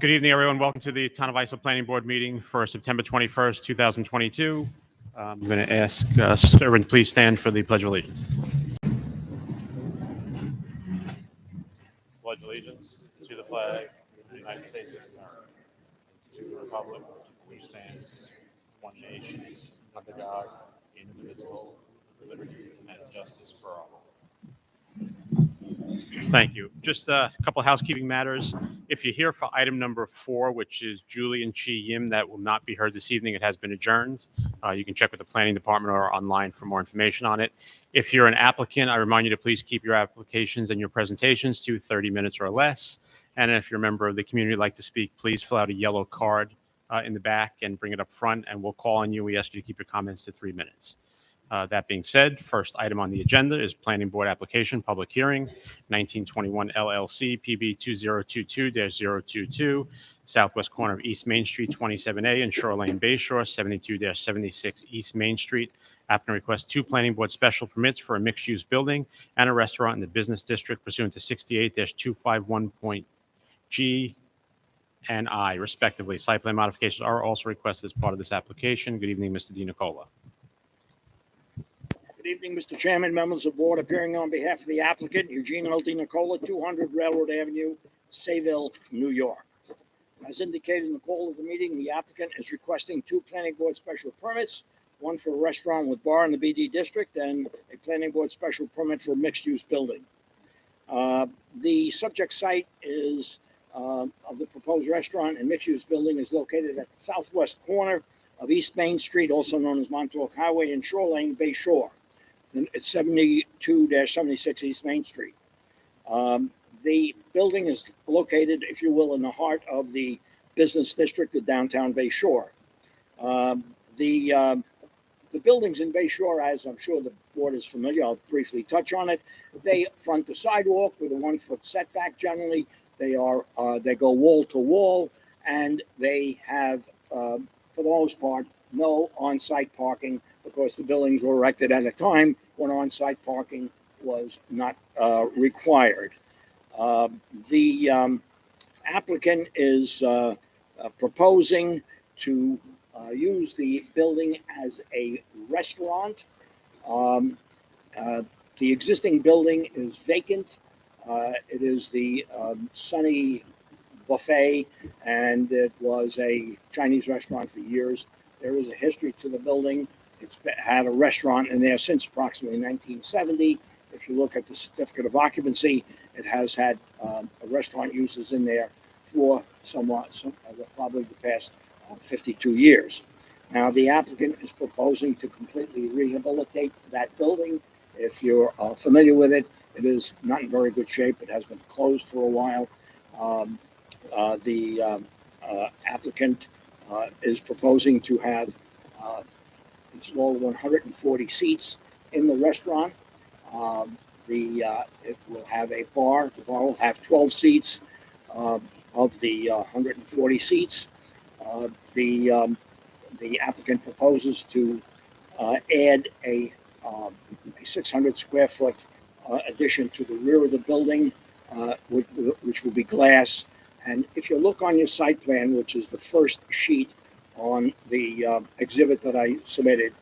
Good evening, everyone. Welcome to the Town of Islip Planning Board meeting for September 21st, 2022. I'm going to ask everyone please stand for the Pledge of Allegiance. Pledge allegiance to the flag of the United States of America, to the republic which stands one nation, under God, indivisible, with liberty and justice for all. Thank you. Just a couple of housekeeping matters. If you're here for item number 4, which is Julian Chi Yim, that will not be heard this evening. It has been adjourned. You can check with the planning department or online for more information on it. If you're an applicant, I remind you to please keep your applications and your presentations to 30 minutes or less. And if you're a member of the community who'd like to speak, please fill out a yellow card in the back and bring it up front, and we'll call on you. We ask you to keep your comments to 3 minutes. That being said, first item on the agenda is Planning Board application, public hearing, 1921 LLC, PB 2022-022, southwest corner of East Main Street, 27A, in Shoreline Bay Shore, 72-76 East Main Street. Applicant requests 2 Planning Board special permits for a mixed-use building and a restaurant in the business district pursuant to 68-251.G and I, respectively. Site plan modifications are also requested as part of this application. Good evening, Mr. DiNicola. Good evening, Mr. Chairman, members of the board. Appearing on behalf of the applicant, Eugene L. DiNicola, 200 Railroad Avenue, Sayville, New York. As indicated in the call of the meeting, the applicant is requesting 2 planning board special permits, one for a restaurant with bar in the BD district and a planning board special permit for a mixed-use building. The subject site is of the proposed restaurant and mixed-use building is located at the southwest corner of East Main Street, also known as Montauk Highway, in Shoreline Bay Shore. It's 72-76 East Main Street. The building is located, if you will, in the heart of the business district of downtown Bay Shore. The buildings in Bay Shore, as I'm sure the board is familiar, I'll briefly touch on it. They front the sidewalk with a 1-foot setback generally. They go wall to wall, and they have, for the most part, no on-site parking, because the buildings were erected at a time when on-site parking was not required. The applicant is proposing to use the building as a restaurant. The existing building is vacant. It is the Sunny Buffet, and it was a Chinese restaurant for years. There is a history to the building. It's had a restaurant in there since approximately 1970. If you look at the certificate of occupancy, it has had restaurant uses in there for probably the past 52 years. Now, the applicant is proposing to completely rehabilitate that building. If you're familiar with it, it is not in very good shape. It has been closed for a while. The applicant is proposing to have install 140 seats in the restaurant. It will have a bar. The bar will have 12 seats of the 140 seats. The applicant proposes to add a 600 square foot addition to the rear of the building, which will be glass. And if you look on your site plan, which is the first sheet on the exhibit that I submitted,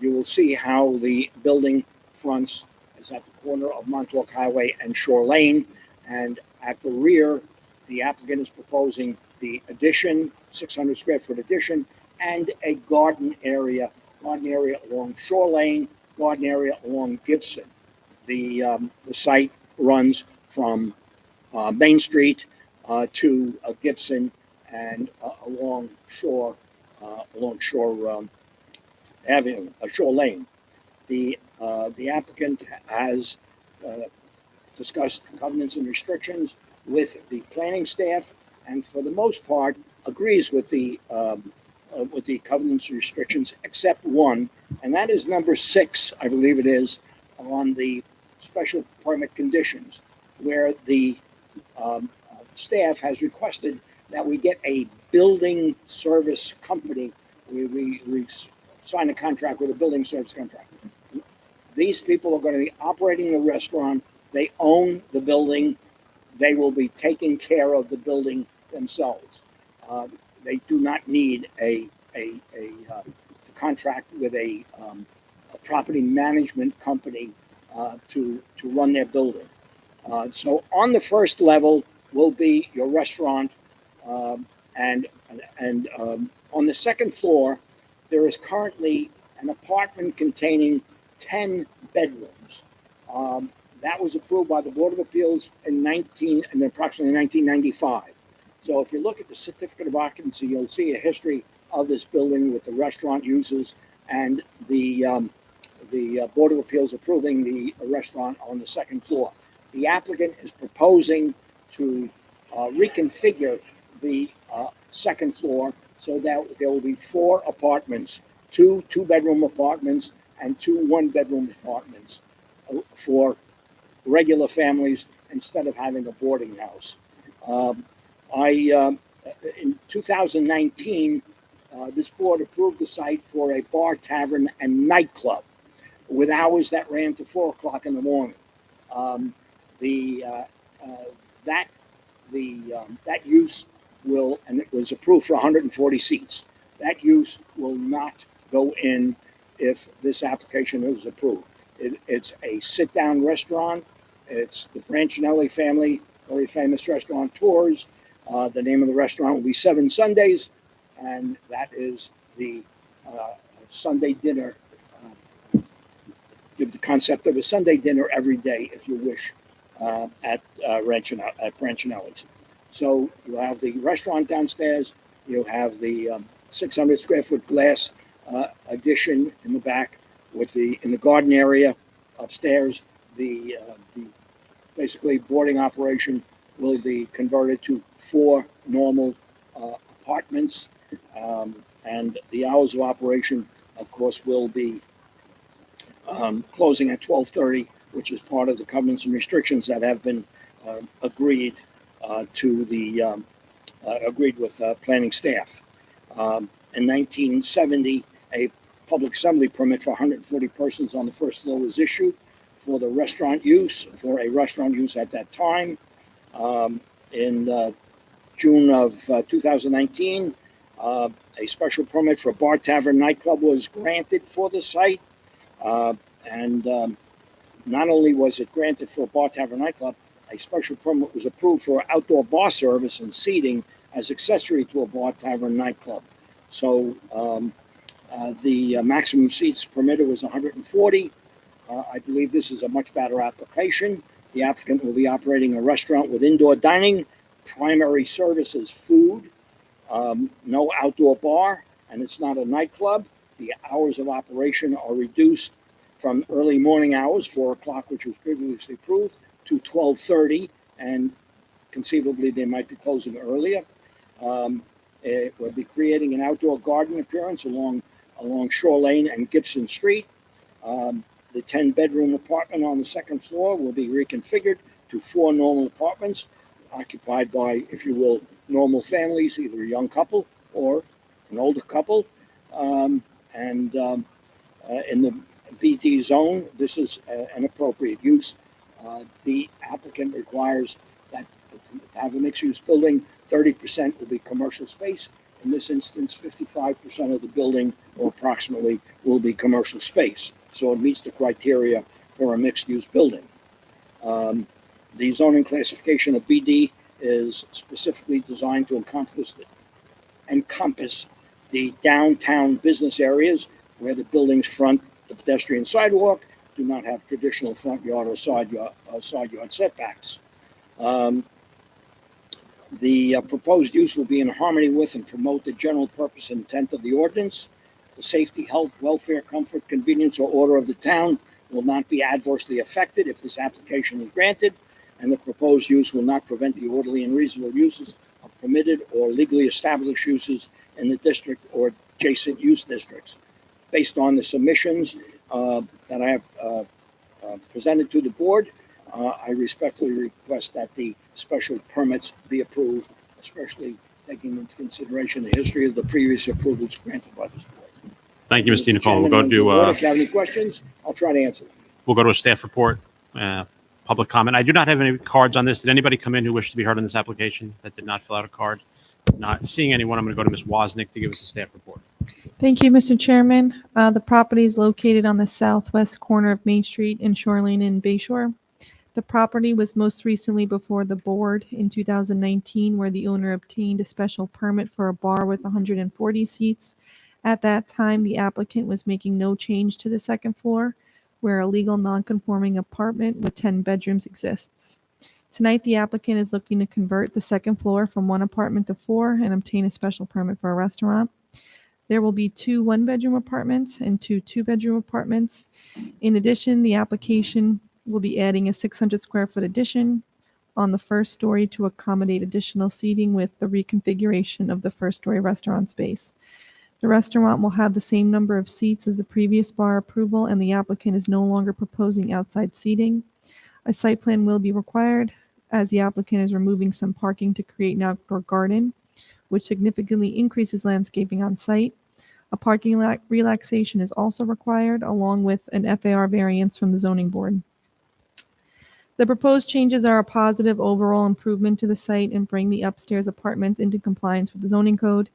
you will see how the building fronts is at the corner of Montauk Highway and Shore Lane. And at the rear, the applicant is proposing the addition, 600 square foot addition, and a garden area along Shore Lane, garden area along Gibson. The site runs from Main Street to Gibson and along Shore Avenue, Shore Lane. The applicant has discussed covenants and restrictions with the planning staff, and for the most part agrees with the covenants and restrictions, except one, and that is number 6, I believe it is, on the special permit conditions, where the staff has requested that we get a building service company. We sign a contract with a building service contract. These people are going to be operating the restaurant. They own the building. They will be taking care of the building themselves. they do not need a contract with a property management company to run their building. So on the first level will be your restaurant, and on the second floor, there is currently an apartment containing 10 bedrooms. That was approved by the Board of Appeals in approximately 1995. So if you look at the certificate of occupancy, you'll see a history of this building with the restaurant uses and the Board of Appeals approving the restaurant on the second floor. The applicant is proposing to reconfigure the second floor so that there will be 4 apartments, 2 two-bedroom apartments and 2 one-bedroom apartments for regular families instead of having a boarding house. In 2019, this board approved the site for a bar, tavern, and nightclub with hours that ran to 4 o'clock in the morning. That use will, and it was approved for 140 seats. That use will not go in if this application is approved. It's a sit-down restaurant. It's the Branchinelli family, very famous restaurateurs. The name of the restaurant will be Seven Sundays, and that is the Sunday dinner. Give the concept of a Sunday dinner every day, if you wish, at Branchinelli's. So you have the restaurant downstairs. You have the 600 square foot glass addition in the back, with in the garden area upstairs. The basically boarding operation will be converted to 4 normal apartments, and the hours of operation, of course, will be closing at 12:30, which is part of the covenants and restrictions that have been agreed with planning staff. In 1970, a public assembly permit for 140 persons on the first floor was issued for a restaurant use at that time. In June of 2019, a special permit for bar, tavern, nightclub was granted for the site. And not only was it granted for a bar, tavern, nightclub, a special permit was approved for outdoor bar service and seating as accessory to a bar, tavern, nightclub. So the maximum seats permitted was 140. I believe this is a much better application. The applicant will be operating a restaurant with indoor dining. Primary service is food, no outdoor bar, and it's not a nightclub. The hours of operation are reduced from early morning hours, 4 o'clock, which was previously approved, to 12:30, and conceivably they might be closing earlier. It will be creating an outdoor garden appearance along Shore Lane and Gibson Street. The 10-bedroom apartment on the second floor will be reconfigured to 4 normal apartments occupied by, if you will, normal families, either a young couple or an older couple. In the BD zone, this is an appropriate use. The applicant requires that to have a mixed-use building, 30% will be commercial space. In this instance, 55% of the building, or approximately, will be commercial space. So it meets the criteria for a mixed-use building. The zoning classification of BD is specifically designed to encompass the downtown business areas where the buildings front the pedestrian sidewalk, do not have traditional front yard or side yard setbacks. The proposed use will be in harmony with and promote the general purpose and intent of the ordinance. The safety, health, welfare, comfort, convenience, or order of the town will not be adversely affected if this application is granted, and the proposed use will not prevent the orderly and reasonable uses of permitted or legally established uses in the district or adjacent use districts. Based on the submissions that I have presented to the board, I respectfully request that the special permits be approved, especially taking into consideration the history of the previous approvals granted by this board. Thank you, Mr. Nicole. We'll go to if you have any questions, I'll try to answer them. we'll go to a staff report, public comment. I do not have any cards on this. Did anybody come in who wished to be heard on this application that did not fill out a card? Not seeing anyone, I'm going to go to Ms. Wozniak to give us a staff report. Thank you, Mr. Chairman. The property is located on the southwest corner of Main Street in Shoreline and Bayshore. The property was most recently before the board in 2019, where the owner obtained a special permit for a bar with 140 seats. At that time, the applicant was making no change to the second floor, where a legal non-conforming apartment with 10 bedrooms exists. Tonight, the applicant is looking to convert the second floor from one apartment to 4 and obtain a special permit for a restaurant. There will be 2 one-bedroom apartments and 2 two-bedroom apartments. In addition, the application will be adding a 600 square foot addition on the first story to accommodate additional seating with the reconfiguration of the first story restaurant space. The restaurant will have the same number of seats as the previous bar approval, and the applicant is no longer proposing outside seating. A site plan will be required as the applicant is removing some parking to create an outdoor garden, which significantly increases landscaping on site. A parking relaxation is also required, along with an FAR variance from the zoning board. The proposed changes are a positive overall improvement to the site and bring the upstairs apartments into compliance with the zoning code.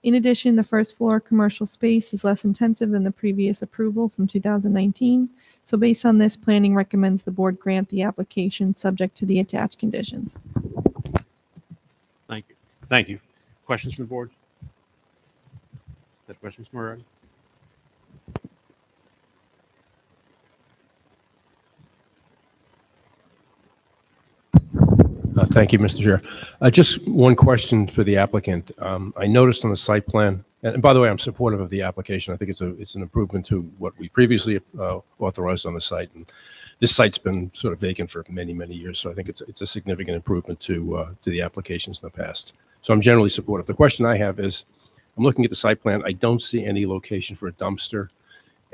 In addition, the first floor commercial space is less intensive than the previous approval from 2019. So based on this, planning recommends the board grant the application subject to the attached conditions. Thank you. Thank you. Questions from the board? Is that questions, Moriarty? Thank you, Mr. Chair. Just one question for the applicant. I noticed on the site plan, and by the way, I'm supportive of the application. I think it's an improvement to what we previously authorized on the site. And this site's been sort of vacant for many, many years, so I think it's a significant improvement to the applications in the past. So I'm generally supportive. The question I have is, I'm looking at the site plan. I don't see any location for a dumpster.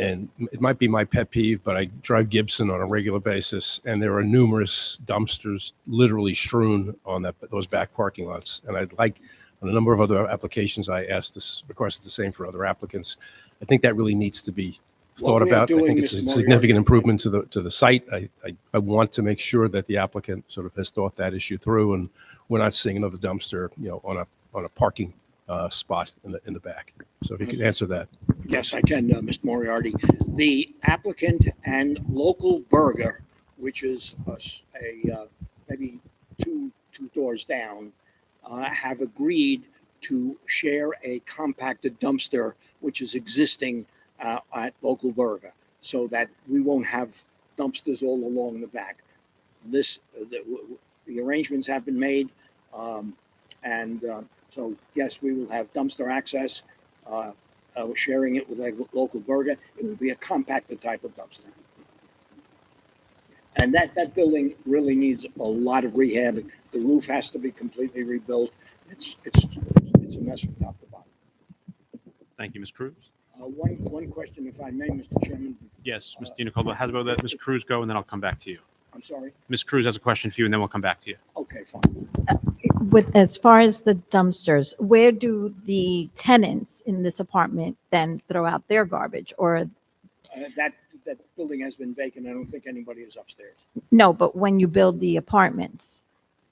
And it might be my pet peeve, but I drive Gibson on a regular basis, and there are numerous dumpsters literally strewn on those back parking lots. And I'd like, on a number of other applications, I requested the same for other applicants. I think that really needs to be thought about. I think it's a significant improvement to the site. I want to make sure that the applicant sort of has thought that issue through, and we're not seeing another dumpster, on a parking spot in the back. So if you could answer that. Yes, I can, Mr. Moriarty. The applicant and Local Burger, which is maybe two doors down, have agreed to share a compacted dumpster, which is existing at Local Burger, so that we won't have dumpsters all along the back. The arrangements have been made, so yes, we will have dumpster access. We're sharing it with Local Burger. It will be a compacted type of dumpster. And that building really needs a lot of rehab. The roof has to be completely rebuilt. It's a mess from top to bottom. Thank you, Ms. Cruz. One question, if I may, Mr. Chairman. Yes, Ms. DiNicola. How about that? Ms. Cruz go, and then I'll come back to you. I'm sorry. Ms. Cruz has a question for you, and then we'll come back to you. Okay, fine. As far as the dumpsters, where do the tenants in this apartment then throw out their garbage? Or That building has been vacant. I don't think anybody is upstairs. no, but when you build the apartments,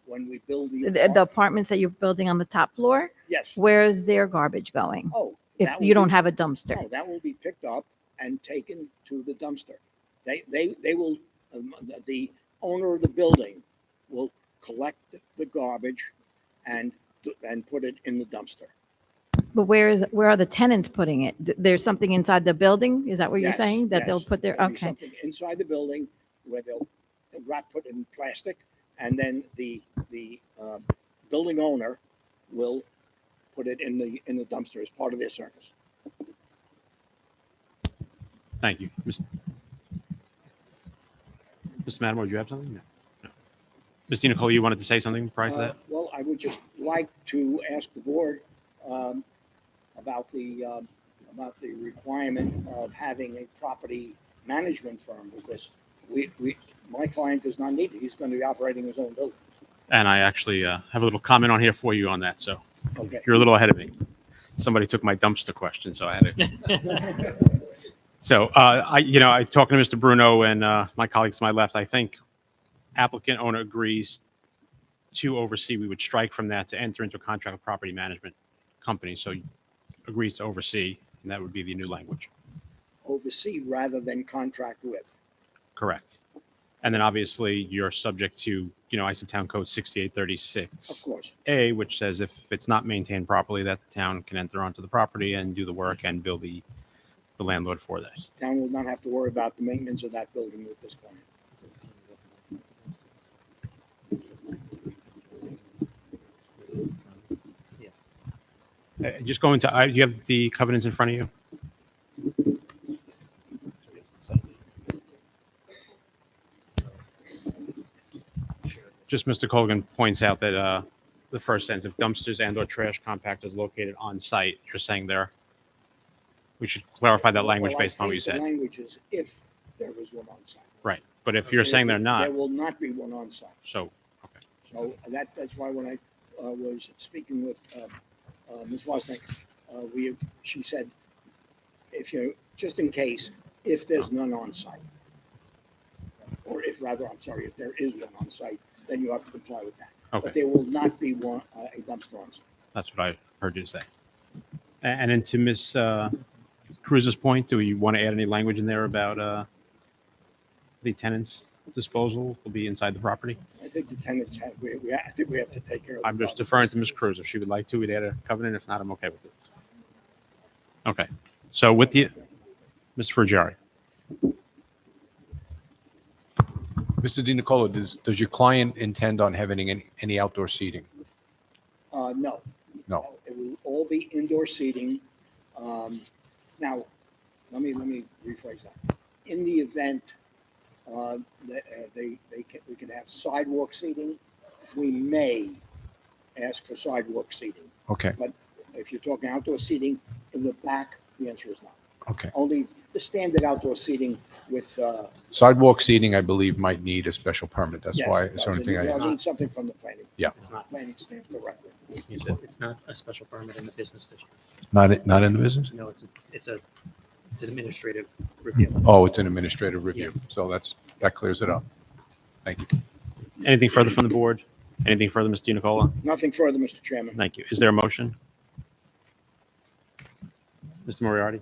When we build the apartments that you're building on the top floor, yes. where is their garbage going? Oh, If that will you don't be- have a dumpster? No, that will be picked up and taken to the dumpster. They will, the owner of the building will collect the garbage and put it in the dumpster. But where are the tenants putting it? There's something inside the building? Is that what you're Yes, saying? That they'll yes. put their, There'll be okay. something inside the building where they'll put it in plastic, and then the building owner will put it in the dumpster as part of their service. Thank you. Mr. Matamor, do you have something? No. Ms. DiNicola, you wanted to say something prior to that? Well, I would just like to ask the board about the requirement of having a property management firm, because my client does not need it. He's going to be operating his own building. And I actually have a little comment on here for you on that. So Okay. you're a little ahead of me. Somebody took my dumpster question, so I had to. So I talking to Mr. Bruno and my colleagues to my left, I think applicant owner agrees to oversee, we would strike from that to enter into a contract with property management company. So agrees to oversee, and that would be the new language. Oversee rather than contract with. Correct. And then obviously you're subject to, ISO Town Code 6836. Of course. A, which says if it's not maintained properly, that the town can enter onto the property and do the work and bill the landlord for this. Town will not have to worry about the maintenance of that building at this point. Just going to, you have the covenants in front of you? Just Mr. Colgan points out that the first sentence, if dumpsters and or trash compactors located on site, you're saying there. We should clarify that language Well, I based on what you think said. The language is if there was one on site. Right. But if you're saying they're There not, will not be one on site. so, okay. So that's why when I was speaking with Ms. Wozniak, she said, just in case, if there's none on site, or if there is one on site, then you have to comply with that. But Okay. there will not be one, a dumpster on site. That's what I heard you say. And then to Ms. Cruz's point, do we want to add any language in there about the tenant's disposal will be inside the property? I think the tenants have, I think we have to take care of. I'm the just problems. deferring to Ms. Cruz. If she would like to, we'd add a covenant. If not, I'm okay with it. Okay. So with the, Mr. Frugieri, Mr. Di Nicola, does your client intend on having any outdoor seating? No. No. It will all be indoor seating. Now, let me rephrase that. In the event that we can have sidewalk seating, we may ask for sidewalk seating. Okay, If you're talking outdoor seating in the back, the answer is no. okay. Only the standard outdoor seating with, Sidewalk seating, I believe, might need a special permit. That's yes, why, it's the only thing I'll I, need something from the It's not, planning staff directly. it's not a special permit in the business district. not in the business? No, it's an administrative review. Oh, it's an administrative review, so that clears it up. Thank you. anything further from the board? Anything further, Mr. Di Nicola? Nothing further, Mr. Chairman. Thank you. Is there a motion? Mr. Moriarty?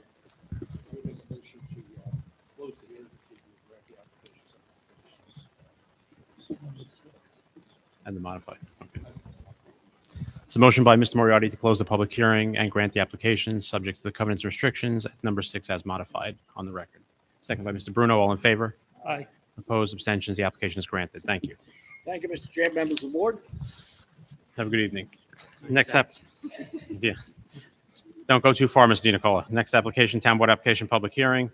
And the modified. Okay. It's a motion by Mr. Moriarty to close the public hearing and grant the application, subject to the covenants and restrictions, number 6 as modified on the record. Second by Mr. Bruno. All in favor? Aye. Opposed? Abstentions? The application is granted. Thank you. Thank you, Mr. Chair, members of the board. Have a good evening. Next up. Yeah. Don't go too far, Mr. Di Nicola. Next application, Town Board application, public hearing,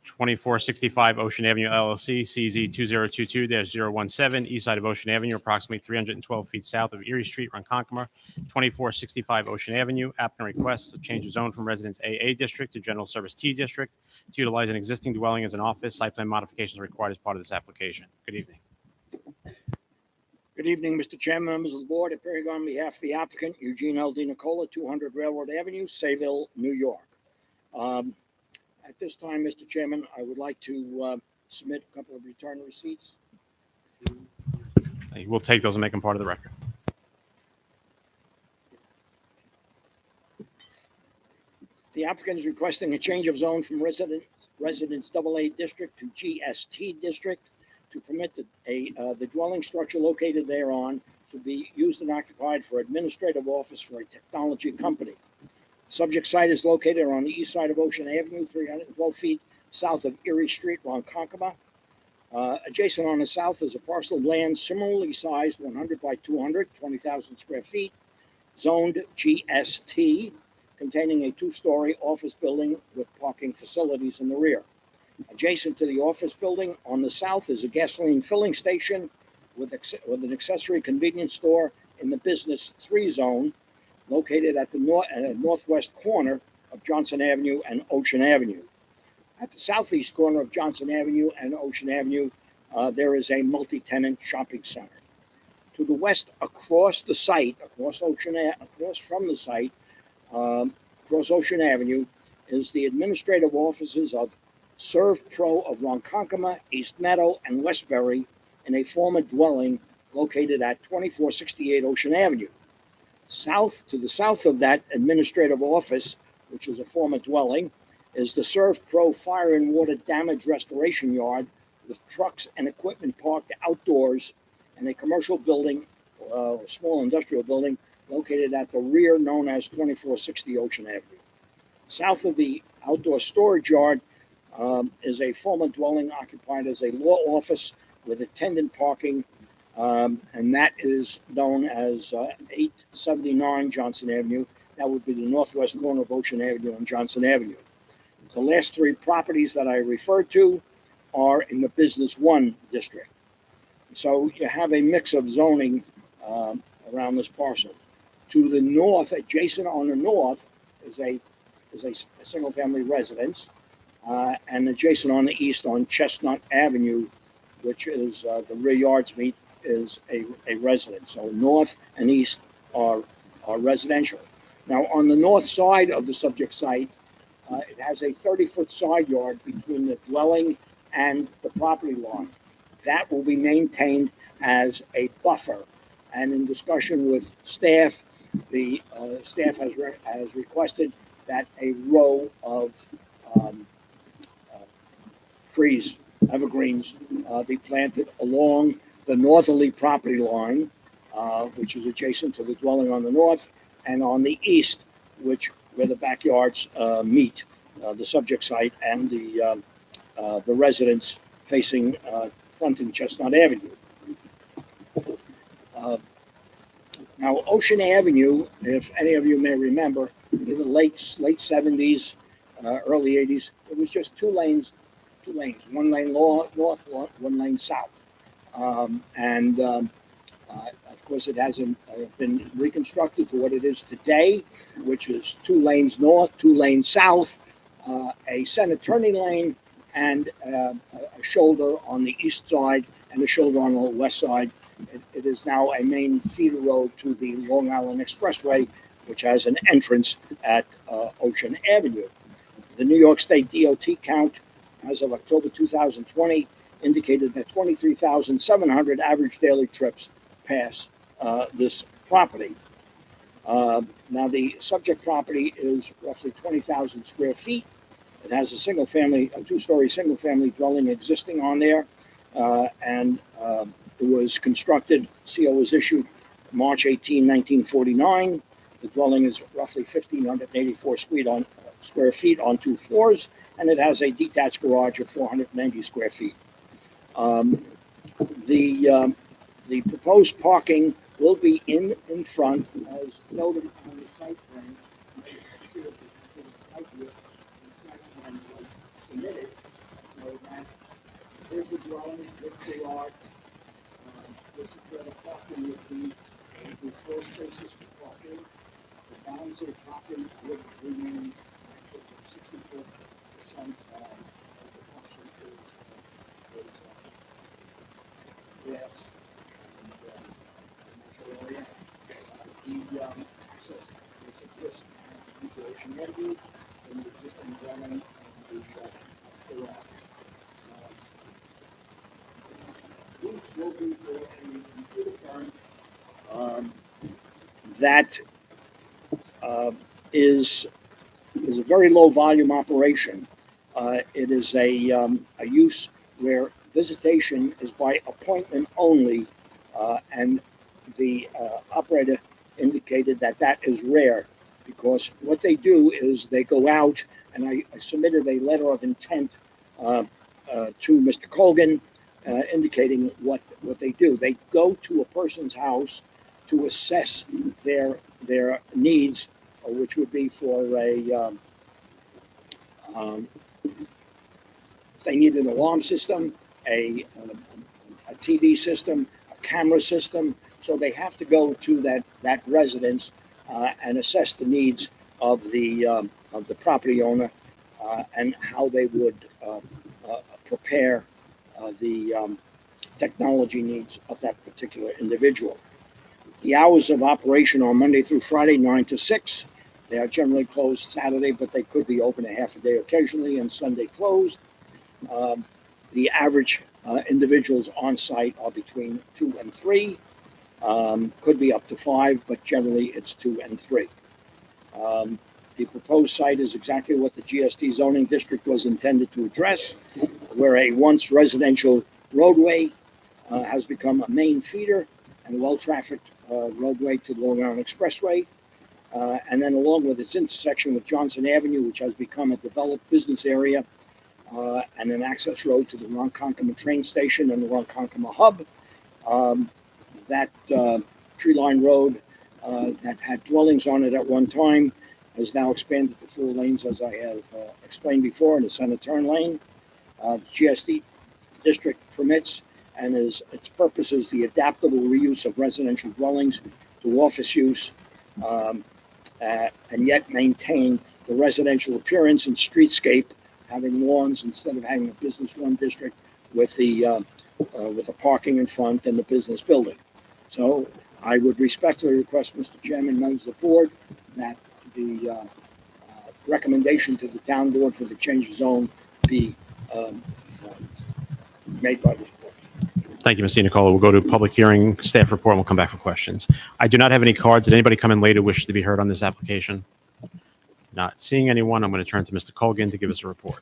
2465 Ocean Avenue LLC, CZ 2022-017, east side of Ocean Avenue, approximately 312 feet south of Erie Street, Ronkonkoma. 2465 Ocean Avenue, applicant requests a change of zone from Residence AA District to General Service T District to utilize an existing dwelling as an office. Site plan modifications are required as part of this application. Good evening. Good evening, Mr. Chairman, members of the board. Appearing on behalf of the applicant, Eugene L. Di Nicola, 200 Railroad Avenue, Sayville, New York. At this time, Mr. Chairman, I would like to submit a couple of return receipts. We'll take those and make them part of the record. The applicant is requesting a change of zone from Residence AA District to GST District to permit the dwelling structure located thereon to be used and occupied for administrative office for a technology company. Subject site is located on the east side of Ocean Avenue, 312 feet south of Erie Street, Ronkonkoma. Adjacent on the south is a parcel of land similarly sized, 100 by 200, 20,000 square feet, zoned GST, containing a two-story office building with parking facilities in the rear. Adjacent to the office building on the south is a gasoline filling station with an accessory convenience store in the Business 3 zone, located at the northwest corner of Johnson Avenue and Ocean Avenue. At the southeast corner of Johnson Avenue and Ocean Avenue, there is a multi-tenant shopping center. To the west, across the site, across from the site, across Ocean Avenue, is the administrative offices of Serve Pro of Ronkonkoma, East Meadow, and Westbury in a former dwelling located at 2468 Ocean Avenue. To the south of that administrative office, which is a former dwelling, is the Serve Pro Fire and Water Damage Restoration Yard with trucks and equipment parked outdoors, and a commercial building, small industrial building, located at the rear known as 2460 Ocean Avenue. South of the outdoor storage yard is a former dwelling occupied as a law office with attendant parking, and that is known as 879 Johnson Avenue. That would be the northwest corner of Ocean Avenue and Johnson Avenue. The last three properties that I referred to are in the Business 1 district. So you have a mix of zoning around this parcel. To the north, adjacent on the north, is a single-family residence, and adjacent on the east on Chestnut Avenue, which is the rear yards meet, is a residence. So north and east are residential. Now, on the north side of the subject site, it has a 30-foot side yard between the dwelling and the property line. That will be maintained as a buffer. And in discussion with staff, the staff has requested that a row of trees, evergreens, be planted along the northerly property line, which is adjacent to the dwelling on the north, and on the east, where the backyards meet the subject site and the residence facing fronting Chestnut Avenue. Now, Ocean Avenue, if any of you may remember, in the late 70s, early 80s, it was just two lanes, one lane north, one lane south. Of course, it hasn't been reconstructed to what it is today, which is two lanes north, two lanes south, a center turning lane, and a shoulder on the east side and a shoulder on the west side. It is now a main feeder road to the Long Island Expressway, which has an entrance at Ocean Avenue. The New York State DOT count as of October 2020 indicated that 23,700 average daily trips pass this property. Now, the subject property is roughly 20,000 square feet. It has a two-story single-family dwelling existing on there, and it was constructed. CO was issued March 18, 1949. The dwelling is roughly 1,584 square feet on two floors, and it has a detached garage of 490 square feet. The proposed parking will be in front, as noted on the site plan. Submitted, so that here's the dwelling, this the garage. This is where the parking would be. The four spaces for parking. The balance of the parking would remain actually 64% of the parcel is grass and natural area. The access is just into Ocean Avenue and the existing dwelling and the garage. These will be for a computer firm that is a very low volume operation. It is a use where visitation is by appointment only, and the operator indicated that is rare, because what they do is they go out, and I submitted a letter of intent to Mr. Colgan indicating what they do. They go to a person's house to assess their needs, which would be for if they need an alarm system, a TV system, a camera system. So they have to go to that residence and assess the needs of the property owner and how they would prepare the technology needs of that particular individual. The hours of operation are Monday through Friday, 9 to 6. They are generally closed Saturday, but they could be open a half a day occasionally, and Sunday closed. The average Individuals on site are between 2 and 3. Could be up to 5, but generally it's 2 and 3. The proposed site is exactly what the GSD zoning district was intended to address, where a once residential roadway has become a main feeder and a well-trafficked roadway to the Long Island Expressway. And then along with its intersection with Johnson Avenue, which has become a developed business area, and an access road to the Ronkonkoma train station and the Ronkonkoma hub. That tree line road that had dwellings on it at one time has now expanded to 4 lanes, as I have explained before, in the center turn lane. The GSD district permits and its purpose is the adaptable reuse of residential dwellings to office use, and yet maintain the residential appearance and streetscape, having lawns instead of having a business one district with the parking in front and the business building. So I would respectfully request, Mr. Chairman, members of the board, that the recommendation to the town board for the change of zone be made by this board. Thank you, Mr. Nicola. We'll go to public hearing, staff report, and we'll come back for questions. I do not have any cards. Did anybody come in later wish to be heard on this application? Not seeing anyone, I'm going to turn to Mr. Colgan to give us a report.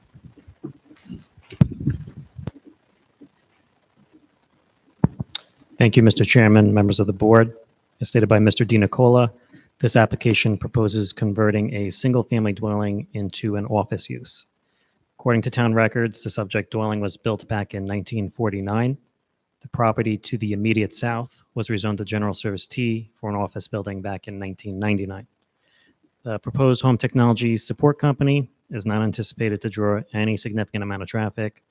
Thank you, Mr. Chairman, members of the board. As stated by Mr. DiNicola, this application proposes converting a single-family dwelling into an office use. According to town records, the subject dwelling was built back in 1949. The property to the immediate south was rezoned to General Service T for an office building back in 1999. The proposed home technology support company is not anticipated to draw any significant amount of traffic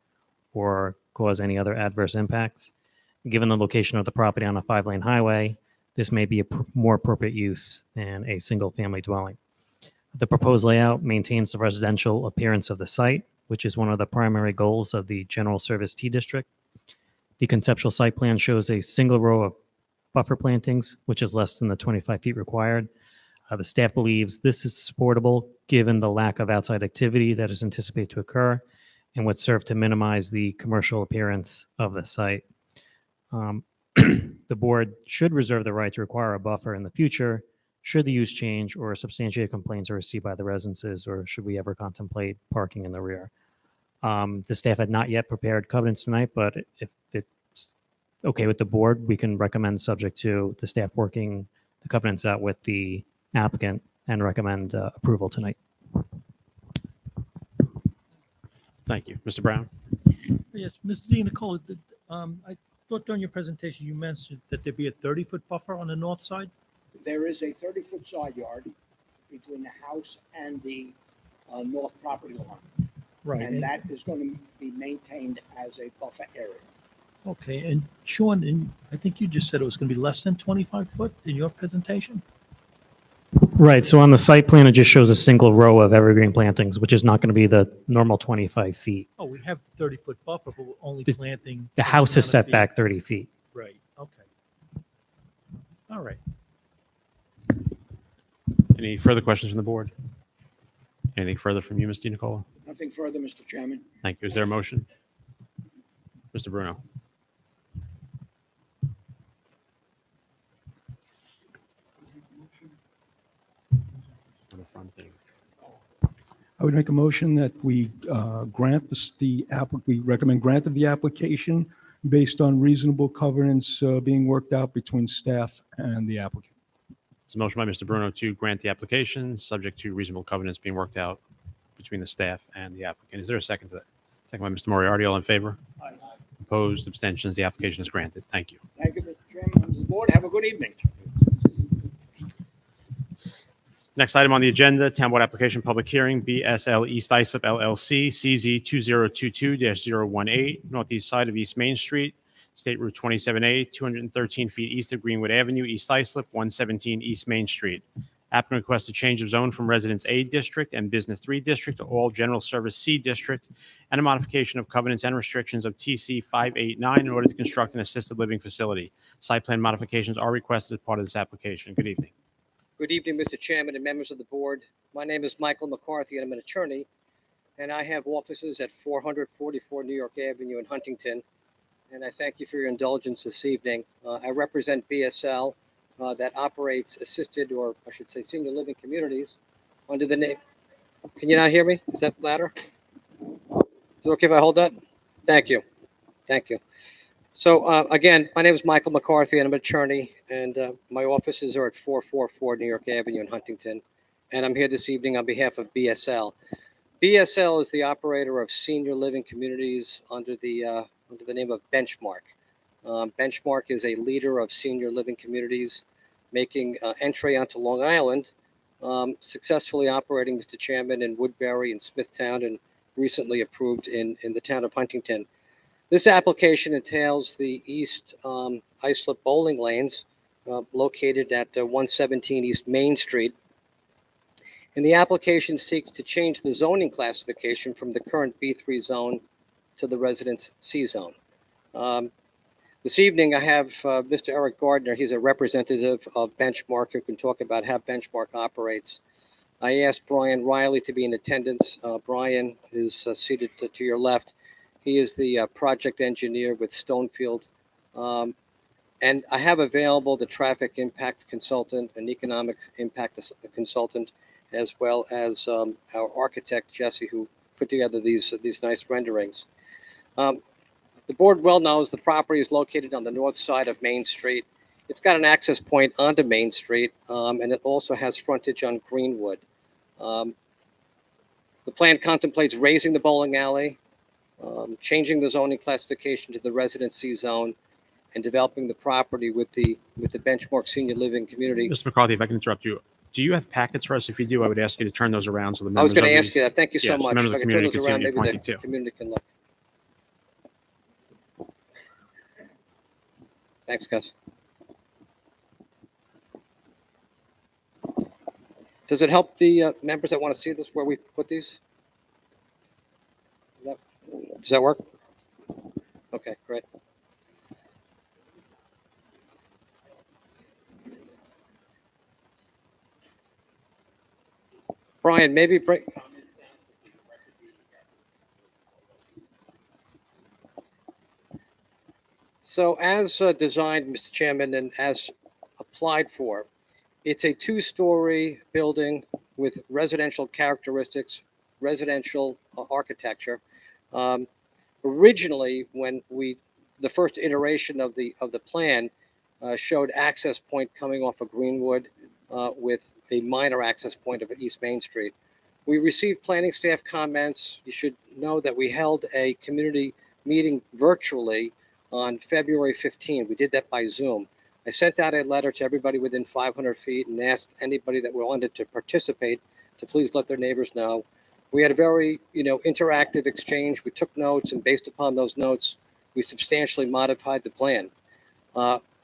or cause any other adverse impacts. Given the location of the property on a 5-lane highway, this may be a more appropriate use than a single-family dwelling. The proposed layout maintains the residential appearance of the site, which is one of the primary goals of the General Service T District. The conceptual site plan shows a single row of buffer plantings, which is less than the 25 feet required. The staff believes this is supportable given the lack of outside activity that is anticipated to occur and would serve to minimize the commercial appearance of the site. The board should reserve the right to require a buffer in the future should the use change or substantiated complaints are received by the residences, or should we ever contemplate parking in the rear. The staff had not yet prepared covenants tonight, but if it's okay with the board, we can recommend, subject to the staff working the covenants out with the applicant, and recommend approval tonight. Thank you. Mr. Brown? Yes, Mr. DiNicola, I thought during your presentation you mentioned that there'd be a 30-foot buffer on the north side? There is a 30-foot side yard between the house and the north property line. Right. And that is going to be maintained as a buffer area. Okay, and Sean, and I think you just said it was going to be less than 25 foot in your presentation? Right, so on the site plan, it just shows a single row of evergreen plantings, which is not going to be the normal 25 feet. Oh, we have 30-foot buffer, but we're only The- planting. The X house is amount of set feet. back 30 feet. Right, okay. All right. Any further questions from the board? Anything further from you, Mr. Nicola? Nothing further, Mr. Chairman. Thank you. Is there a motion? Mr. Bruno? On the front thing. I would make a motion that we grant we recommend grant of the application based on reasonable covenants being worked out between staff and the applicant. It's a motion by Mr. Bruno to grant the application, subject to reasonable covenants being worked out between the staff and the applicant. Is there a second to that? Second by Mr. Moriarty. All in favor? Opposed? Abstentions? The application is granted. Thank you. Thank you, Mr. Chairman. Members of the board, have a good evening. Next item on the agenda, Town Board Application Public Hearing, BSL East Islip LLC, CZ 2022-018, northeast side of East Main Street, State Route 27A, 213 feet east of Greenwood Avenue, East Islip, 117 East Main Street. Applicant requests a change of zone from Residence A District and Business 3 District to All General Service C District, and a modification of covenants and restrictions of TC 589 in order to construct an assisted living facility. Site plan modifications are requested as part of this application. Good evening. Good evening, Mr. Chairman and members of the board. My name is Michael McCarthy, and I'm an attorney, and I have offices at 444 New York Avenue in Huntington, and I thank you for your indulgence this evening. I represent BSL that operates assisted, or I should say senior living communities under the name. Can you not hear me? Is that louder? Is it okay if I hold that? Thank you. Thank you. So again, my name is Michael McCarthy, and I'm an attorney, and my offices are at 444 New York Avenue in Huntington. And I'm here this evening on behalf of BSL. BSL is the operator of senior living communities under the name of Benchmark. Benchmark is a leader of senior living communities making entry onto Long Island, successfully operating, Mr. Chairman, in Woodbury and Smithtown, and recently approved in the town of Huntington. This application entails the East Islip bowling lanes located at 117 East Main Street. And the application seeks to change the zoning classification from the current B3 zone to the Residence C zone. This evening, I have Mr. Eric Gardner. He's a representative of Benchmark who can talk about how Benchmark operates. I asked Brian Riley to be in attendance. Brian is seated to your left. He is the project engineer with Stonefield. And I have available the traffic impact consultant and economic impact consultant, as well as our architect, Jesse, who put together these nice renderings. The board well knows the property is located on the north side of Main Street. It's got an access point onto Main Street, and it also has frontage on Greenwood. The plan contemplates raising the bowling alley, changing the zoning classification to the Residence C zone, and developing the property with the Benchmark Senior Living Community. Mr. McCarthy, if I can interrupt you, do you have packets for us? If you do, I would ask you to turn those around so the members. I was going to of ask you that. Thank you so Yes, much. members If of I the can turn community those can see around, what you're maybe the pointing to. community can look. Thanks, guys. Does it help the members that want to see this where we put these? Does that work? Okay, great. Brian, maybe break. So as designed, Mr. Chairman, and as applied for, it's a two-story building with residential characteristics, residential architecture. Originally, when the first iteration of the plan showed access point coming off of Greenwood with a minor access point of East Main Street. We received planning staff comments. You should know that we held a community meeting virtually on February 15. We did that by Zoom. I sent out a letter to everybody within 500 feet and asked anybody that wanted to participate to please let their neighbors know. We had a very, interactive exchange. We took notes, and based upon those notes, we substantially modified the plan.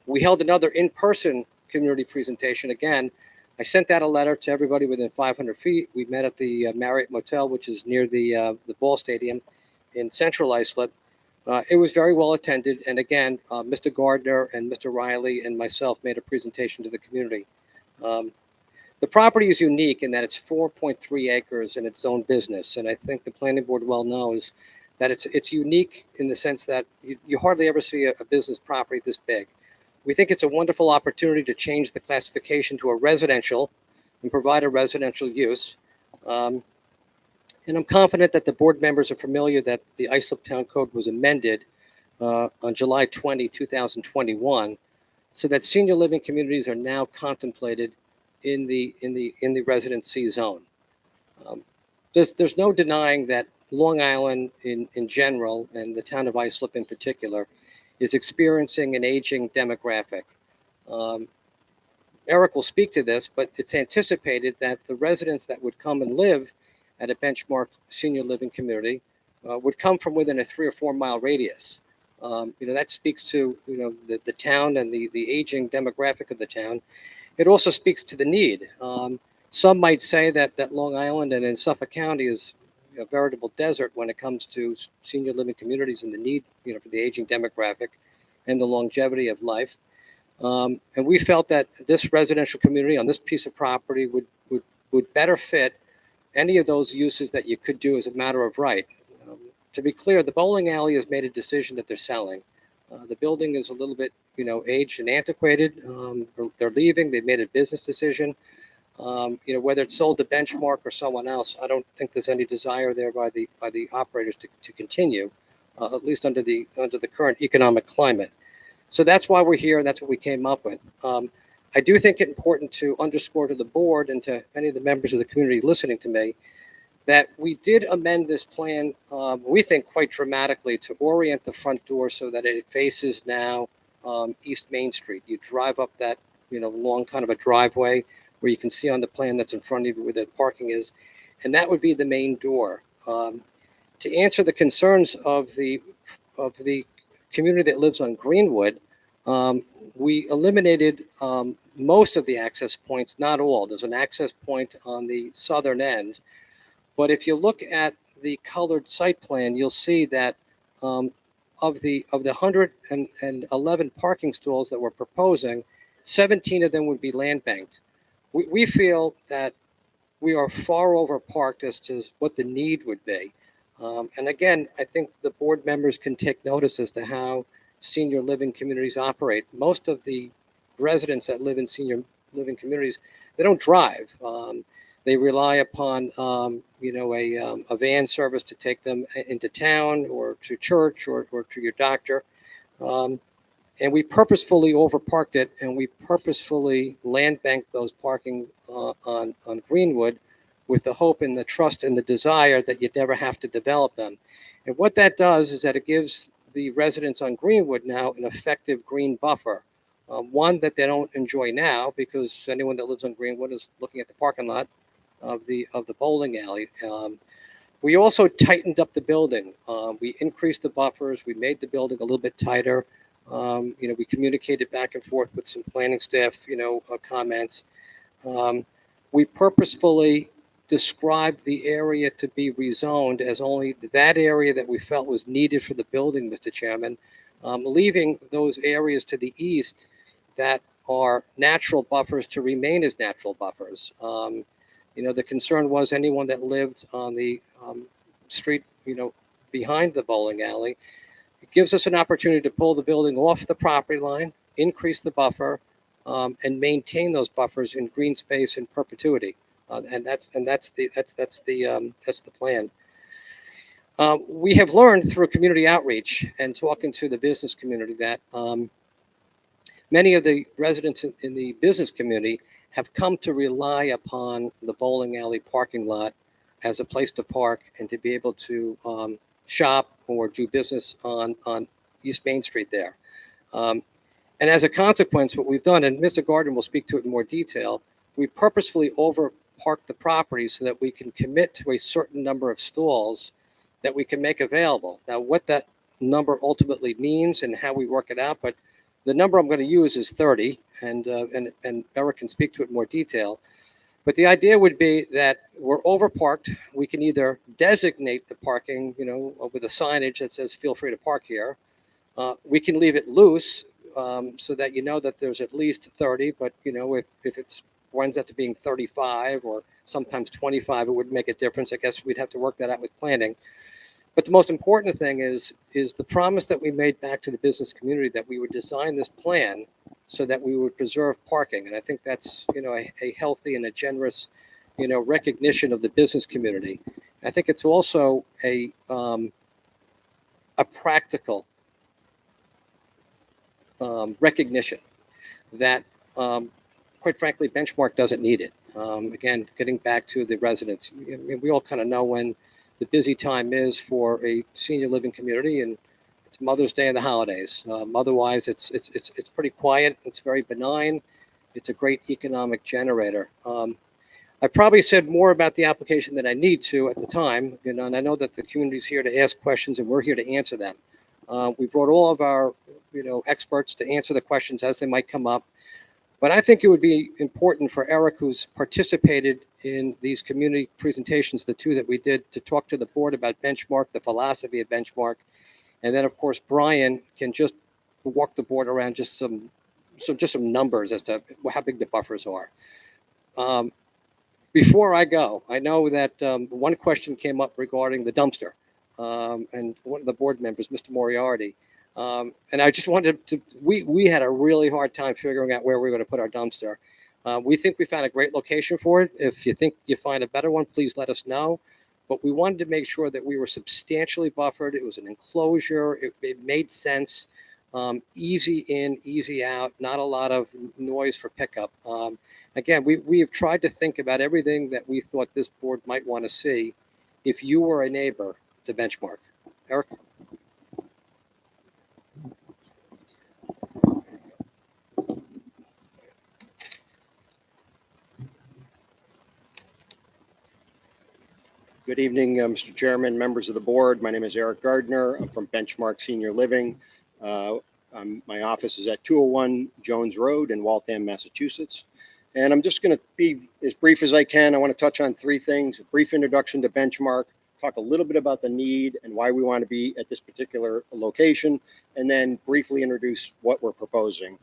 We held another in-person community presentation. Again, I sent out a letter to everybody within 500 feet. We met at the Marriott Motel, which is near the ball stadium in Central Islip. It was very well attended. And again, Mr. Gardner and Mr. Riley and myself made a presentation to the community. The property is unique in that it's 4.3 acres in its own business. And I think the planning board well knows that it's unique in the sense that you hardly ever see a business property this big. We think it's a wonderful opportunity to change the classification to a residential and provide a residential use. And I'm confident that the board members are familiar that the Islip Town Code was amended on July 20, 2021, so that senior living communities are now contemplated in the Residence C zone. There's no denying that Long Island in general, and the town of Islip in particular, is experiencing an aging demographic. Eric will speak to this, but it's anticipated that the residents that would come and live at a Benchmark senior living community would come from within a 3 or 4 mile radius. That speaks to the town and the aging demographic of the town. It also speaks to the need. Some might say that Long Island and in Suffolk County is a veritable desert when it comes to senior living communities and the need for the aging demographic and the longevity of life. And we felt that this residential community on this piece of property would better fit any of those uses that you could do as a matter of right. To be clear, the bowling alley has made a decision that they're selling. The building is a little bit, aged and antiquated. They're leaving. They've made a business decision. Whether it's sold to Benchmark or someone else, I don't think there's any desire there by the operators to continue, at least under the current economic climate. So that's why we're here, and that's what we came up with. I do think it important to underscore to the board and to any of the members of the community listening to me that we did amend this plan, we think quite dramatically, to orient the front door so that it faces now East Main Street. You drive up that, long kind of a driveway where you can see on the plan that's in front of you where the parking is, and that would be the main door. To answer the concerns of the community that lives on Greenwood, we eliminated most of the access points, not all. There's an access point on the southern end. But if you look at the colored site plan, you'll see that of the 111 parking stalls that we're proposing, 17 of them would be land banked. We feel that we are far over parked as to what the need would be. And again, I think the board members can take notice as to how senior living communities operate. Most of the residents that live in senior living communities, they don't drive. They rely upon, a van service to take them into town or to church or to your doctor. And we purposefully overparked it, and we purposefully land banked those parking on Greenwood with the hope and the trust and the desire that you'd never have to develop them. And what that does is that it gives the residents on Greenwood now an effective green buffer, one that they don't enjoy now because anyone that lives on Greenwood is looking at the parking lot of the bowling alley. We also tightened up the building. We increased the buffers. We made the building a little bit tighter. We communicated back and forth with some planning staff, comments. We purposefully described the area to be rezoned as only that area that we felt was needed for the building, Mr. Chairman, leaving those areas to the east that are natural buffers to remain as natural buffers. The concern was anyone that lived on the street, behind the bowling alley. It gives us an opportunity to pull the building off the property line, increase the buffer, and maintain those buffers in green space in perpetuity. And that's the plan. We have learned through community outreach and talking to the business community that many of the residents in the business community have come to rely upon the bowling alley parking lot as a place to park and to be able to shop or do business on East Main Street there. And as a consequence, what we've done, and Mr. Gardner will speak to it in more detail, we purposefully overpark the property so that we can commit to a certain number of stalls that we can make available. Now, what that number ultimately means and how we work it out, but the number I'm going to use is 30, and Eric can speak to it in more detail. But the idea would be that we're overparked. We can either designate the parking, with a signage that says "Feel free to park here." We can leave it loose so that that there's at least 30. But if it winds up to being 35 or sometimes 25, it wouldn't make a difference. I guess we'd have to work that out with planning. But the most important thing is the promise that we made back to the business community that we would design this plan so that we would preserve parking. And I think that's, a healthy and a generous, recognition of the business community. I think it's also a practical recognition that, quite frankly, Benchmark doesn't need it. Again, getting back to the residents, we all kind of know when the busy time is for a senior living community, and it's Mother's Day and the holidays. Otherwise, it's pretty quiet. It's very benign. It's a great economic generator. I probably said more about the application than I need to at the time, and I know that the community's here to ask questions, and we're here to answer them. We brought all of our, experts to answer the questions as they might come up. But I think it would be important for Eric, who's participated in these community presentations, the two that we did, to talk to the board about Benchmark, the philosophy of Benchmark. And then, of course, Brian can just walk the board around just some numbers as to how big the buffers are. Before I go, I know that one question came up regarding the dumpster. And one of the board members, Mr. Moriarty, And I just wanted to, we had a really hard time figuring out where we were going to put our dumpster. We think we found a great location for it. If you think you find a better one, please let us know. But we wanted to make sure that we were substantially buffered. It was an enclosure. It made sense. Easy in, easy out, not a lot of noise for pickup. Again, we have tried to think about everything that we thought this board might want to see if you were a neighbor to Benchmark. Eric? Good evening, Mr. Chairman, members of the board. My name is Eric Gardner. I'm from Benchmark Senior Living. My office is at 201 Jones Road in Waltham, Massachusetts. And I'm just going to be as brief as I can. I want to touch on three things: a brief introduction to Benchmark, talk a little bit about the need and why we want to be at this particular location, and then briefly introduce what we're proposing.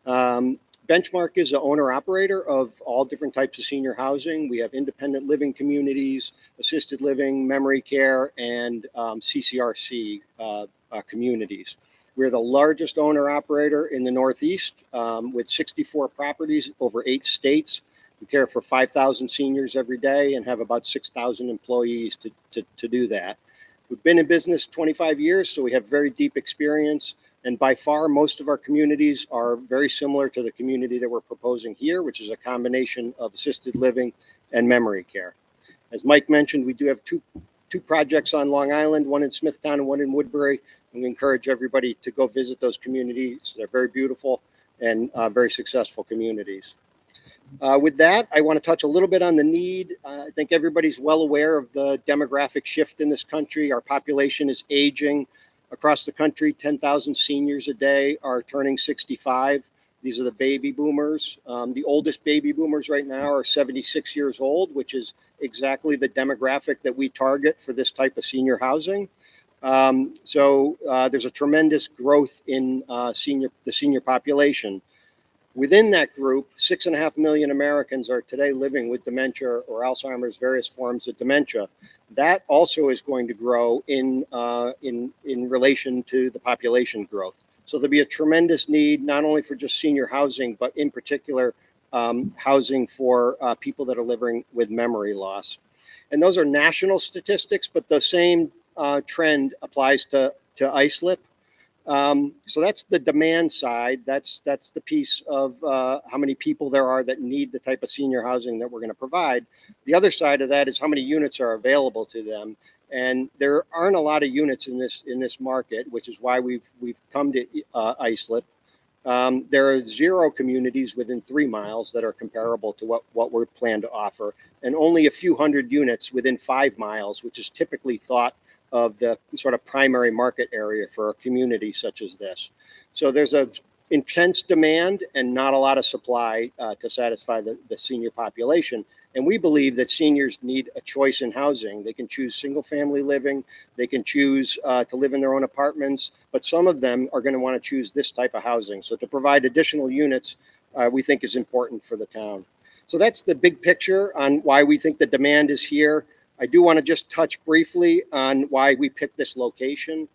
Benchmark is an owner-operator of all different types of senior housing. We have independent living communities, assisted living, memory care, and CCRC communities. We're the largest owner-operator in the Northeast with 64 properties over 8 states. We care for 5,000 seniors every day and have about 6,000 employees to do that. We've been in business 25 years, so we have very deep experience. And by far, most of our communities are very similar to the community that we're proposing here, which is a combination of assisted living and memory care. As Mike mentioned, we do have two projects on Long Island, one in Smithtown and one in Woodbury. And we encourage everybody to go visit those communities. They're very beautiful and very successful communities. With that, I want to touch a little bit on the need. I think everybody's well aware of the demographic shift in this country. Our population is aging. Across the country, 10,000 seniors a day are turning 65. These are the baby boomers. The oldest baby boomers right now are 76 years old, which is exactly the demographic that we target for this type of senior housing. So there's a tremendous growth in the senior population. Within that group, 6.5 million Americans are today living with dementia or Alzheimer's, various forms of dementia. That also is going to grow in relation to the population growth. So there'll be a tremendous need, not only for just senior housing, but in particular, housing for people that are living with memory loss. And those are national statistics, but the same trend applies to ISLIP. So that's the demand side. That's the piece of how many people there are that need the type of senior housing that we're going to provide. The other side of that is how many units are available to them. And there aren't a lot of units in this market, which is why we've come to ISLIP. There are 0 communities within 3 miles that are comparable to what we're planned to offer, and only a few hundred units within 5 miles, which is typically thought of the sort of primary market area for a community such as this. So there's a intense demand and not a lot of supply to satisfy the senior population. And we believe that seniors need a choice in housing. They can choose single family living. They can choose to live in their own apartments, but some of them are going to want to choose this type of housing. So to provide additional units, we think is important for the town. So that's the big picture on why we think the demand is here. I do want to just touch briefly on why we picked this location.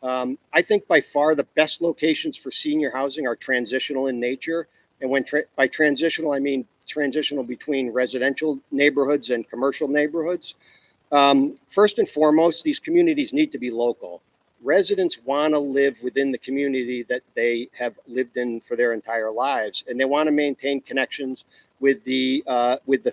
I think by far the best locations for senior housing are transitional in nature. And by transitional, I mean transitional between residential neighborhoods and commercial neighborhoods. First and foremost, these communities need to be local. Residents want to live within the community that they have lived in for their entire lives, and they want to maintain connections with the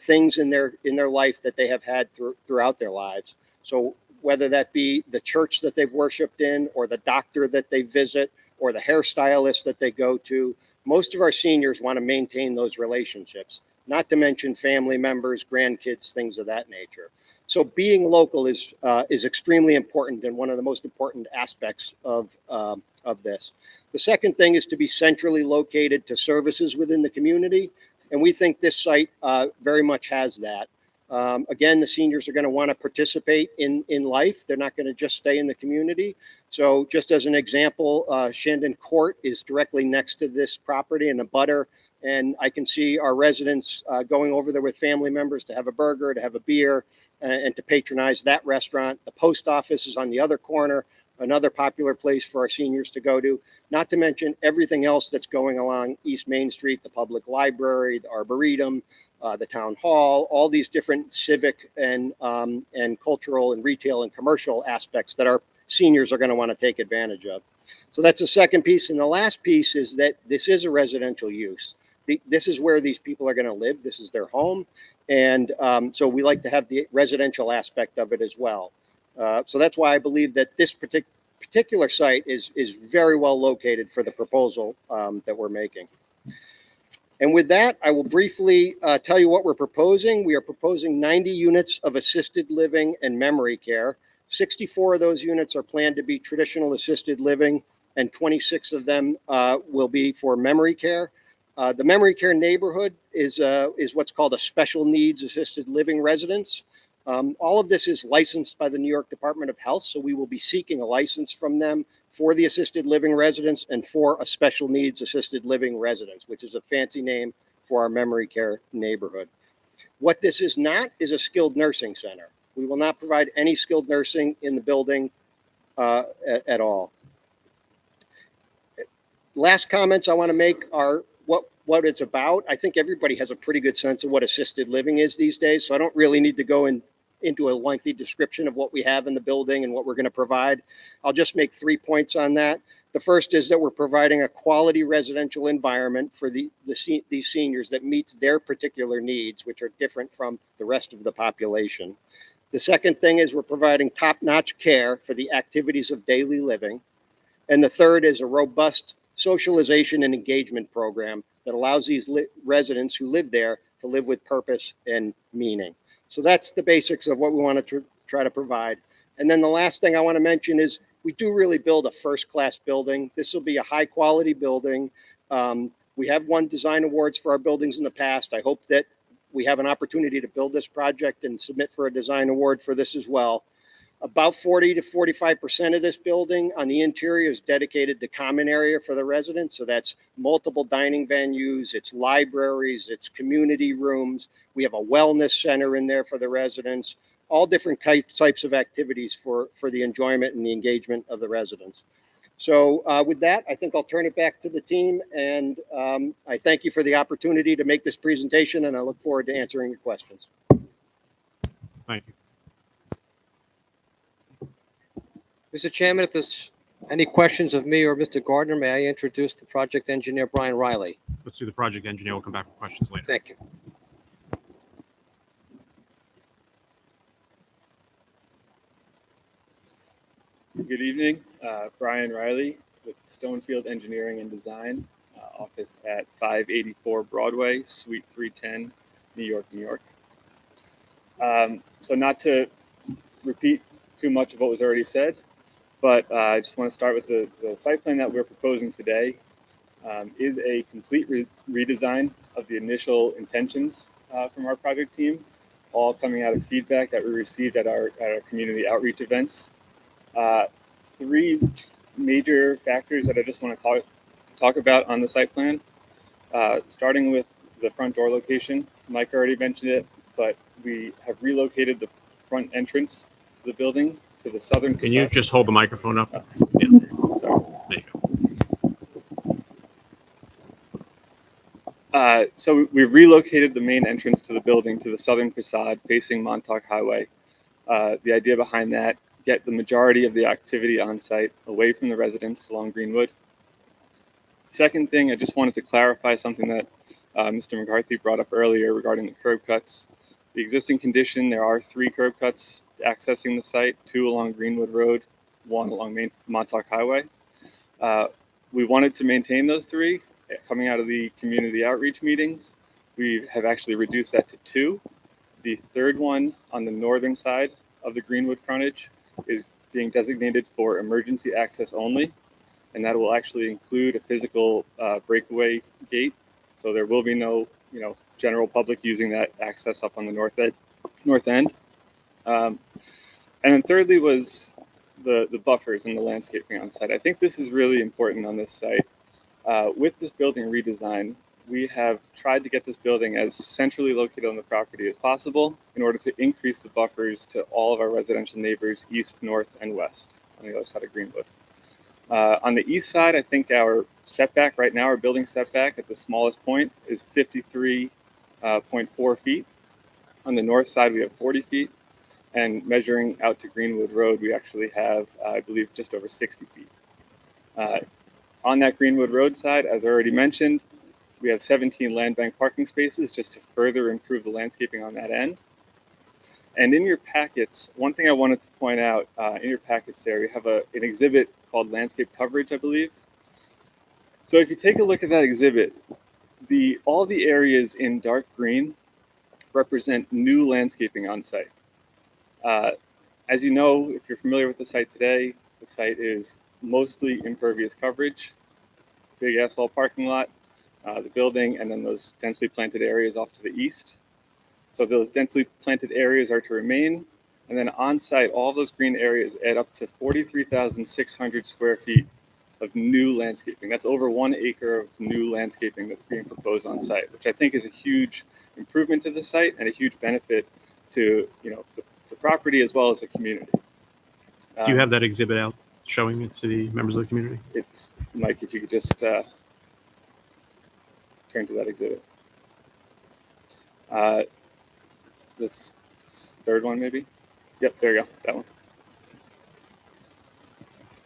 things in their life that they have had throughout their lives. So whether that be the church that they've worshiped in, or the doctor that they visit, or the hairstylist that they go to, most of our seniors want to maintain those relationships, not to mention family members, grandkids, things of that nature. So being local is extremely important and one of the most important aspects of this. The second thing is to be centrally located to services within the community. And we think this site very much has that. Again, the seniors are going to want to participate in life. They're not going to just stay in the community. So just as an example, Shandon Court is directly next to this property in a butter. And I can see our residents going over there with family members to have a burger, to have a beer, and to patronize that restaurant. The post office is on the other corner. another popular place for our seniors to go to, not to mention everything else that's going along East Main Street, the public library, the Arboretum, the town hall, all these different civic and cultural and retail and commercial aspects that our seniors are going to want to take advantage of. So that's the second piece. And the last piece is that this is a residential use. This is where these people are going to live. This is their home. And so we like to have the residential aspect of it as well. So that's why I believe that this particular site is very well located for the proposal that we're making. And with that, I will briefly tell you what we're proposing. We are proposing 90 units of assisted living and memory care. 64 of those units are planned to be traditional assisted living, and 26 of them will be for memory care. The memory care neighborhood is what's called a special needs assisted living residence. All of this is licensed by the New York Department of Health, so we will be seeking a license from them for the assisted living residence and for a special needs assisted living residence, which is a fancy name for our memory care neighborhood. What this is not is a skilled nursing center. We will not provide any skilled nursing in the building at all. Last comments I want to make are what it's about. I think everybody has a pretty good sense of what assisted living is these days, so I don't really need to go into a lengthy description of what we have in the building and what we're going to provide. I'll just make 3 points on that. The first is that we're providing a quality residential environment for these seniors that meets their particular needs, which are different from the rest of the population. The second thing is we're providing top-notch care for the activities of daily living. And the third is a robust socialization and engagement program that allows these residents who live there to live with purpose and meaning. So that's the basics of what we want to try to provide. And then the last thing I want to mention is we do really build a first-class building. This will be a high-quality building. We have won design awards for our buildings in the past. I hope that we have an opportunity to build this project and submit for a design award for this as well. About 40 to 45% of this building on the interior is dedicated to common area for the residents. So that's multiple dining venues, it's libraries, it's community rooms. We have a wellness center in there for the residents, all different types of activities for the enjoyment and the engagement of the residents. So with that, I think I'll turn it back to the team. And I thank you for the opportunity to make this presentation, and I look forward to answering your questions. Thank you. Mr. Chairman, if there's any questions of me or Mr. Gardner, may I introduce the project engineer, Brian Riley? Let's do the project engineer. We'll come back for questions later. Thank you. Good evening, Brian Riley with Stonefield Engineering and Design, office at 584 Broadway, Suite 310, New York, New York. So not to repeat too much of what was already said, but I just want to start with the site plan that we're proposing today is a complete redesign of the initial intentions from our project team, all coming out of feedback that we received at our community outreach events. Three major factors that I just want to talk about on the site plan, starting with the front door location. Mike already mentioned it, but we have relocated the front entrance to the building to the southern Can you just hold the microphone up? Yeah. Sorry. There you go. So we relocated the main entrance to the building to the southern facade facing Montauk Highway. The idea behind that, get the majority of the activity on site away from the residents along Greenwood. Second thing, I just wanted to clarify something that Mr. McCarthy brought up earlier regarding the curb cuts. The existing condition, there are 3 curb cuts accessing the site, 2 along Greenwood Road, 1 along Montauk Highway. We wanted to maintain those 3 coming out of the community outreach meetings. We have actually reduced that to 2. The third one on the northern side of the Greenwood frontage is being designated for emergency access only, and that will actually include a physical breakaway gate. So there will be no, general public using that access up on the north end. And then thirdly was the buffers and the landscaping on site. I think this is really important on this site. With this building redesign, we have tried to get this building as centrally located on the property as possible in order to increase the buffers to all of our residential neighbors, east, north, and west. on the other side of Greenwood. On the east side, I think our setback right now, our building setback at the smallest point is 53.4 feet. On the north side, we have 40 feet. And measuring out to Greenwood Road, we actually have, I believe, just over 60 feet. On that Greenwood Road side, as I already mentioned, we have 17 land bank parking spaces just to further improve the landscaping on that end. And in your packets, one thing I wanted to point out, in your packets there, you have an exhibit called Landscape Coverage, I believe. So if you take a look at that exhibit, all the areas in dark green represent new landscaping on site. As you know, if you're familiar with the site today, the site is mostly impervious coverage, big asphalt parking lot, the building, and then those densely planted areas off to the east. So those densely planted areas are to remain. And then on site, all those green areas add up to 43,600 square feet of new landscaping. That's over 1 acre of new landscaping that's being proposed on site, which I think is a huge improvement to the site and a huge benefit to the property as well as the community. Do you have that exhibit out showing it to the members of the community? It's Mike, if you could just turn to that exhibit. This third one, maybe? Yep, there you go, that one.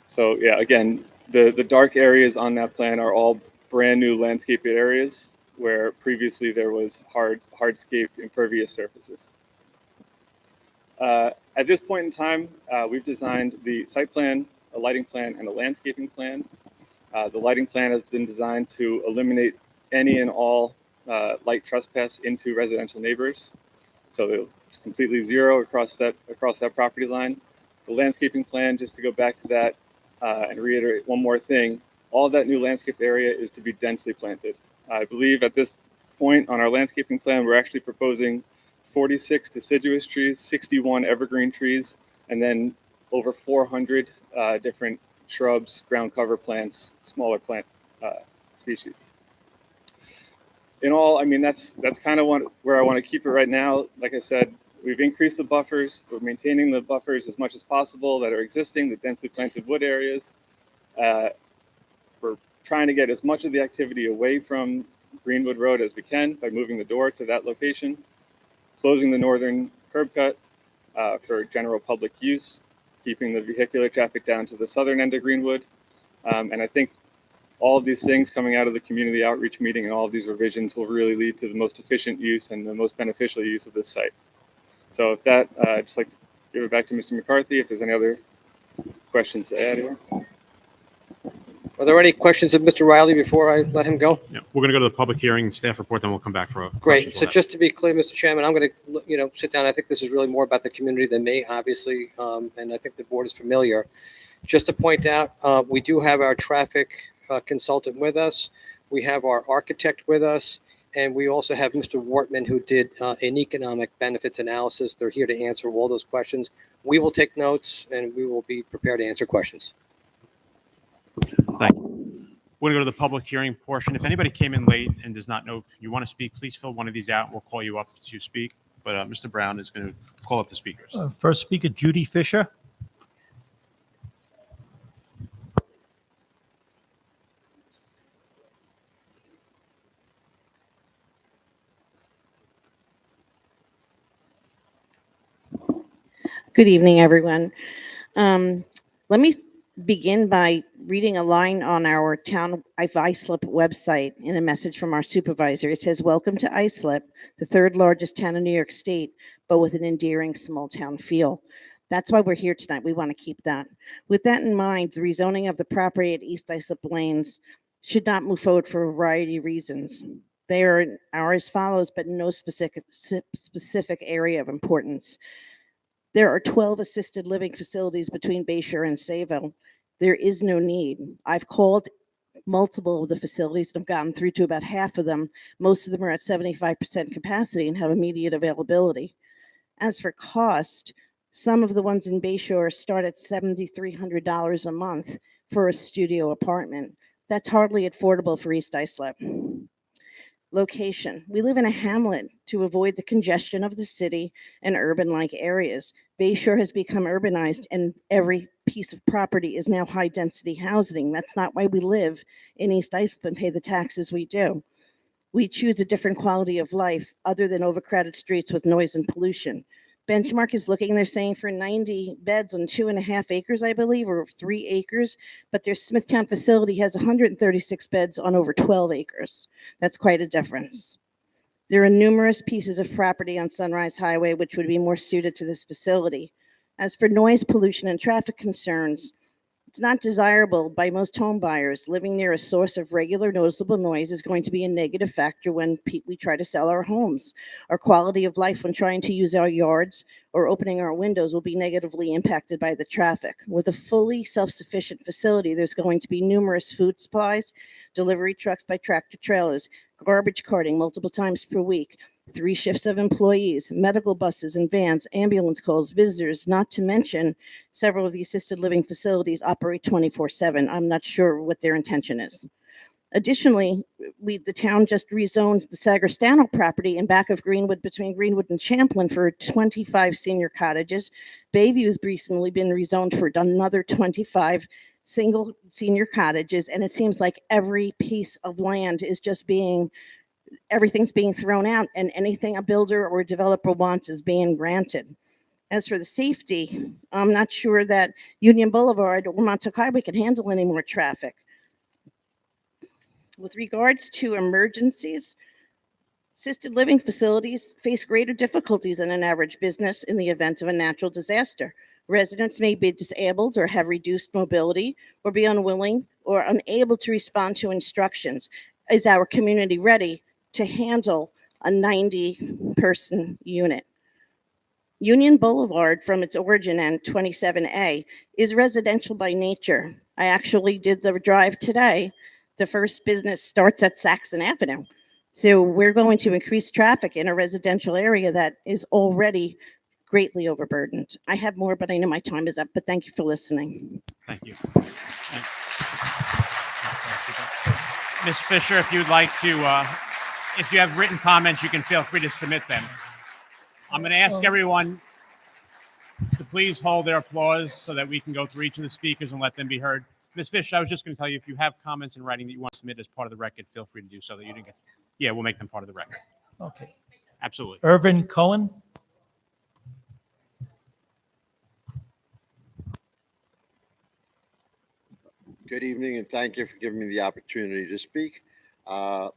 So yeah, again, the dark areas on that plan are all brand new landscaped areas where previously there was hardscape impervious surfaces. At this point in time, we've designed the site plan, a lighting plan, and a landscaping plan. The lighting plan has been designed to eliminate any and all light trespass into residential neighbors. So it's completely zero across that property line. The landscaping plan, just to go back to that and reiterate one more thing, all of that new landscaped area is to be densely planted. I believe at this point on our landscaping plan, we're actually proposing 46 deciduous trees, 61 evergreen trees, and then over 400 different shrubs, ground cover plants, smaller plant species. In all, I mean, that's kind of where I want to keep it right now. Like I said, we've increased the buffers. We're maintaining the buffers as much as possible that are existing, the densely planted wood areas. We're trying to get as much of the activity away from Greenwood Road as we can by moving the door to that location, closing the northern curb cut for general public use, keeping the vehicular traffic down to the southern end of Greenwood. And I think all of these things coming out of the community outreach meeting and all of these revisions will really lead to the most efficient use and the most beneficial use of this site. So with that, I'd just like to give it back to Mr. McCarthy if there's any other questions to add here. Are there any questions of Mr. Riley before I let him go? Yeah, we're going to go to the public hearing, staff report, then we'll come back for a Great. questions So on that. just to be clear, Mr. Chairman, I'm going to, sit down. I think this is really more about the community than me, obviously, and I think the board is familiar. Just to point out, we do have our traffic consultant with us. We have our architect with us, and we also have Mr. Wortman, who did an economic benefits analysis. They're here to answer all those questions. We will take notes, and we will be prepared to answer questions. Thank you. We're going to go to the public hearing portion. If anybody came in late and does not know if you want to speak, please fill one of these out. We'll call you up to speak. But Mr. Brown is going to call up the speakers. First speaker, Judy Fisher. Good evening, everyone. Let me begin by reading a line on our Town of Islip website in a message from our supervisor. It says, "Welcome to Islip, the third largest town in New York State, but with an endearing small town feel." That's why we're here tonight. We want to keep that. With that in mind, the rezoning of the property at East Islip Lanes should not move forward for a variety of reasons. They are as follows, but in no specific area of importance. There are 12 assisted living facilities between Bayshore and Sayville. There is no need. I've called multiple of the facilities and have gotten through to about half of them. Most of them are at 75% capacity and have immediate availability. As for cost, some of the ones in Bayshore start at $7,300 a month for a studio apartment. That's hardly affordable for East Islip. Location. We live in a hamlet to avoid the congestion of the city and urban-like areas. Bayshore has become urbanized and every piece of property is now high density housing. That's not why we live in East Islip and pay the taxes we do. We choose a different quality of life other than overcrowded streets with noise and pollution. Benchmark is looking, they're saying for 90 beds on 2.5 acres, I believe, or 3 acres, but their Smithtown facility has 136 beds on over 12 acres. That's quite a difference. There are numerous pieces of property on Sunrise Highway which would be more suited to this facility. As for noise pollution and traffic concerns, it's not desirable by most home buyers. Living near a source of regular noticeable noise is going to be a negative factor when we try to sell our homes. Our quality of life when trying to use our yards or opening our windows will be negatively impacted by the traffic. With a fully self-sufficient facility, there's going to be numerous food supplies, delivery trucks by tractor trailers, garbage carting multiple times per week, 3 shifts of employees, medical buses and vans, ambulance calls, visitors, not to mention several of the assisted living facilities operate 24/7. I'm not sure what their intention is. Additionally, the town just rezoned the Sagrestano property in back of Greenwood, between Greenwood and Champlin, for 25 senior cottages. Bayview has recently been rezoned for another 25 single senior cottages, and it seems like every piece of land is just everything's being thrown out, and anything a builder or a developer wants is being granted. As for the safety, I'm not sure that Union Boulevard or Montauk Highway can handle any more traffic. With regards to emergencies, assisted living facilities face greater difficulties than an average business in the event of a natural disaster. Residents may be disabled or have reduced mobility or be unwilling or unable to respond to instructions. Is our community ready to handle a 90-person unit? Union Boulevard, from its origin end, 27A, is residential by nature. I actually did the drive today. The first business starts at Saxon Avenue. So we're going to increase traffic in a residential area that is already greatly overburdened. I have more, but I know my time is up, but thank you for listening. Thank you. Ms. Fisher, if you'd like to, if you have written comments, you can feel free to submit them. I'm going to ask everyone to please hold their applause so that we can go through each of the speakers and let them be heard. Ms. Fisher, I was just going to tell you, if you have comments in writing that you want to submit as part of the record, feel free to do so that you didn't get. Yeah, we'll make them part of the record. Okay. Absolutely. Irvin Cohen? Good evening, and thank you for giving me the opportunity to speak. Part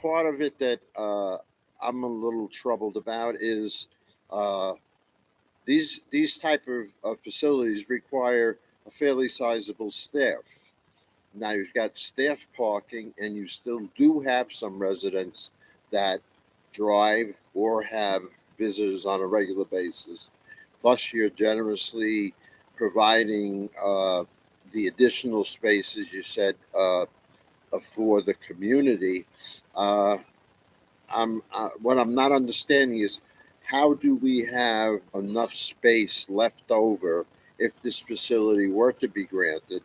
of it that I'm a little troubled about is these type of facilities require a fairly sizable staff. Now you've got staff parking, and you still do have some residents that drive or have visitors on a regular basis. Plus, you're generously providing the additional spaces you said for the community. What I'm not understanding is, how do we have enough space left over if this facility were to be granted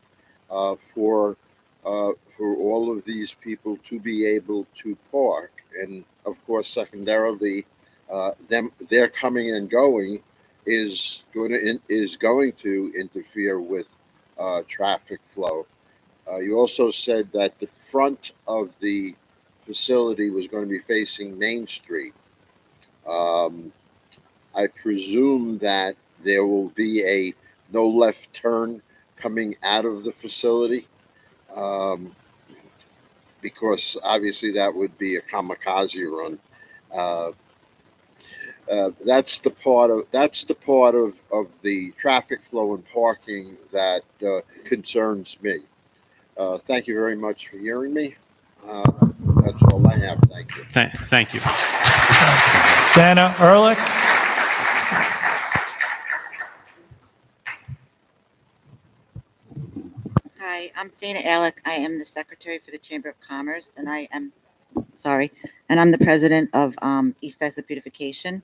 for all of these people to be able to park? And of course, secondarily, their coming and going is going to interfere with traffic flow. You also said that the front of the facility was going to be facing Main Street. I presume that there will be a no left turn coming out of the facility, because obviously that would be a kamikaze run. That's the part of the traffic flow and parking that concerns me. Thank you very much for hearing me. That's all I have. Thank you. Thank you. Dana Ehrlich? Hi, I'm Dana Ehrlich. I am the secretary for the Chamber of Commerce, and I'm the president of East Islip Beautification.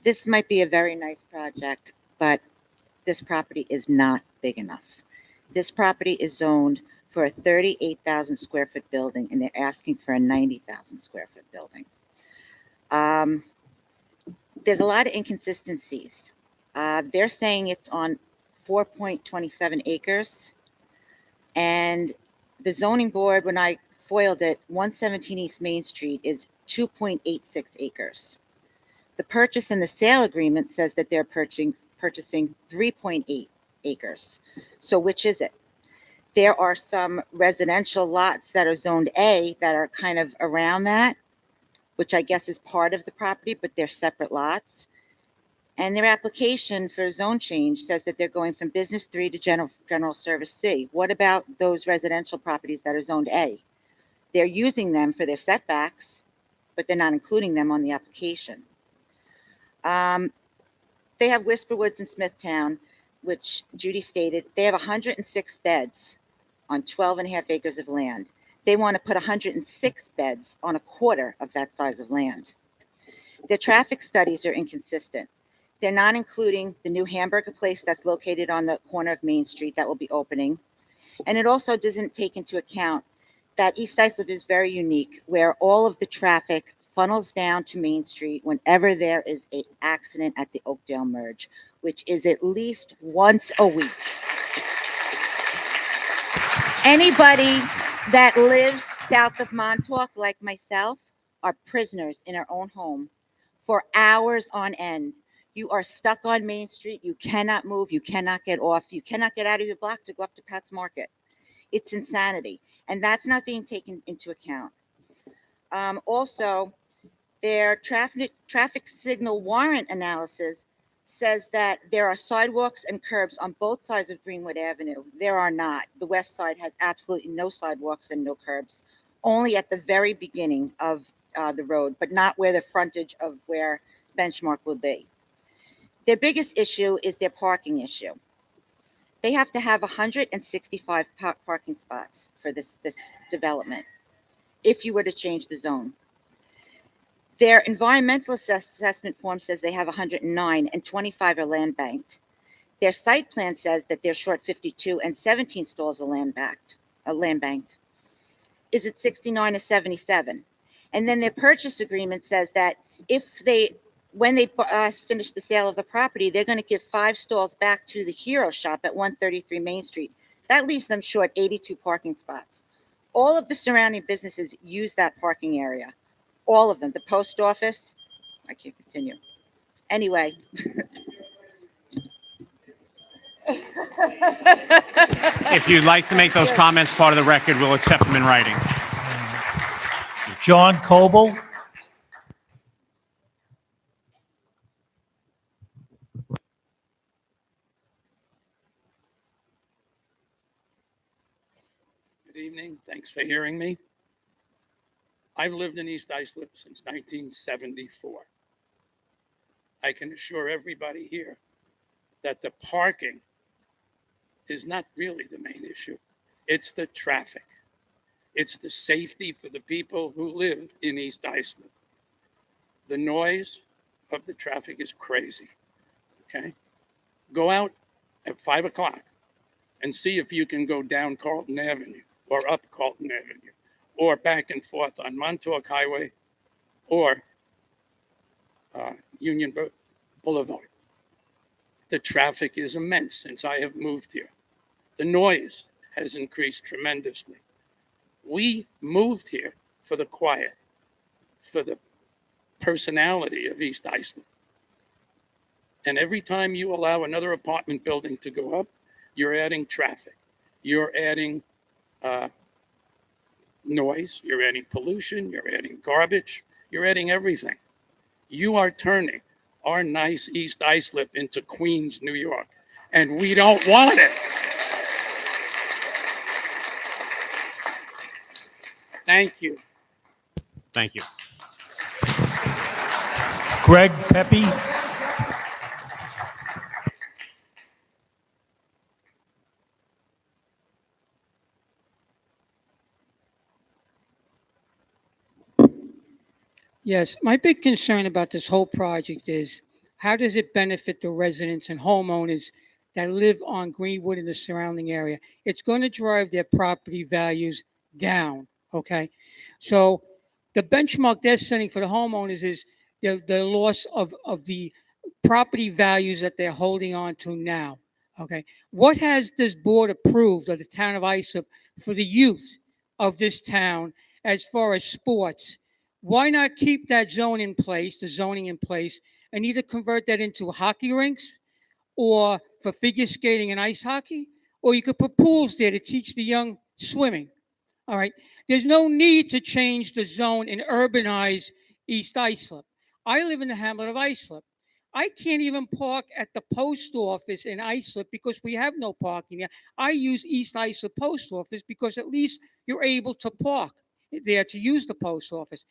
This might be a very nice project, but this property is not big enough. This property is zoned for a 38,000 square foot building, and they're asking for a 90,000 square foot building. there's a lot of inconsistencies. They're saying it's on 4.27 acres. And the zoning board, when I foiled it, 117 East Main Street is 2.86 acres. The purchase and the sale agreement says that they're purchasing 3.8 acres. So which is it? There are some residential lots that are zoned A that are kind of around that, which I guess is part of the property, but they're separate lots. And their application for a zone change says that they're going from business 3 to general service C. What about those residential properties that are zoned A? They're using them for their setbacks, but they're not including them on the application. They have Whisper Woods in Smithtown, which Judy stated, they have 106 beds on 12 and a half acres of land. They want to put 106 beds on a quarter of that size of land. Their traffic studies are inconsistent. They're not including the new hamburger place that's located on the corner of Main Street that will be opening. And it also doesn't take into account that East Islip is very unique, where all of the traffic funnels down to Main Street whenever there is an accident at the Oakdale Merge, which is at least once a week. Anybody that lives south of Montauk, like myself, are prisoners in our own home for hours on end. You are stuck on Main Street. You cannot move. You cannot get off. You cannot get out of your block to go up to Pat's Market. It's insanity. And that's not being taken into account. Also, their traffic signal warrant analysis says that there are sidewalks and curbs on both sides of Greenwood Avenue. There are not. The west side has absolutely no sidewalks and no curbs, only at the very beginning of the road, but not where the frontage of where Benchmark will be. Their biggest issue is their parking issue. They have to have 165 parking spots for this development if you were to change the zone. Their environmental assessment form says they have 109 and 25 are land banked. Their site plan says that they're short 52 and 17 stalls are land banked. Is it 69 or 77? And then their purchase agreement says that when they finish the sale of the property, they're going to give 5 stalls back to the Hero Shop at 133 Main Street. That leaves them short 82 parking spots. All of the surrounding businesses use that parking area. All of them. The post office. I can't continue. Anyway. If you'd like to make those comments part of the record, we'll accept them in writing. John Coble. Good evening. Thanks for hearing me. I've lived in East Islip since 1974. I can assure everybody here that the parking is not really the main issue. It's the traffic. It's the safety for the people who live in East Islip. The noise of the traffic is crazy, okay? Go out at 5 o'clock and see if you can go down Carlton Avenue or up Carlton Avenue or back and forth on Montauk Highway or Union Boulevard. The traffic is immense since I have moved here. The noise has increased tremendously. We moved here for the quiet, for the personality of East Islip. And every time you allow another apartment building to go up, you're adding traffic. You're adding noise, you're adding pollution, you're adding garbage, you're adding everything. You are turning our nice East Islip into Queens, New York, and we don't want it. Thank you. Thank you. Greg Pepe. Yes, my big concern about this whole project is how does it benefit the residents and homeowners that live on Greenwood and the surrounding area? It's going to drive their property values down, okay? So the benchmark they're setting for the homeowners is the loss of the property values that they're holding on to now. Okay. What has this board approved of the town of Islip for the youth of this town as far as sports? Why not keep that zone in place, the zoning in place, and either convert that into hockey rinks or for figure skating and ice hockey, or you could put pools there to teach the young swimming. All right. There's no need to change the zone and urbanize East Islip. I live in the hamlet of Islip. I can't even park at the post office in Islip because we have no parking there. I use East Islip Post Office because at least you're able to park there to use the post office.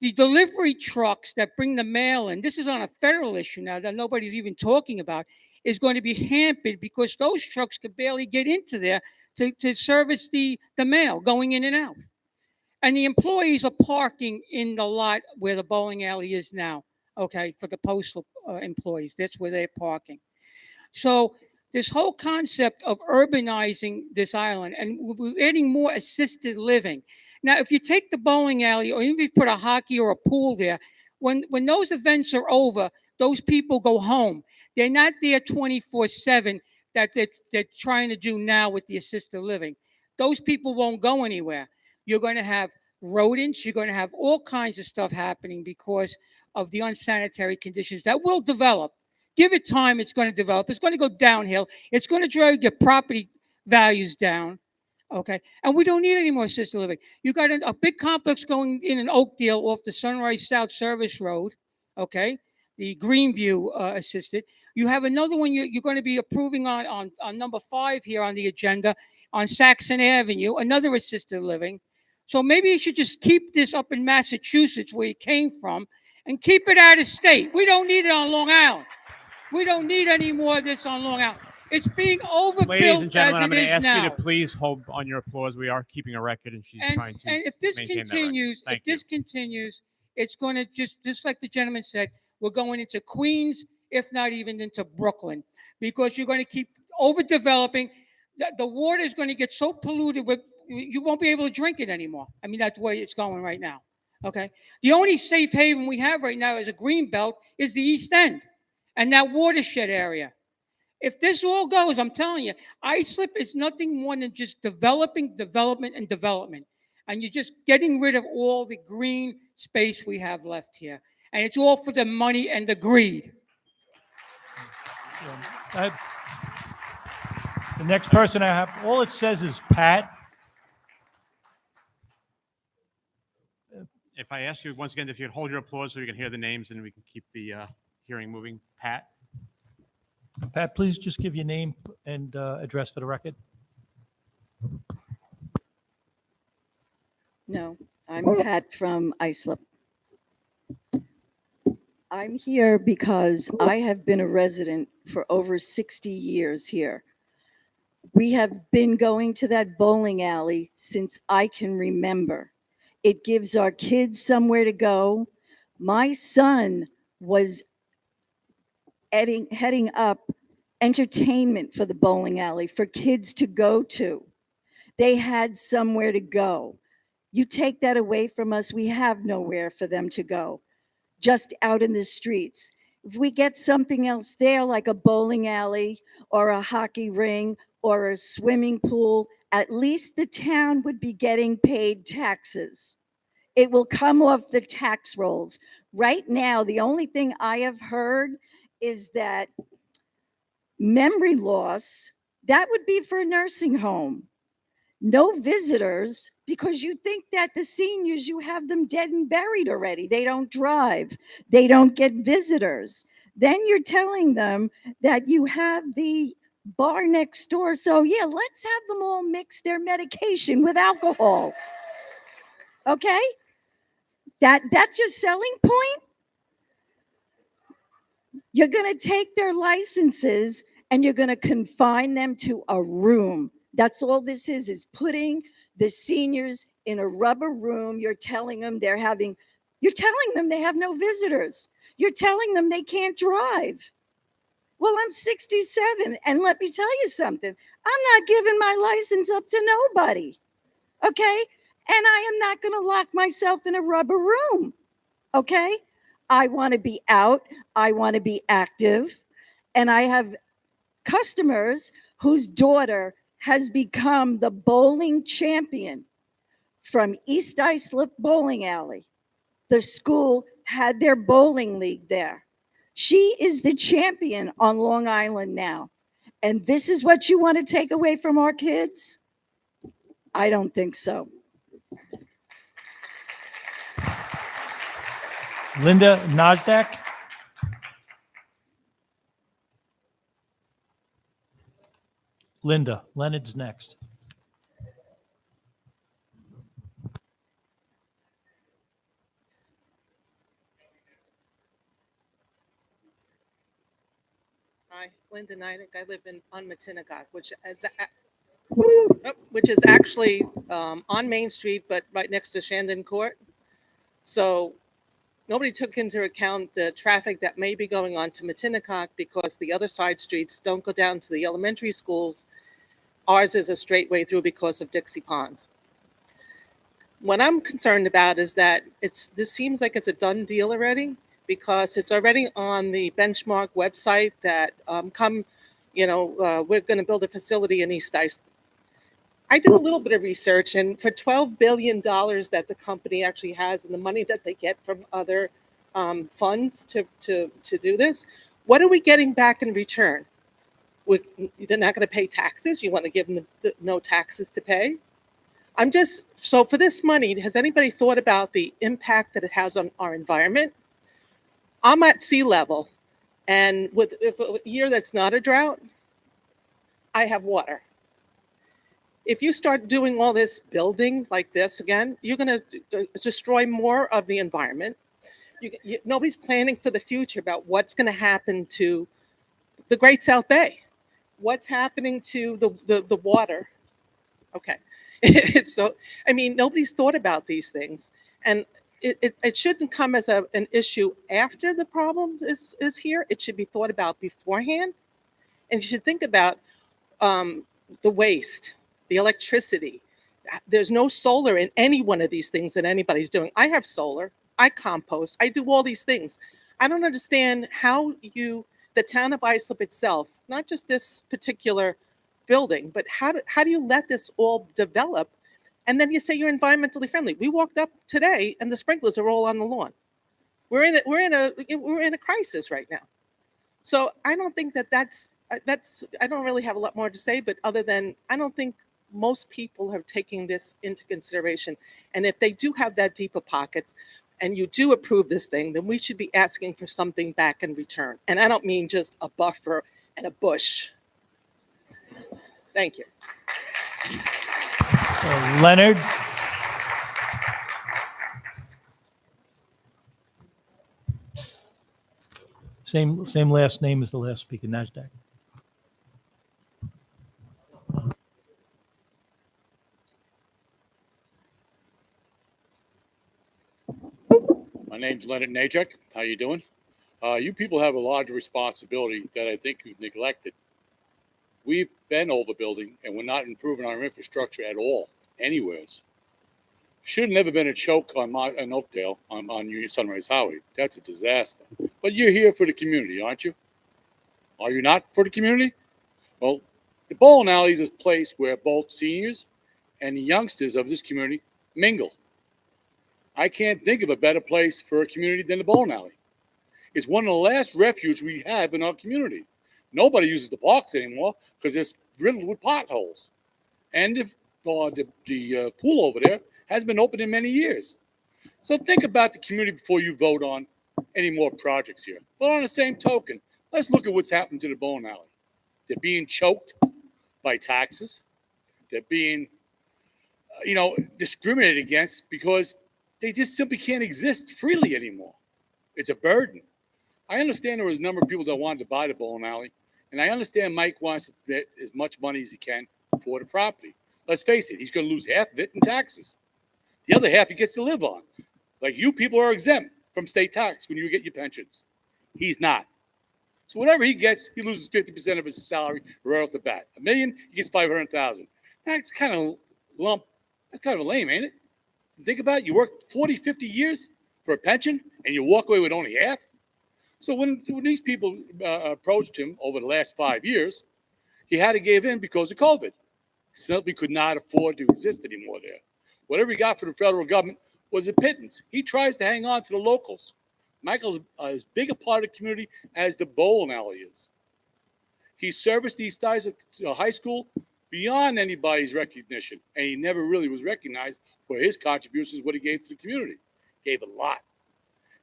The delivery trucks that bring the mail in, this is on a federal issue now that nobody's even talking about, is going to be hampered because those trucks could barely get into there to service the mail going in and out. And the employees are parking in the lot where the bowling alley is now, okay, for the postal employees. That's where they're parking. So this whole concept of urbanizing this island, and we're adding more assisted living. Now, if you take the bowling alley or even if you put a hockey or a pool there, when those events are over, those people go home. They're not there 24/7 that they're trying to do now with the assisted living. Those people won't go anywhere. You're going to have rodents. You're going to have all kinds of stuff happening because of the unsanitary conditions that will develop. Give it time, it's going to develop. It's going to go downhill. It's going to drive your property values down. Okay. And we don't need any more assisted living. You got a big complex going in Oakdale off the Sunrise South Service Road. Okay. The Greenview assisted. You have another one you're going to be approving on number 5 here on the agenda on Saxon Avenue, another assisted living. So maybe you should just keep this up in Massachusetts where you came from and keep it out of state. We don't need it on Long Island. We don't need any more of this on Long Island. It's being overbuilt Ladies and gentlemen, as I'm it going is to ask now. you to please hold on your applause. We are keeping a record, and she's trying to And if this maintain that record. continues, Thank if this continues, it's going to just like the gentleman said, we're going into Queens, if not even into Brooklyn, because you're going to keep overdeveloping. The water is going to get so polluted with you won't be able to drink it anymore. I mean, that's the way it's going right now. Okay. The only safe haven we have right now as a green belt is the East End and that watershed area. If this all goes, I'm telling you, Islip is nothing more than just development. And you're just getting rid of all the green space we have left here. And it's all for the money and the greed. The next person I have, all it says is Pat. If I ask you once again, if you'd hold your applause so we can hear the names and we can keep the hearing moving. Pat? Pat, please just give your name and address for the record. No, I'm Pat from Islip. I'm here because I have been a resident for over 60 years here. We have been going to that bowling alley since I can remember. It gives our kids somewhere to go. My son was heading up entertainment for the bowling alley for kids to go to. They had somewhere to go. You take that away from us, we have nowhere for them to go, just out in the streets. If we get something else there, like a bowling alley or a hockey ring or a swimming pool, at least the town would be getting paid taxes. It will come off the tax rolls. Right now, the only thing I have heard is that memory loss, that would be for a nursing home. No visitors, because you think that the seniors, you have them dead and buried already. They don't drive. They don't get visitors. Then you're telling them that you have the bar next door. So yeah, let's have them all mix their medication with alcohol. Okay? That's your selling point? You're going to take their licenses and you're going to confine them to a room. That's all this is putting the seniors in a rubber room. You're telling them they have no visitors. You're telling them they can't drive. Well, I'm 67, and let me tell you something. I'm not giving my license up to nobody, okay? And I am not going to lock myself in a rubber room, okay? I want to be out. I want to be active. And I have customers whose daughter has become the bowling champion from East Islip Bowling Alley. The school had their bowling league there. She is the champion on Long Island now. And this is what you want to take away from our kids? I don't think so. Linda Nozdak. Linda, Leonard's next. Hi, Linda Neidick. I live on Matinagoc, which is actually on Main Street, but right next to Shandon Court. So nobody took into account the traffic that may be going on to Matinacock because the other side streets don't go down to the elementary schools. Ours is a straight way through because of Dixie Pond. What I'm concerned about is that this seems like it's a done deal already, because it's already on the Benchmark website that we're going to build a facility in East Islip. I did a little bit of research, and for $12 billion that the company actually has and the money that they get from other funds to do this, what are we getting back in return? They're not going to pay taxes. You want to give them no taxes to pay? So for this money, has anybody thought about the impact that it has on our environment? I'm at sea level, and with a year that's not a drought, I have water. If you start doing all this building like this again, you're going to destroy more of the environment. Nobody's planning for the future about what's going to happen to the Great South Bay. What's happening to the water? Okay. So, nobody's thought about these things. And it shouldn't come as an issue after the problem is here. It should be thought about beforehand. And you should think about the waste, the electricity. There's no solar in any one of these things that anybody's doing. I have solar. I compost. I do all these things. I don't understand how the town of Islip itself, not just this particular building, but how do you let this all develop? And then you say you're environmentally friendly. We walked up today and the sprinklers are all on the lawn. We're in a crisis right now. So I don't think that's I don't really have a lot more to say, but other than I don't think most people have taken this into consideration. And if they do have that deeper pockets and you do approve this thing, then we should be asking for something back in return. And I don't mean just a buffer and a bush. Thank you. Leonard. Same last name as the last speaker, Nasdaq. My name's Leonard Najek. How you doing? You people have a large responsibility that I think you've neglected. We've been overbuilding and we're not improving our infrastructure at all, anywheres. Should have never been a choke on Oakdale on Union Sunrise Highway. That's a disaster. But you're here for the community, aren't you? Are you not for the community? Well, the bowling alley is a place where both seniors and the youngsters of this community mingle. I can't think of a better place for a community than the bowling alley. It's one of the last refuge we have in our community. Nobody uses the parks anymore because it's riddled with potholes. And the pool over there has been open in many years. So think about the community before you vote on any more projects here. But on the same token, let's look at what's happened to the bowling alley. They're being choked by taxes. They're being, discriminated against because they just simply can't exist freely anymore. It's a burden. I understand there was a number of people that wanted to buy the bowling alley, and I understand Mike wants to get as much money as he can for the property. Let's face it, he's going to lose half of it in taxes. The other half he gets to live on. Like you people are exempt from state tax when you get your pensions. He's not. So whatever he gets, he loses 50% of his salary right off the bat. $1 million, he gets $500,000. That's kind of lame, ain't it? Think about it. You work 40, 50 years for a pension and you walk away with only half? So when these people approached him over the last 5 years, he had to give in because of COVID. He simply could not afford to exist anymore there. Whatever he got from the federal government was a pittance. He tries to hang on to the locals. Michael's as big a part of the community as the bowling alley is. He serviced East Isaac High School beyond anybody's recognition, and he never really was recognized for his contributions, what he gave to the community. Gave a lot.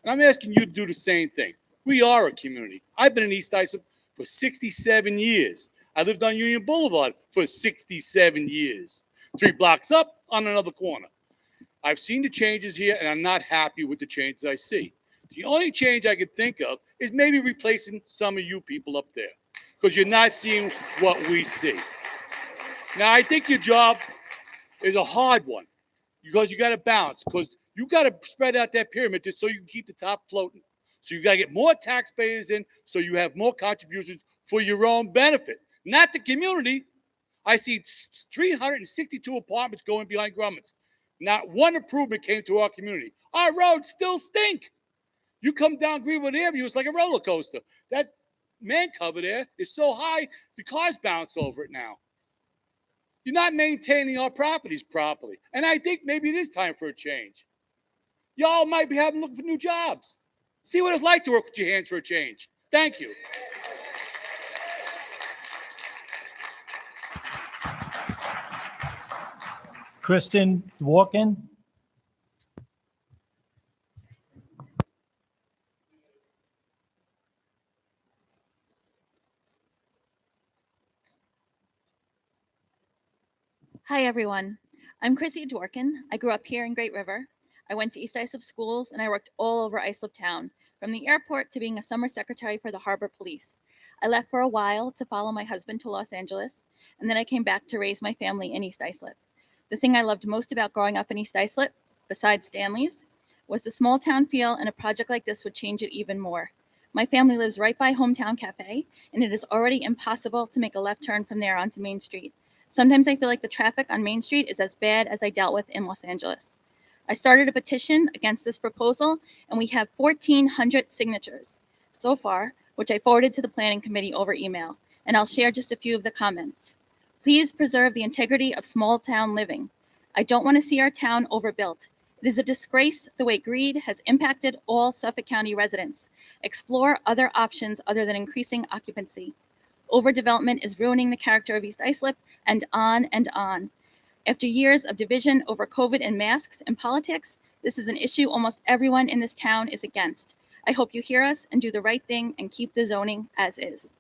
And I'm asking you to do the same thing. We are a community. I've been in East Islip for 67 years. I lived on Union Boulevard for 67 years. 3 blocks up on another corner. I've seen the changes here, and I'm not happy with the changes I see. The only change I could think of is maybe replacing some of you people up there, because you're not seeing what we see. Now, I think your job is a hard one, because you got to balance, because you got to spread out that pyramid just so you can keep the top floating. So you got to get more taxpayers in so you have more contributions for your own benefit, not the community. I see 362 apartments going behind Grumman's. Not one improvement came to our community. Our roads still stink. You come down Greenwood Avenue, it's like a roller coaster. That man cover there is so high, the cars bounce over it now. You're not maintaining our properties properly. And I think maybe it is time for a change. Y'all might be having to look for new jobs. See what it's like to work with your hands for a change. Thank you. Kristen Dworkin. Hi, everyone. I'm Chrissy Dworkin. I grew up here in Great River. I went to East Islip schools and I worked all over Islip town, from the airport to being a summer secretary for the Harbor Police. I left for a while to follow my husband to Los Angeles, and then I came back to raise my family in East Islip. The thing I loved most about growing up in East Islip, besides Stanley's, was the small town feel, and a project like this would change it even more. My family lives right by Hometown Cafe, and it is already impossible to make a left turn from there onto Main Street. Sometimes I feel like the traffic on Main Street is as bad as I dealt with in Los Angeles. I started a petition against this proposal, and we have 1,400 signatures so far, which I forwarded to the Planning Committee over email, and I'll share just a few of the comments. Please preserve the integrity of small town living. I don't want to see our town overbuilt. It is a disgrace the way greed has impacted all Suffolk County residents. Explore other options other than increasing occupancy. Overdevelopment is ruining the character of East Islip, and on and on. After years of division over COVID and masks and politics, this is an issue almost everyone in this town is against. I hope you hear us and do the right thing and keep the zoning as is.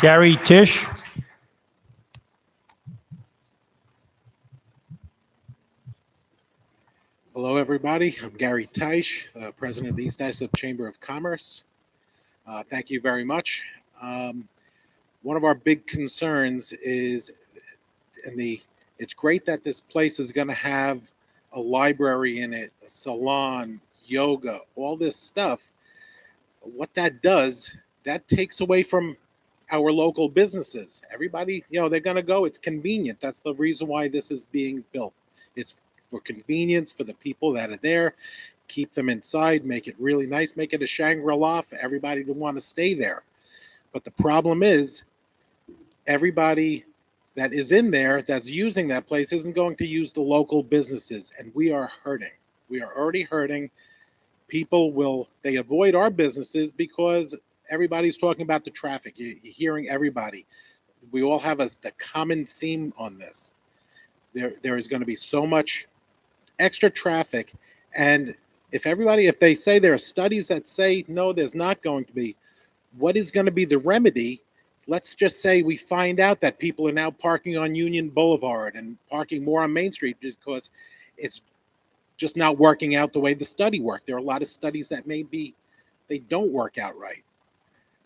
Gary Tisch. Hello, everybody. I'm Gary Teisch, president of the East Islip Chamber of Commerce. Thank you very much. One of our big concerns is, it's great that this place is going to have a library in it, a salon, yoga, all this stuff. What that does, that takes away from our local businesses. Everybody, they're going to go. It's convenient. That's the reason why this is being built. It's for convenience for the people that are there. Keep them inside, make it really nice, make it a Shangri-La for everybody to want to stay there. But the problem is, everybody that is in there that's using that place isn't going to use the local businesses, and we are hurting. We are already hurting. People they avoid our businesses because everybody's talking about the traffic. You're hearing everybody. We all have the common theme on this. There is going to be so much extra traffic, and if they say there are studies that say no, there's not going to be, what is going to be the remedy? Let's just say we find out that people are now parking on Union Boulevard and parking more on Main Street because it's just not working out the way the study worked. There are a lot of studies that they don't work out right.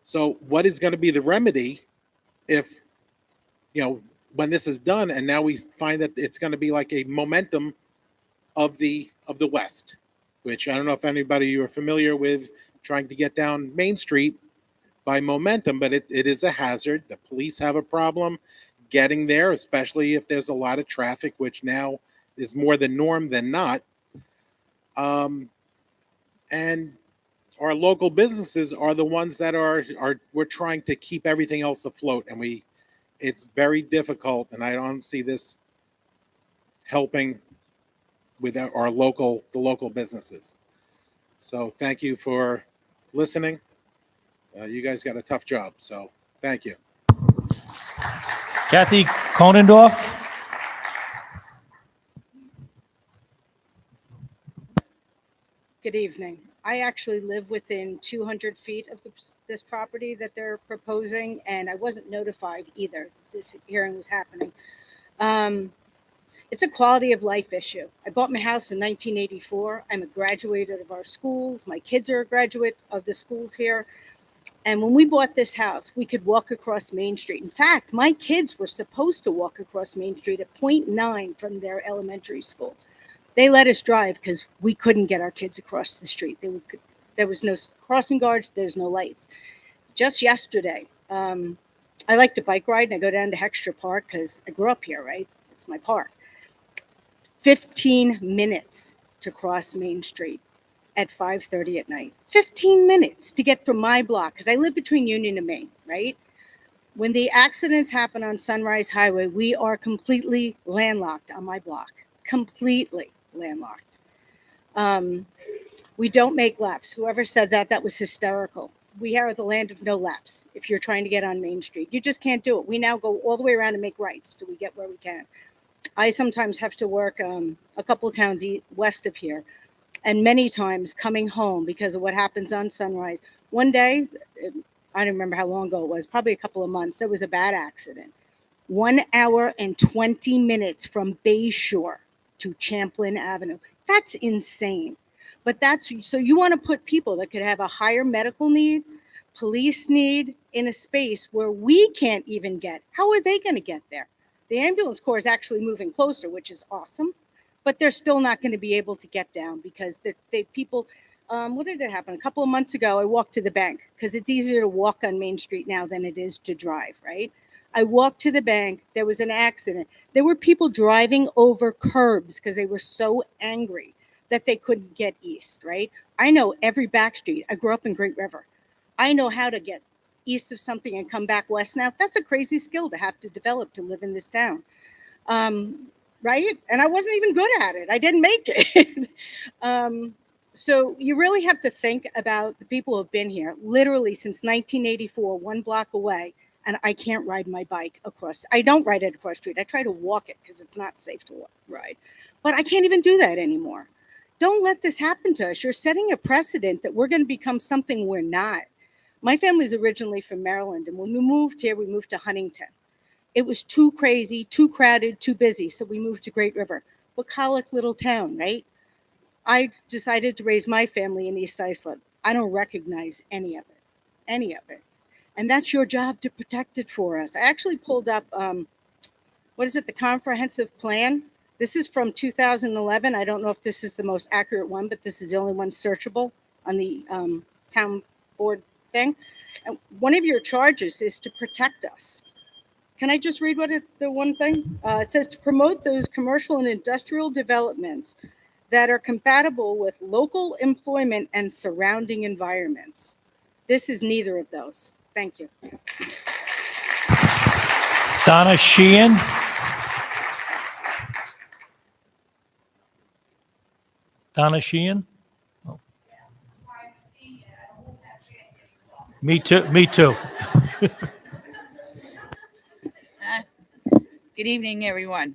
So what is going to be the remedy if, when this is done and now we find that it's going to be like a momentum of the West, which I don't know if anybody you are familiar with trying to get down Main Street by momentum, but it is a hazard. The police have a problem getting there, especially if there's a lot of traffic, which now is more the norm than not. And our local businesses are the ones that we're trying to keep everything else afloat, and it's very difficult, and I don't see this helping with the local businesses. So thank you for listening. You guys got a tough job, so thank you. Kathy Konendorf. Good evening. I actually live within 200 feet of this property that they're proposing, and I wasn't notified either this hearing was happening. It's a quality of life issue. I bought my house in 1984. I'm a graduate of our schools. My kids are a graduate of the schools here. And when we bought this house, we could walk across Main Street. In fact, my kids were supposed to walk across Main Street at 0.9 from their elementary school. They let us drive because we couldn't get our kids across the street. There was no crossing guards. There's no lights. Just yesterday, I like to bike ride, and I go down to Hextra Park because I grew up here, right? It's my park. 15 minutes to cross Main Street at 5:30 at night. 15 minutes to get from my block, because I live between Union and Main, right? When the accidents happen on Sunrise Highway, we are completely landlocked on my block. Completely landlocked. We don't make laps. Whoever said that was hysterical. We are the land of no laps. If you're trying to get on Main Street, you just can't do it. We now go all the way around and make rights till we get where we can. I sometimes have to work a couple of towns west of here, and many times coming home because of what happens on Sunrise. One day, I don't remember how long ago it was, probably a couple of months, there was a bad accident. 1 hour and 20 minutes from Bayshore to Champlain Avenue. That's insane. But so you want to put people that could have a higher medical need, police need in a space where we can't even get. How are they going to get there? The ambulance corps is actually moving closer, which is awesome, but they're still not going to be able to get down because people, what did it happen? A couple of months ago, I walked to the bank because it's easier to walk on Main Street now than it is to drive, right? I walked to the bank. There was an accident. There were people driving over curbs because they were so angry that they couldn't get east, right? I know every back street. I grew up in Great River. I know how to get east of something and come back west now. That's a crazy skill to have to develop to live in this town, right? And I wasn't even good at it. I didn't make it. So you really have to think about the people who have been here literally since 1984, 1 block away, and I can't ride my bike across. I don't ride it across the street. I try to walk it because it's not safe to ride. But I can't even do that anymore. Don't let this happen to us. You're setting a precedent that we're going to become something we're not. My family's originally from Maryland, and when we moved here, we moved to Huntington. It was too crazy, too crowded, too busy, so we moved to Great River. Bucolic little town, right? I decided to raise my family in East Islip. I don't recognize any of it. And that's your job to protect it for us. I actually pulled up, the comprehensive plan. This is from 2011. I don't know if this is the most accurate one, but this is the only one searchable on the town board thing. And one of your charges is to protect us. Can I just read the one thing? It says to promote those commercial and industrial developments that are compatible with local employment and surrounding environments. This is neither of those. Thank you. Donna Sheehan. Donna Sheehan? Oh. Me too. Good evening, everyone.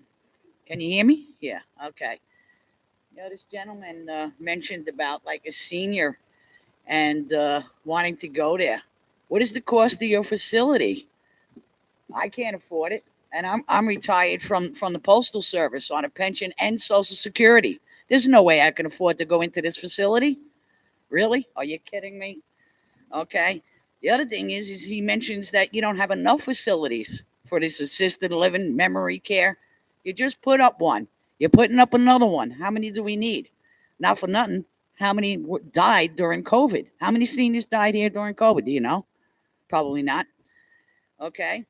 Can you hear me? Yeah, okay. This gentleman mentioned about like a senior and wanting to go there. What is the cost of your facility? I can't afford it. And I'm retired from the Postal Service on a pension and Social Security. There's no way I can afford to go into this facility. Really? Are you kidding me? Okay. The other thing is he mentions that you don't have enough facilities for this assisted living memory care. You just put up one. You're putting up another one. How many do we need? Not for nothing. How many died during COVID? How many seniors died here during COVID? Do you know? Probably not. Okay.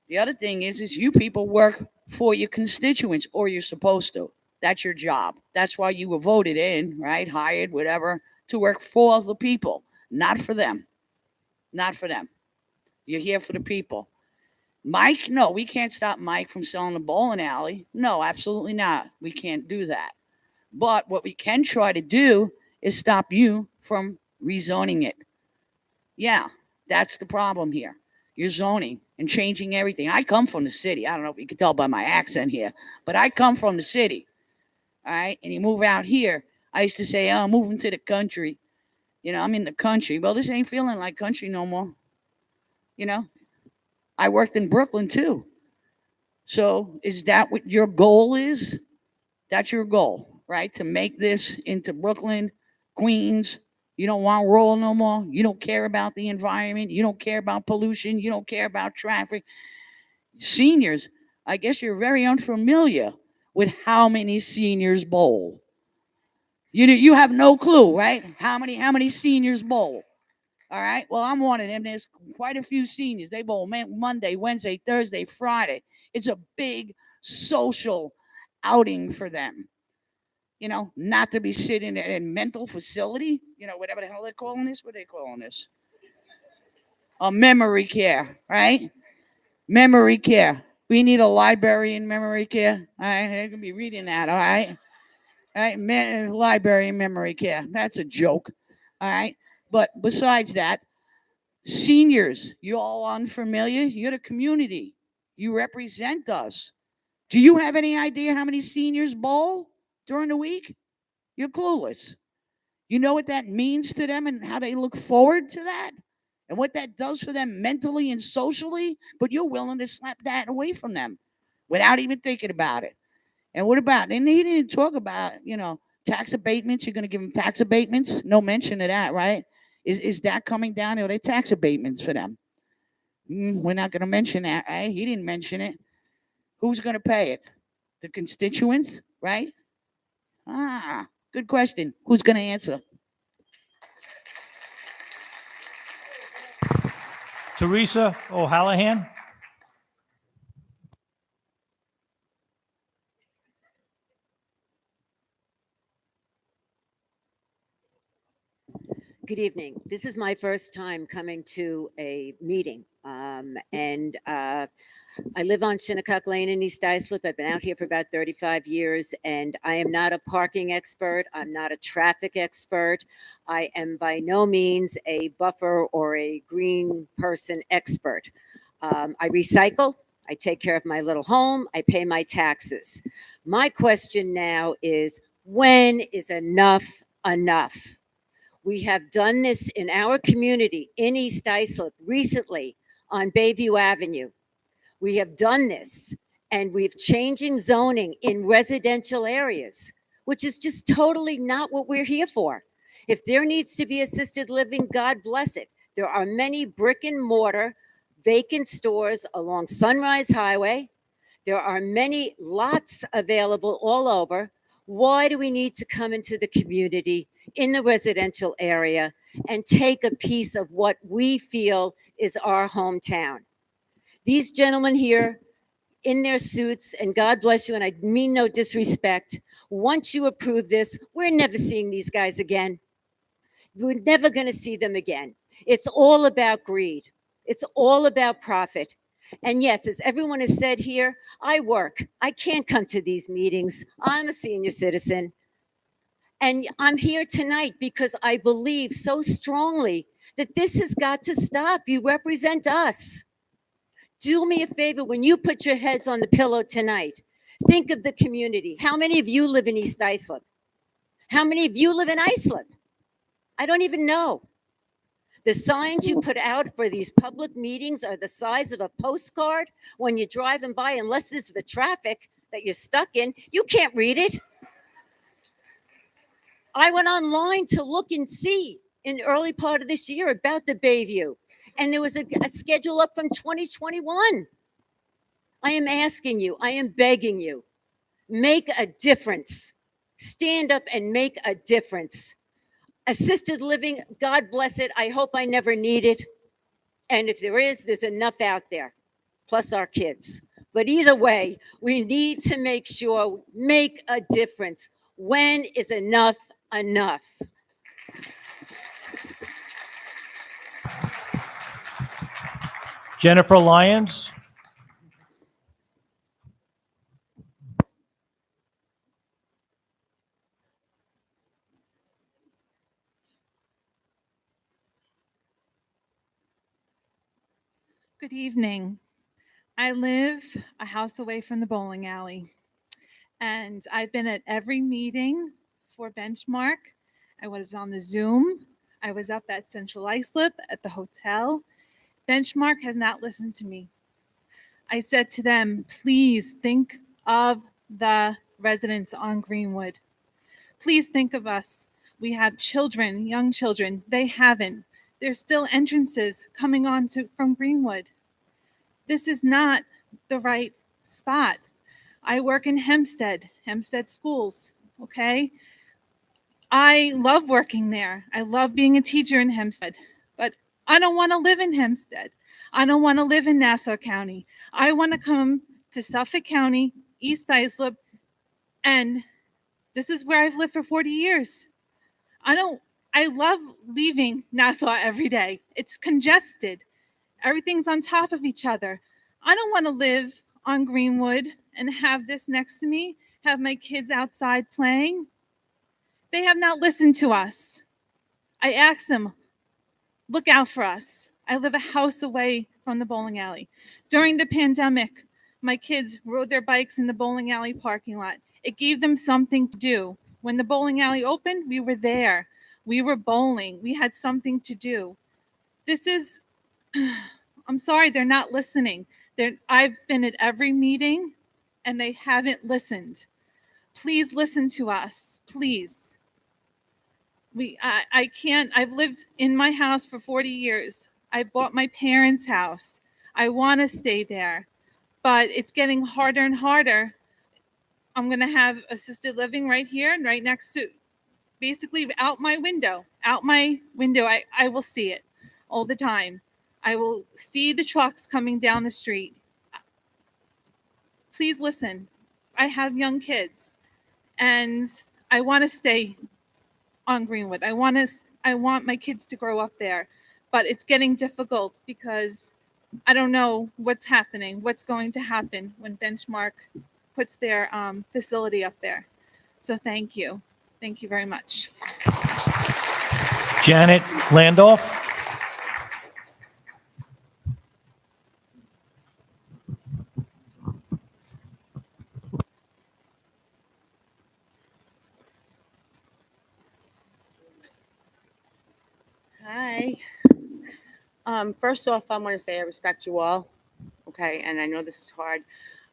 The other thing is you people work for your constituents, or you're supposed to. That's your job. That's why you were voted in, right? Hired, whatever, to work for the people, not for them. Not for them. You're here for the people. Mike, no, we can't stop Mike from selling the bowling alley. No, absolutely not. We can't do that. But what we can try to do is stop you from rezoning it. Yeah, that's the problem here. You're zoning and changing everything. I come from the city. I don't know if you can tell by my accent here, but I come from the city. All right. And you move out here. I used to say, oh, I'm moving to the country. You know, I'm in the country. Well, this ain't feeling like country no more. You know, I worked in Brooklyn too. So is that what your goal is? That's your goal, right? To make this into Brooklyn, Queens. You don't want rural no more. You don't care about the environment. You don't care about pollution. You don't care about traffic. Seniors, I guess you're very unfamiliar with how many seniors bowl. You have no clue, right? How many seniors bowl? All right. Well, I'm one of them. There's quite a few seniors. They bowl Monday, Wednesday, Thursday, Friday. It's a big social outing for them. You know, not to be sitting in a mental facility, you know, whatever the hell they're calling this. What are they calling this? A memory care, right? Memory care. We need a library in memory care. All right, they're going to be reading that, all right? All right, library and memory care. That's a joke, all right? But besides that, seniors, you all unfamiliar? You're the community. You represent us. Do you have any idea how many seniors bowl during the week? You're clueless. You know what that means to them and how they look forward to that and what that does for them mentally and socially, but you're willing to slap that away from them without even thinking about it. And what about, and he didn't talk about, you know, tax abatements. You're going to give them tax abatements? No mention of that, right? Is that coming down? Are they tax abatements for them? We're not going to mention that, right? He didn't mention it. Who's going to pay it? The constituents, right? Good question. Who's going to answer? Teresa O'Hallahan. Good evening. This is my first time coming to a meeting. I live on Shinnecock Lane in East Islip. I've been out here for about 35 years, and I am not a parking expert. I'm not a traffic expert. I am by no means a buffer or a green person expert. I recycle. I take care of my little home. I pay my taxes. My question now is, when is enough enough? We have done this in our community in East Islip recently on Bayview Avenue. We have done this, and we've changing zoning in residential areas, which is just totally not what we're here for. If there needs to be assisted living, God bless it. There are many brick and mortar vacant stores along Sunrise Highway. There are many lots available all over. Why do we need to come into the community in the residential area and take a piece of what we feel is our hometown? These gentlemen here in their suits, and God bless you, and I mean no disrespect, once you approve this, we're never seeing these guys again. We're never going to see them again. It's all about greed. It's all about profit. And yes, as everyone has said here, I work. I can't come to these meetings. I'm a senior citizen. And I'm here tonight because I believe so strongly that this has got to stop. You represent us. Do me a favor, when you put your heads on the pillow tonight, think of the community. How many of you live in East Islip? How many of you live in Islip? I don't even know. The signs you put out for these public meetings are the size of a postcard. When you're driving by, unless it's the traffic that you're stuck in, you can't read it. I went online to look and see in the early part of this year about the Bayview, and there was a schedule up from 2021. I am asking you, I am begging you, make a difference. Stand up and make a difference. Assisted living, God bless it. I hope I never need it. And if there is, there's enough out there. plus our kids. But either way, we need to make sure we make a difference. When is enough enough? Jennifer Lyons. Good evening. I live a house away from the bowling alley, and I've been at every meeting for Benchmark. I was on the Zoom. I was up at Central Islip at the hotel. Benchmark has not listened to me. I said to them, please think of the residents on Greenwood. Please think of us. We have children, young children. They haven't. There's still entrances coming on from Greenwood. This is not the right spot. I work in Hempstead Schools, okay? I love working there. I love being a teacher in Hempstead, but I don't want to live in Hempstead. I don't want to live in Nassau County. I want to come to Suffolk County, East Islip, and this is where I've lived for 40 years. I love leaving Nassau every day. It's congested. Everything's on top of each other. I don't want to live on Greenwood and have this next to me, have my kids outside playing. They have not listened to us. I asked them, look out for us. I live a house away from the bowling alley. During the pandemic, my kids rode their bikes in the bowling alley parking lot. It gave them something to do. When the bowling alley opened, we were there. We were bowling. We had something to do. This is, I'm sorry, they're not listening. I've been at every meeting and they haven't listened. Please listen to us, please. I can't, I've lived in my house for 40 years. I bought my parents' house. I want to stay there, but it's getting harder and harder. I'm going to have assisted living right here and right next to, basically out my window. I will see it all the time. I will see the trucks coming down the street. Please listen. I have young kids and I want to stay on Greenwood. I want my kids to grow up there, but it's getting difficult because I don't know what's happening, what's going to happen when Benchmark puts their facility up there. So thank you. Thank you very much. Janet Landolph. Hi. First off, I want to say I respect you all. Okay, and I know this is hard.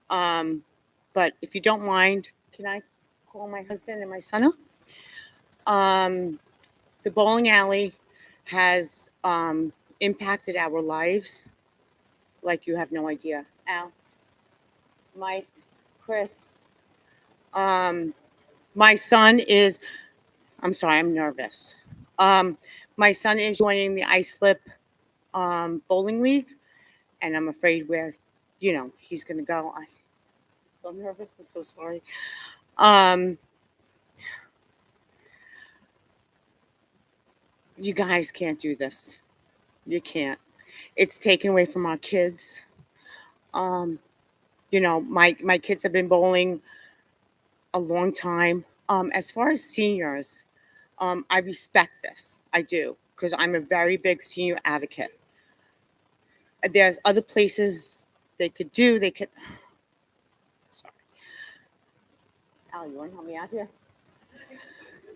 But if you don't mind, can I call my husband and my son up? The bowling alley has impacted our lives like you have no idea. Al, Mike, Chris. My son is, I'm sorry, I'm nervous. My son is joining the Islip bowling league, and I'm afraid he's going to go. I'm so nervous. I'm so sorry. You guys can't do this. You can't. It's taken away from our kids. My kids have been bowling a long time. As far as seniors, I respect this. I do, because I'm a very big senior advocate. There's other places they could do. Sorry. Al, you want to help me out here?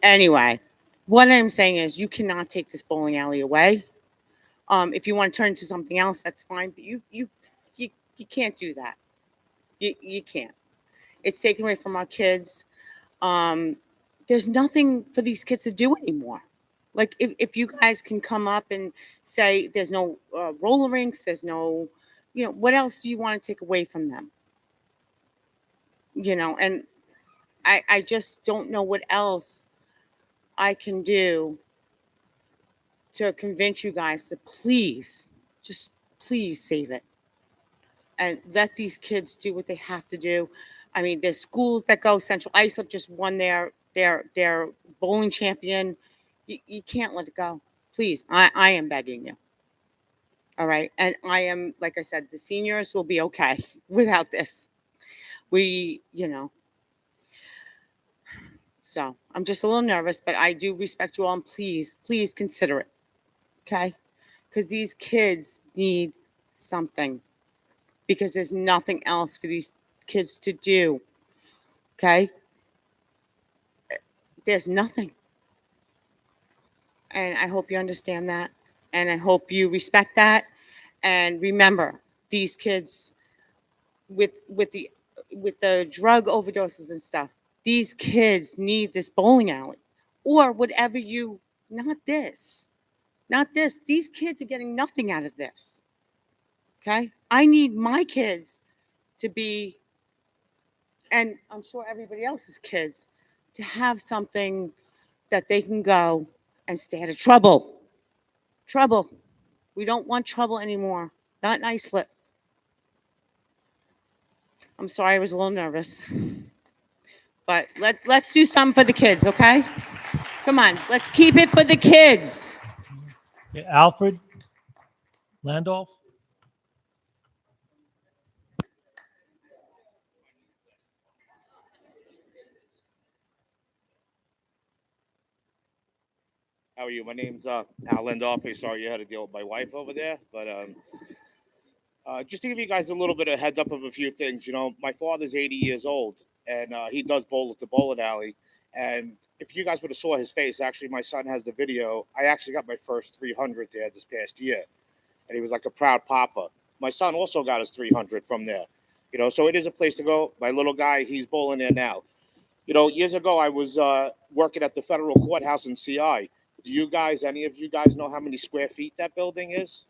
Anyway, what I'm saying is you cannot take this bowling alley away. If you want to turn it to something else, that's fine. But you can't do that. You can't. It's taken away from our kids. There's nothing for these kids to do anymore. Like if you guys can come up and say there's no roller rinks, there's no, what else do you want to take away from them? And I just don't know what else I can do to convince you guys to please, just please save it. and let these kids do what they have to do. I mean, there's schools that go. Central Islip just won their bowling champion. You can't let it go. Please, I am begging you. All right. And I am, like I said, the seniors will be okay without this. So I'm just a little nervous, but I do respect you all. And please, please consider it. Okay. Because these kids need something, because there's nothing else for these kids to do. Okay. There's nothing. And I hope you understand that. And I hope you respect that. And remember, these kids with the drug overdoses and stuff, these kids need this bowling alley or whatever not this. These kids are getting nothing out of this. Okay. I need my kids to be, and I'm sure everybody else's kids, to have something that they can go and stay out of trouble. We don't want trouble anymore. Not in Islip. I'm sorry, I was a little nervous. But let's do something for the kids, okay? Come on, let's keep it for the kids. Yeah, Alfred Landolph? How are you? My name's Al Landolfi. Sorry you had to deal with my wife over there. But just to give you guys a little bit of heads up of a few things, my father's 80 years old, and he does bowl at the bowling alley. And if you guys would have saw his face, actually, my son has the video. I actually got my first 300 there this past year, and he was like a proud papa. My son also got his 300 from there. So it is a place to go. My little guy, he's bowling there now. Years ago, I was working at the federal courthouse in CI. Do any of you guys know how many square feet that building is?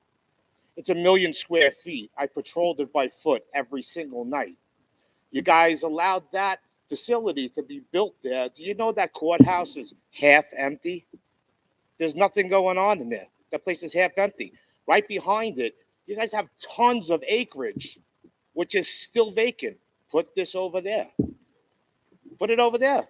It's 1 million square feet. I patrolled it by foot every single night. You guys allowed that facility to be built there. Do you know that courthouse is half empty? There's nothing going on in there. That place is half empty. Right behind it, you guys have tons of acreage, which is still vacant. Put this over there. Put it over there.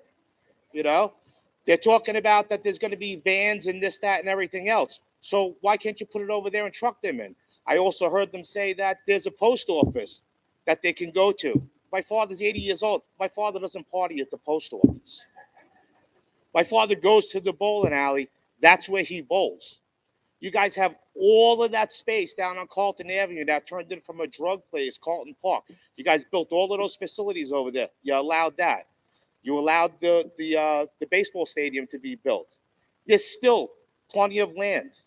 They're talking about that there's going to be vans and this, that, and everything else. So why can't you put it over there and truck them in? I also heard them say that there's a post office that they can go to. My father's 80 years old. My father doesn't party at the post office. My father goes to the bowling alley. That's where he bowls. You guys have all of that space down on Carlton Avenue that turned in from a drug place, Carlton Park. You guys built all of those facilities over there. You allowed that. You allowed the baseball stadium to be built. There's still plenty of land,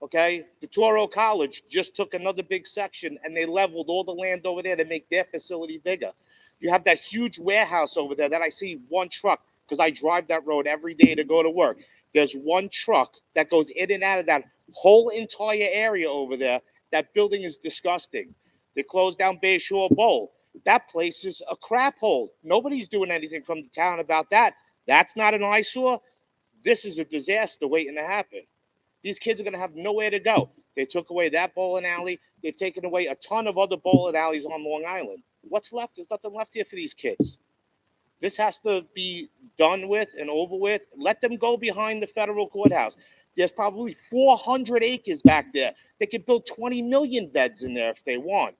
okay? The Toro College just took another big section, and they leveled all the land over there to make their facility bigger. You have that huge warehouse over there that I see one truck, because I drive that road every day to go to work. There's one truck that goes in and out of that whole entire area over there. That building is disgusting. They closed down Bayshore Bowl. That place is a crap hole. Nobody's doing anything from the town about that. That's not an eyesore. This is a disaster waiting to happen. These kids are going to have nowhere to go. They took away that bowling alley. They've taken away a ton of other bowling alleys on Long Island. What's left? There's nothing left here for these kids. This has to be done with and over with. Let them go behind the federal courthouse. There's probably 400 acres back there. They could build 20 million beds in there if they want.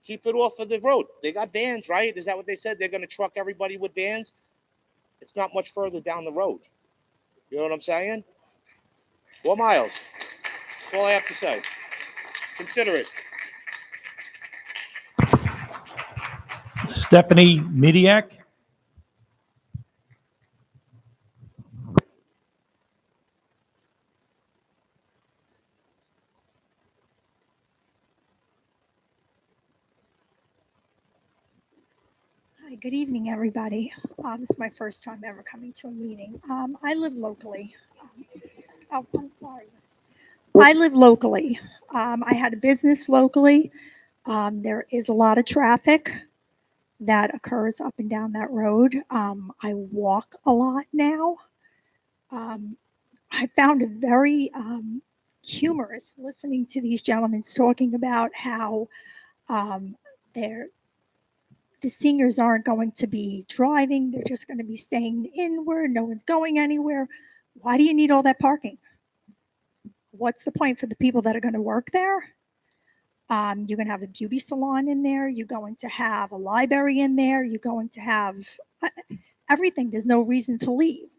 Keep it off of the road. They got vans, right? Is that what they said? They're going to truck everybody with vans? It's not much further down the road. You know what I'm saying? 4 miles. That's all I have to say. Consider it. Stephanie Midiak? Hi, good evening, everybody. This is my first time ever coming to a meeting. I live locally. I'm sorry. I live locally. I had a business locally. There is a lot of traffic that occurs up and down that road. I walk a lot now. I found a very humorous listening to these gentlemen talking about how um, they're the seniors aren't going to be driving. They're just going to be staying inward. No one's going anywhere. Why do you need all that parking? What's the point for the people that are going to work there? You're going to have a beauty salon in there. You're going to have a library in there. You're going to have everything. There's no reason to leave.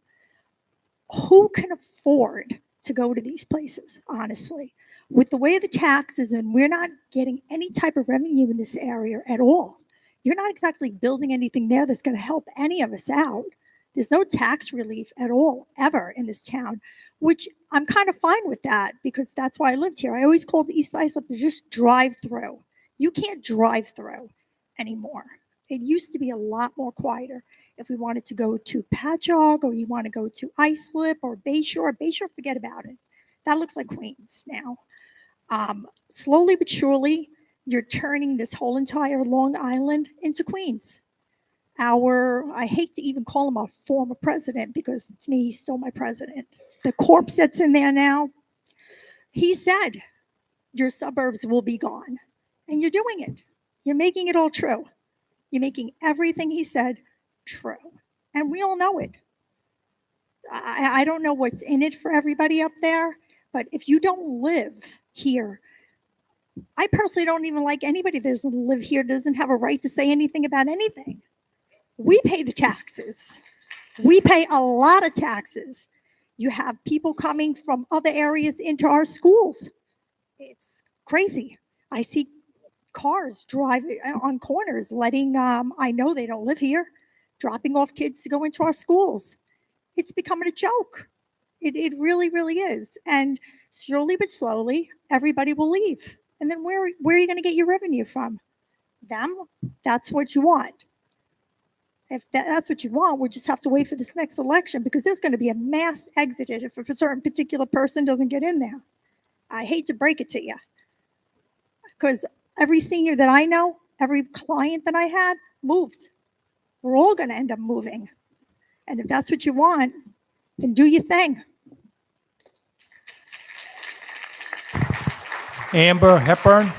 Who can afford to go to these places, honestly? With the way the taxes, and we're not getting any type of revenue in this area at all. You're not exactly building anything there that's going to help any of us out. There's no tax relief at all, ever in this town, which I'm kind of fine with that because that's why I lived here. I always called East Islip to just drive through. You can't drive through anymore. It used to be a lot more quieter. If we wanted to go to Patchogue or you want to go to Islip or Bayshore, forget about it. That looks like Queens now. Slowly but surely, you're turning this whole entire Long Island into Queens. I hate to even call him a former president because to me, he's still my president. The corpse that's in there now, he said, your suburbs will be gone. And you're doing it. You're making it all true. You're making everything he said true. And we all know it. I don't know what's in it for everybody up there, but if you don't live here, I personally don't even like anybody that doesn't live here, doesn't have a right to say anything about anything. We pay the taxes. We pay a lot of taxes. You have people coming from other areas into our schools. It's crazy. I see cars driving on corners, letting, I know they don't live here, dropping off kids to go into our schools. It's becoming a joke. It really, really is. And slowly but slowly, everybody will leave. And then where are you going to get your revenue from? Them? That's what you want. If that's what you want, we'll just have to wait for this next election because there's going to be a mass exodus if a certain particular person doesn't get in there. I hate to break it to you because every senior that I know, every client that I had moved. We're all going to end up moving. And if that's what you want, then do your thing. Amber Hepburn.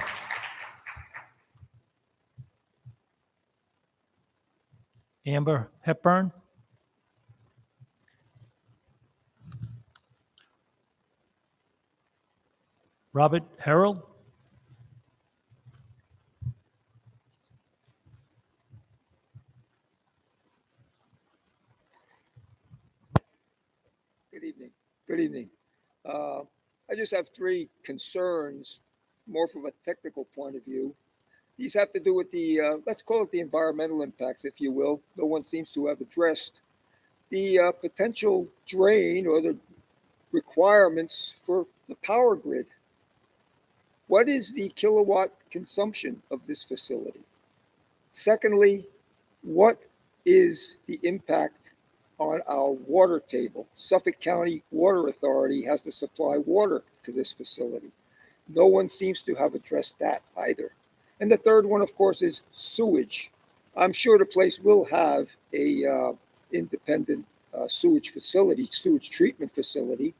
Amber Hepburn. Robert Harold. Good evening. Good evening. I just have three concerns, more from a technical point of view. These have to do with the, let's call it the environmental impacts, if you will. No one seems to have addressed the potential drain or the requirements for the power grid. What is the kilowatt consumption of this facility? Secondly, what is the impact on our water table? Suffolk County Water Authority has to supply water to this facility. No one seems to have addressed that either. And the third one, of course, is sewage. I'm sure the place will have a independent sewage facility, sewage treatment facility,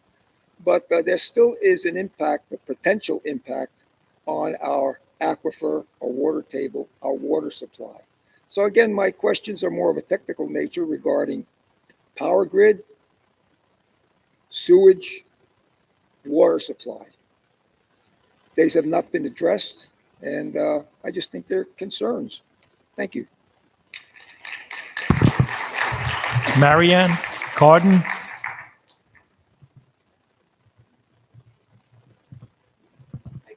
but there still is an impact, a potential impact on our aquifer, our water table, our water supply. So again, my questions are more of a technical nature regarding power grid, sewage, water supply. These have not been addressed, and I just think they're concerns. Thank you. Marianne Carden. Hi,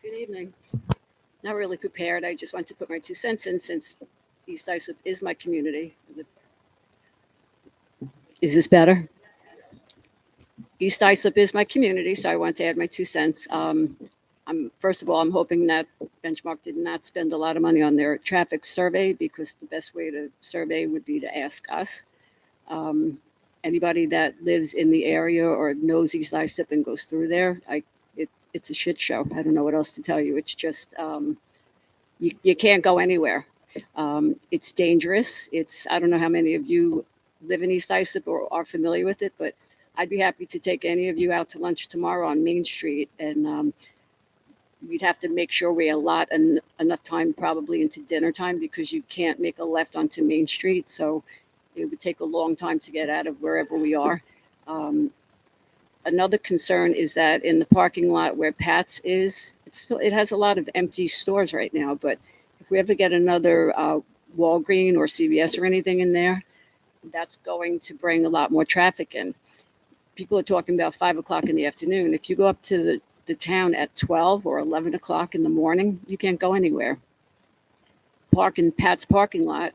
good evening. Not really prepared. I just want to put my 2 cents in since East Islip is my community. Is this better? East Islip is my community, so I want to add my 2 cents. First of all, I'm hoping that Benchmark did not spend a lot of money on their traffic survey because the best way to survey would be to ask us. Anybody that lives in the area or knows East Islip and goes through there, it's a shit show. I don't know what else to tell you. It's just, you can't go anywhere. It's dangerous. I don't know how many of you live in East Islip or are familiar with it, but I'd be happy to take any of you out to lunch tomorrow on Main Street, and we'd have to make sure we allot enough time probably into dinner time, because you can't make a left onto Main Street. So it would take a long time to get out of wherever we are. Another concern is that in the parking lot where Pat's is, it has a lot of empty stores right now. But if we ever get another Walgreen or CVS or anything in there, that's going to bring a lot more traffic in. People are talking about 5 o'clock in the afternoon. If you go up to the town at 12 or 11 o'clock in the morning, you can't go anywhere. Park in Pat's parking lot.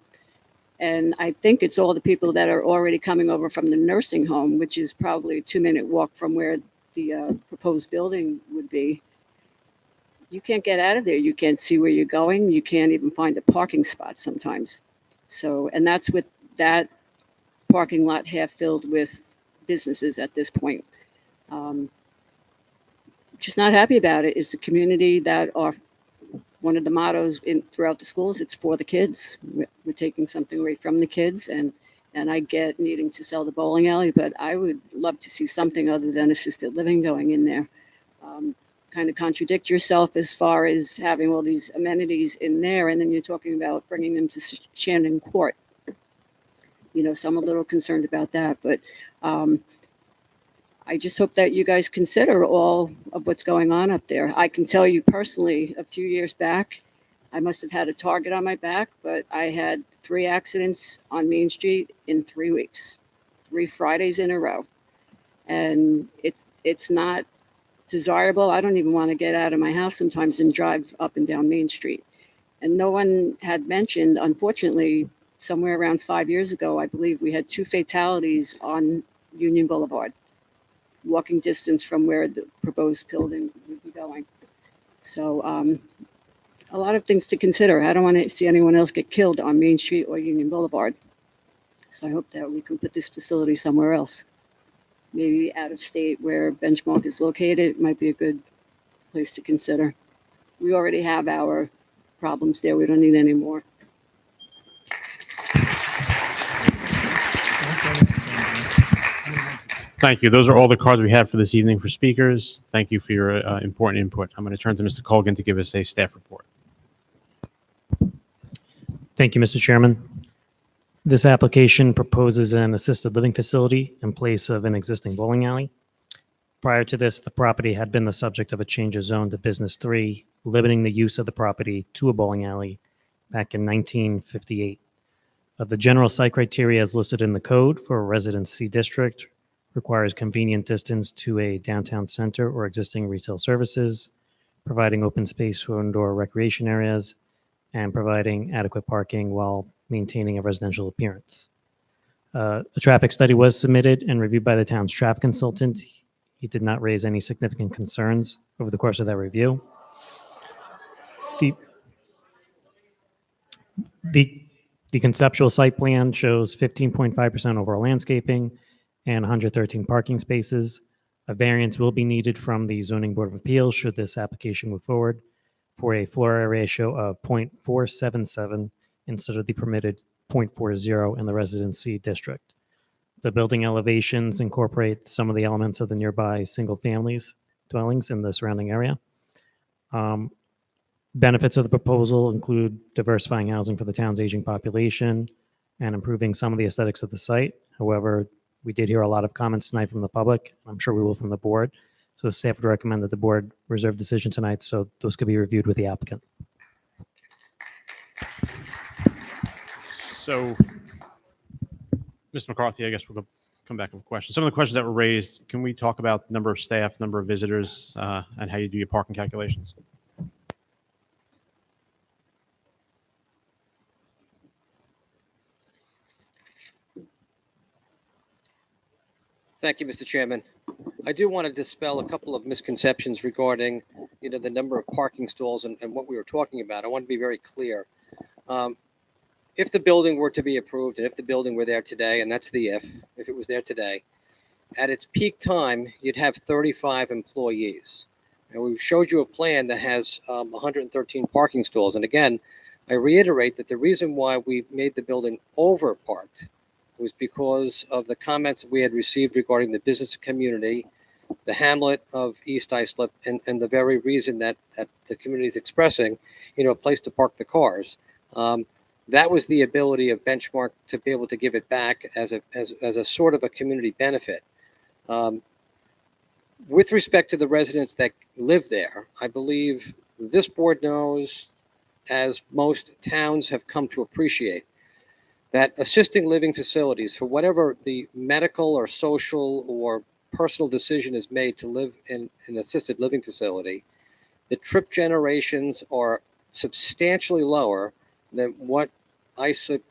And I think it's all the people that are already coming over from the nursing home, which is probably a 2-minute walk from where the proposed building would be. You can't get out of there. You can't see where you're going. You can't even find a parking spot sometimes. So, and that's with that parking lot half filled with businesses at this point. Just not happy about it. It's a community that are one of the mottos throughout the schools. It's for the kids. We're taking something away from the kids, and I get needing to sell the bowling alley, but I would love to see something other than assisted living going in there. Kind of contradict yourself as far as having all these amenities in there, and then you're talking about bringing them to Shannon Court. So I'm a little concerned about that, but I just hope that you guys consider all of what's going on up there. I can tell you personally, a few years back, I must have had a target on my back, but I had 3 accidents on Main Street in 3 weeks, 3 Fridays in a row. And it's not desirable. I don't even want to get out of my house sometimes and drive up and down Main Street. And no one had mentioned, unfortunately, somewhere around 5 years ago, I believe we had 2 fatalities on Union Boulevard, walking distance from where the proposed building would be going. So a lot of things to consider. I don't want to see anyone else get killed on Main Street or Union Boulevard. So I hope that we can put this facility somewhere else. Maybe out of state where Benchmark is located might be a good place to consider. We already have our problems there. We don't need any more. Thank you. Those are all the cards we have for this evening for speakers. Thank you for your important input. I'm going to turn to Mr. Colgan to give us a staff report. Thank you, Mr. Chairman. This application proposes an assisted living facility in place of an existing bowling alley. Prior to this, the property had been the subject of a change of zone to Business 3, limiting the use of the property to a bowling alley back in 1958. The general site criteria as listed in the code for a Residence C district requires convenient distance to a downtown center or existing retail services, providing open space for indoor recreation areas, and providing adequate parking while maintaining a residential appearance. A traffic study was submitted and reviewed by the town's traffic consultant. He did not raise any significant concerns over the course of that review. The conceptual site plan shows 15.5% overall landscaping and 113 parking spaces. A variance will be needed from the Zoning Board of Appeals should this application move forward for a floor area ratio of 0.477 instead of the permitted 0.40 in the Residence C district. The building elevations incorporate some of the elements of the nearby single families dwellings in the surrounding area. Benefits of the proposal include diversifying housing for the town's aging population and improving some of the aesthetics of the site. However, we did hear a lot of comments tonight from the public. I'm sure we will from the board. So staff would recommend that the board reserve decision tonight so those could be reviewed with the applicant. So, Ms. McCarthy, I guess we'll come back with questions. Some of the questions that were raised, can we talk about number of staff, number of visitors, and how you do your parking calculations? Thank you, Mr. Chairman. I do want to dispel a couple of misconceptions regarding, the number of parking stalls and what we were talking about. I want to be very clear. If the building were to be approved and if the building were there today, and that's the if it was there today, at its peak time, you'd have 35 employees. And we showed you a plan that has 113 parking stalls. And again, I reiterate that the reason why we made the building over parked was because of the comments we had received regarding the business community, the hamlet of East Islip, and the very reason that the community is expressing, a place to park the cars. That was the ability of Benchmark to be able to give it back as a sort of a community benefit. With respect to the residents that live there, I believe this board knows, as most towns have come to appreciate, that assisting living facilities, for whatever the medical or social or personal decision is made to live in an assisted living facility, the trip generations are substantially lower than what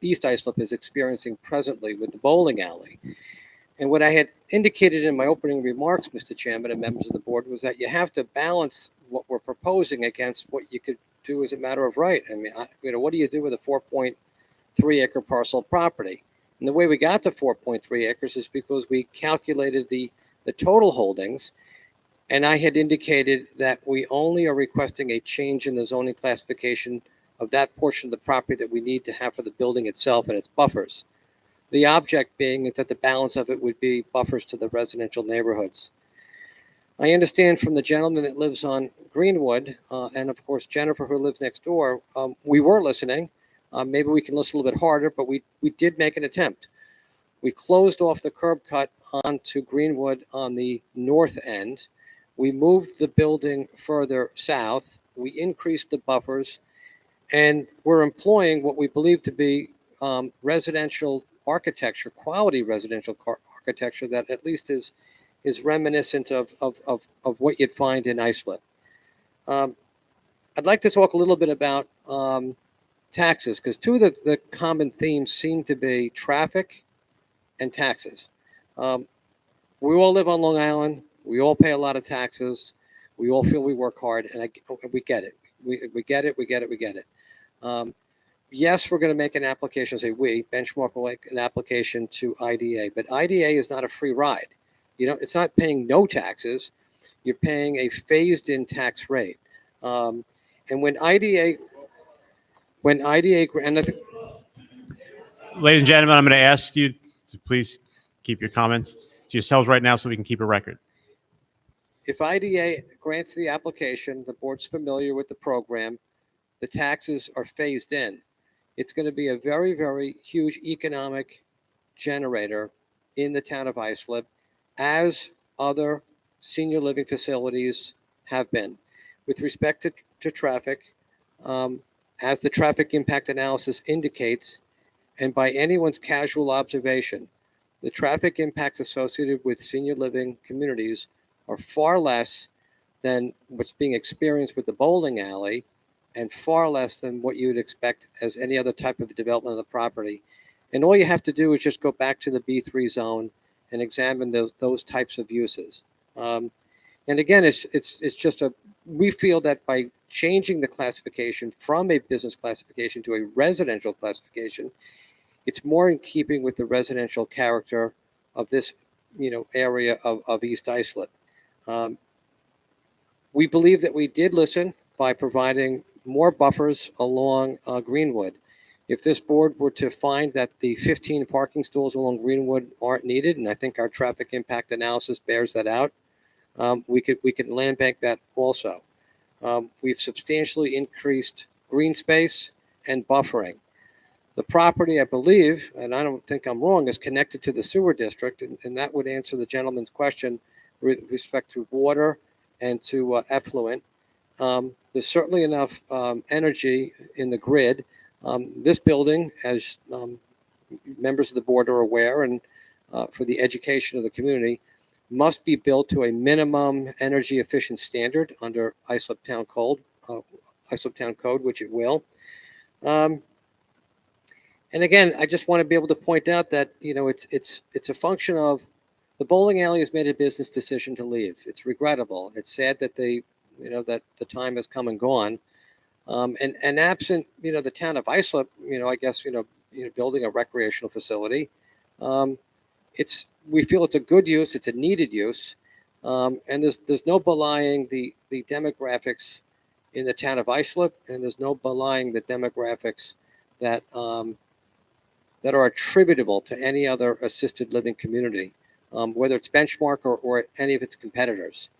East Islip is experiencing presently with the bowling alley. And what I had indicated in my opening remarks, Mr. Chairman and members of the board, was that you have to balance what we're proposing against what you could do as a matter of right. I mean, what do you do with a 4.3 acre parcel of property? And the way we got to 4.3 acres is because we calculated the total holdings, and I had indicated that we only are requesting a change in the zoning classification of that portion of the property that we need to have for the building itself and its buffers. The object being is that the balance of it would be buffers to the residential neighborhoods. I understand from the gentleman that lives on Greenwood, and of course Jennifer who lives next door, we were listening. Maybe we can listen a little bit harder, but we did make an attempt. We closed off the curb cut onto Greenwood on the north end. We moved the building further south. We increased the buffers, and we're employing what we believe to be residential architecture, quality residential architecture that at least is reminiscent of what you'd find in Islip. I'd like to talk a little bit about taxes, because two of the common themes seem to be traffic and taxes. We all live on Long Island. We all pay a lot of taxes. We all feel we work hard, and we get it. We get it. Yes, we're going to make an application. Benchmark will make an application to IDA, but IDA is not a free ride. It's not paying no taxes. You're paying a phased-in tax rate. And when IDA, and I think, Ladies and gentlemen, I'm going to ask you to please keep your comments to yourselves right now so we can keep a record. if IDA grants the application, the board's familiar with the program, the taxes are phased in. It's going to be a very, very huge economic generator in the town of Islip, as other senior living facilities have been. With respect to traffic, as the traffic impact analysis indicates, and by anyone's casual observation, the traffic impacts associated with senior living communities are far less than what's being experienced with the bowling alley, and far less than what you would expect as any other type of development of the property. And all you have to do is just go back to the B3 zone and examine those types of uses. And again, it's just we feel that by changing the classification from a business classification to a residential classification, it's more in keeping with the residential character of this, area of East Islip. We believe that we did listen by providing more buffers along Greenwood. If this board were to find that the 15 parking stalls along Greenwood aren't needed, and I think our traffic impact analysis bears that out, we could land bank that also. We've substantially increased green space and buffering. The property, I believe, and I don't think I'm wrong, is connected to the sewer district, and that would answer the gentleman's question with respect to water and to effluent. There's certainly enough energy in the grid. This building, as members of the board are aware, and for the education of the community, must be built to a minimum energy efficient standard under Islip Town Code, which it will. And again, I just want to be able to point out that it's a function of the bowling alley has made a business decision to leave. It's regrettable. It's sad that that the time has come and gone. And absent the town of Islip, I guess building a recreational facility, we feel it's a good use. It's a needed use, and there's no belying the demographics in the town of Islip, and there's no belying the demographics that that are attributable to any other assisted living community, whether it's Benchmark or any of its competitors.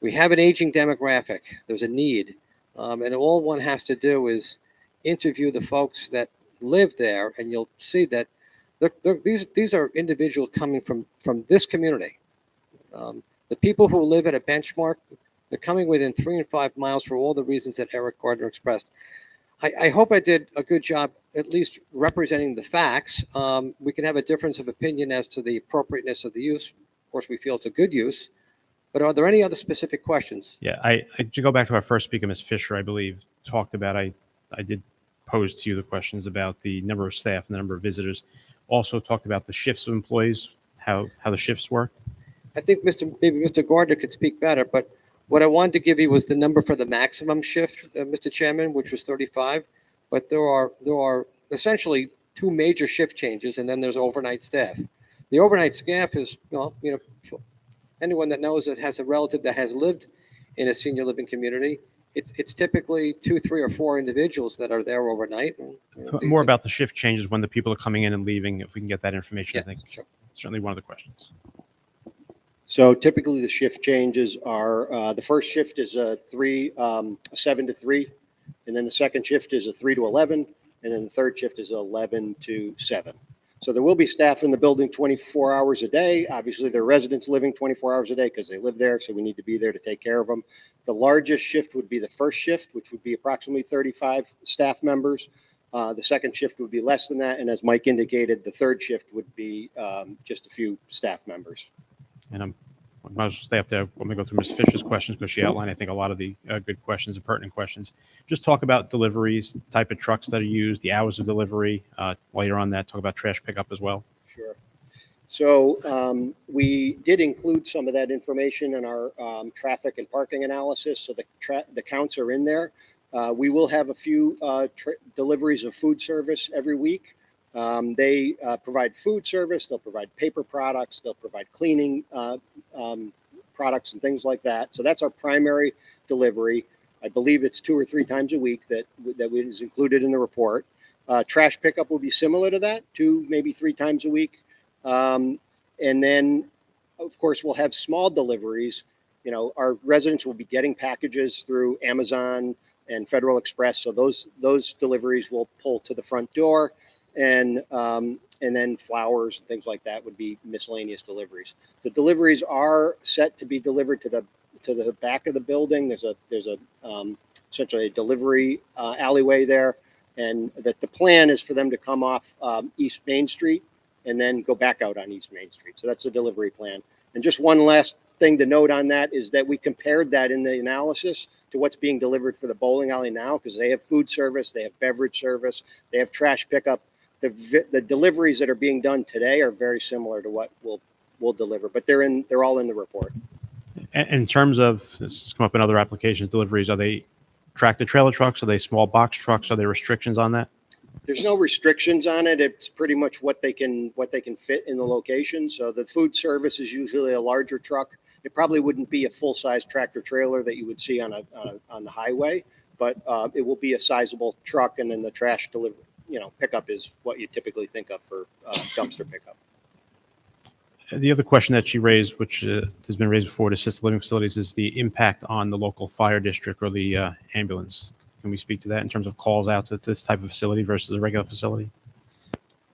We have an aging demographic. There's a need. And all one has to do is interview the folks that live there, and you'll see that these are individuals coming from this community. The people who live at a Benchmark, they're coming within 3 and 5 miles for all the reasons that Eric Gardner expressed. I hope I did a good job at least representing the facts. We can have a difference of opinion as to the appropriateness of the use. Of course, we feel it's a good use. But are there any other specific questions? Yeah, to go back to our first speaker, Ms. Fisher, I believe, talked about, I did pose to you the questions about the number of staff and the number of visitors. Also talked about the shifts of employees, how the shifts work. I think maybe Mr. Gardner could speak better, but what I wanted to give you was the number for the maximum shift, Mr. Chairman, which was 35. But there are essentially 2 major shift changes, and then there's overnight staff. The overnight staff is, anyone that knows that has a relative that has lived in a senior living community, it's typically 2, 3, or 4 individuals that are there overnight. More about the shift changes when the people are coming in and leaving. If we can get that information, I think sure. Certainly one of the questions. So typically the shift changes are, the first shift is a 7 to 3, and then the second shift is a 3 to 11, and then the third shift is 11 to 7. So there will be staff in the building 24 hours a day. Obviously, there are residents living 24 hours a day because they live there, so we need to be there to take care of them. The largest shift would be the first shift, which would be approximately 35 staff members. The second shift would be less than that, and as Mike indicated, the third shift would be just a few staff members. And I'll stay up there. I'm going to go through Ms. Fisher's questions because she outlined, I think, a lot of the good questions and pertinent questions. Just talk about deliveries, type of trucks that are used, the hours of delivery. While you're on that, talk about trash pickup as well. Sure. So we did include some of that information in our traffic and parking analysis. So the counts are in there. We will have a few deliveries of food service every week. They provide food service, they'll provide paper products, they'll provide cleaning products and things like that. So that's our primary delivery. I believe it's 2 or 3 times a week that is included in the report. Trash pickup will be similar to that, 2, maybe 3 times a week. And then, of course, we'll have small deliveries. Our residents will be getting packages through Amazon and Federal Express. So those deliveries will pull to the front door. And then flowers and things like that would be miscellaneous deliveries. The deliveries are set to be delivered to the back of the building. There's essentially a delivery alleyway there, and that the plan is for them to come off East Main Street and then go back out on East Main Street. So that's the delivery plan. And just one last thing to note on that is that we compared that in the analysis to what's being delivered for the bowling alley now, because they have food service, they have beverage service, they have trash pickup. The deliveries that are being done today are very similar to what we'll deliver, but they're all in the report. And in terms of, this has come up in other applications, deliveries, are they tractor trailer trucks? Are they small box trucks? Are there restrictions on that? There's no restrictions on it. It's pretty much what they can fit in the location. So the food service is usually a larger truck. It probably wouldn't be a full-size tractor trailer that you would see on the highway, but it will be a sizable truck, and then the trash delivery. Pickup is what you typically think of for dumpster pickup. The other question that she raised, which has been raised before at assisted living facilities, is the impact on the local fire district or the ambulance. Can we speak to that in terms of calls out to this type of facility versus a regular facility?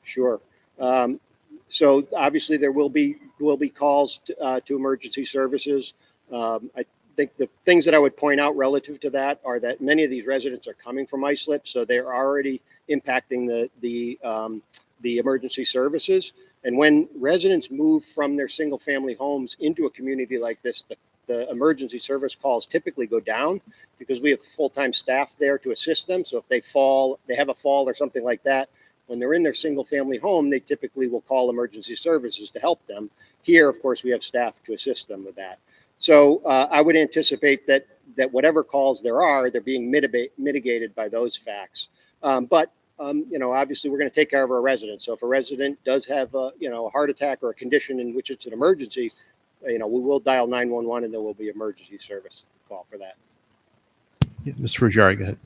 Sure. So obviously there will be calls to emergency services. I think the things that I would point out relative to that are that many of these residents are coming from ISLIP, so they're already impacting the emergency services. And when residents move from their single family homes into a community like this, the emergency service calls typically go down because we have full-time staff there to assist them. So if they have a fall or something like that, when they're in their single family home, they typically will call emergency services to help them. Here, of course, we have staff to assist them with that. So I would anticipate that whatever calls there are, they're being mitigated by those facts. But obviously we're going to take care of our residents. So if a resident does have a heart attack or a condition in which it's an emergency, we will dial 911 and there will be emergency service call for that. Yeah, Mr. Ruggieri, go ahead.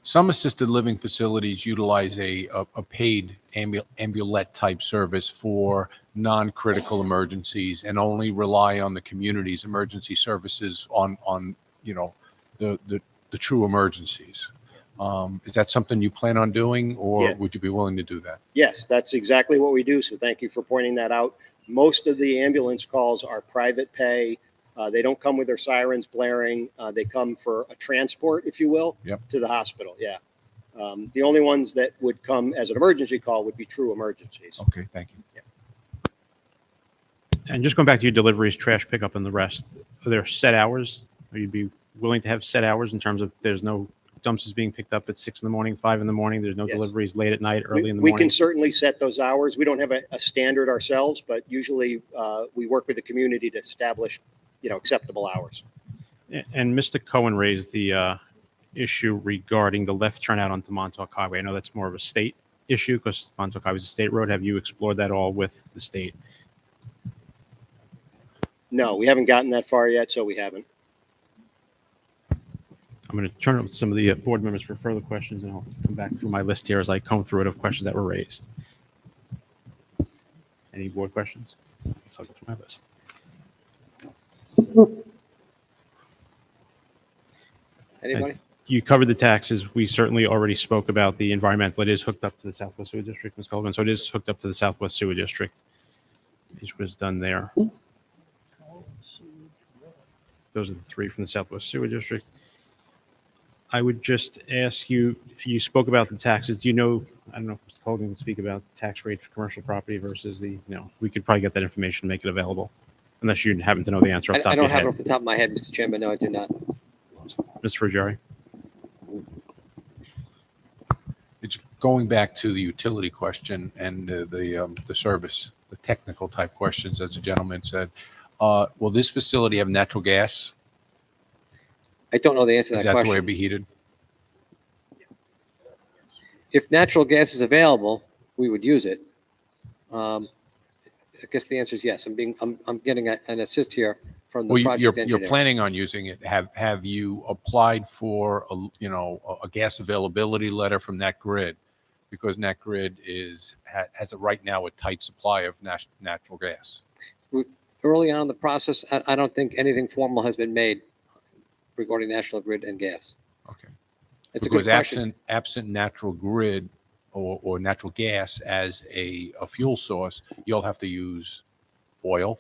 Some assisted living facilities utilize a paid ambulette type service for non-critical emergencies and only rely on the community's emergency services on the true emergencies. Is that something you plan on doing, or Yeah. would you be willing to do that? Yes, that's exactly what we do. So thank you for pointing that out. Most of the ambulance calls are private pay. They don't come with their sirens blaring. They come for a transport, if you will, to the hospital. Yeah. The only ones that would come as an emergency call would be true emergencies. Okay, thank you. And just going back to your deliveries, trash pickup, and the rest, are there set hours? Or you'd be willing to have set hours in terms of there's no dumpsters being picked up at 6 in the morning, 5 in the morning? There's no Yes. deliveries late at night, early in the We morning? can certainly set those hours. We don't have a standard ourselves, but usually we work with the community to establish, acceptable hours. And Mr. Cohen raised the issue regarding the left turnout onto Montauk Highway. I know that's more of a state issue because Montauk Highway is a state road. Have you explored that all with the state? No, we haven't gotten that far yet, so we haven't. I'm going to turn it to some of the board members for further questions, and I'll come back through my list here as I comb through it of questions that were raised. Any board questions? Let's go through my list. Anybody? You covered the taxes. We certainly already spoke about the environmental. It is hooked up to the Southwest Sewer District, Ms. Colvin. So it is hooked up to the Southwest Sewer District, which was done there. Those are the three from the Southwest Sewer District. I would just ask you, you spoke about the taxes. Do you know, I don't know if Mr. Colvin can speak about tax rate for commercial property versus we could probably get that information, make it available, unless you happen to know the answer off the top I of your don't have head. it off the top of my head, Mr. Chairman. No, I do not. Mr. Ruggieri? It's going back to the utility question and the service, the technical type questions, as the gentleman said. Will this facility have natural gas? I don't know the answer to Is that that the way question. it'd be heated? If natural gas is available, we would use it. I guess the answer is yes. I'm getting an assist here from the Well, project you're engineer. planning on using it. Have you applied for a gas availability letter from Nat Grid? Because Nat Grid has right now a tight supply of natural gas. Early on in the process, I don't think anything formal has been made regarding National Grid and gas. Okay. It's a good Because question. absent natural grid or natural gas as a fuel source, you'll have to use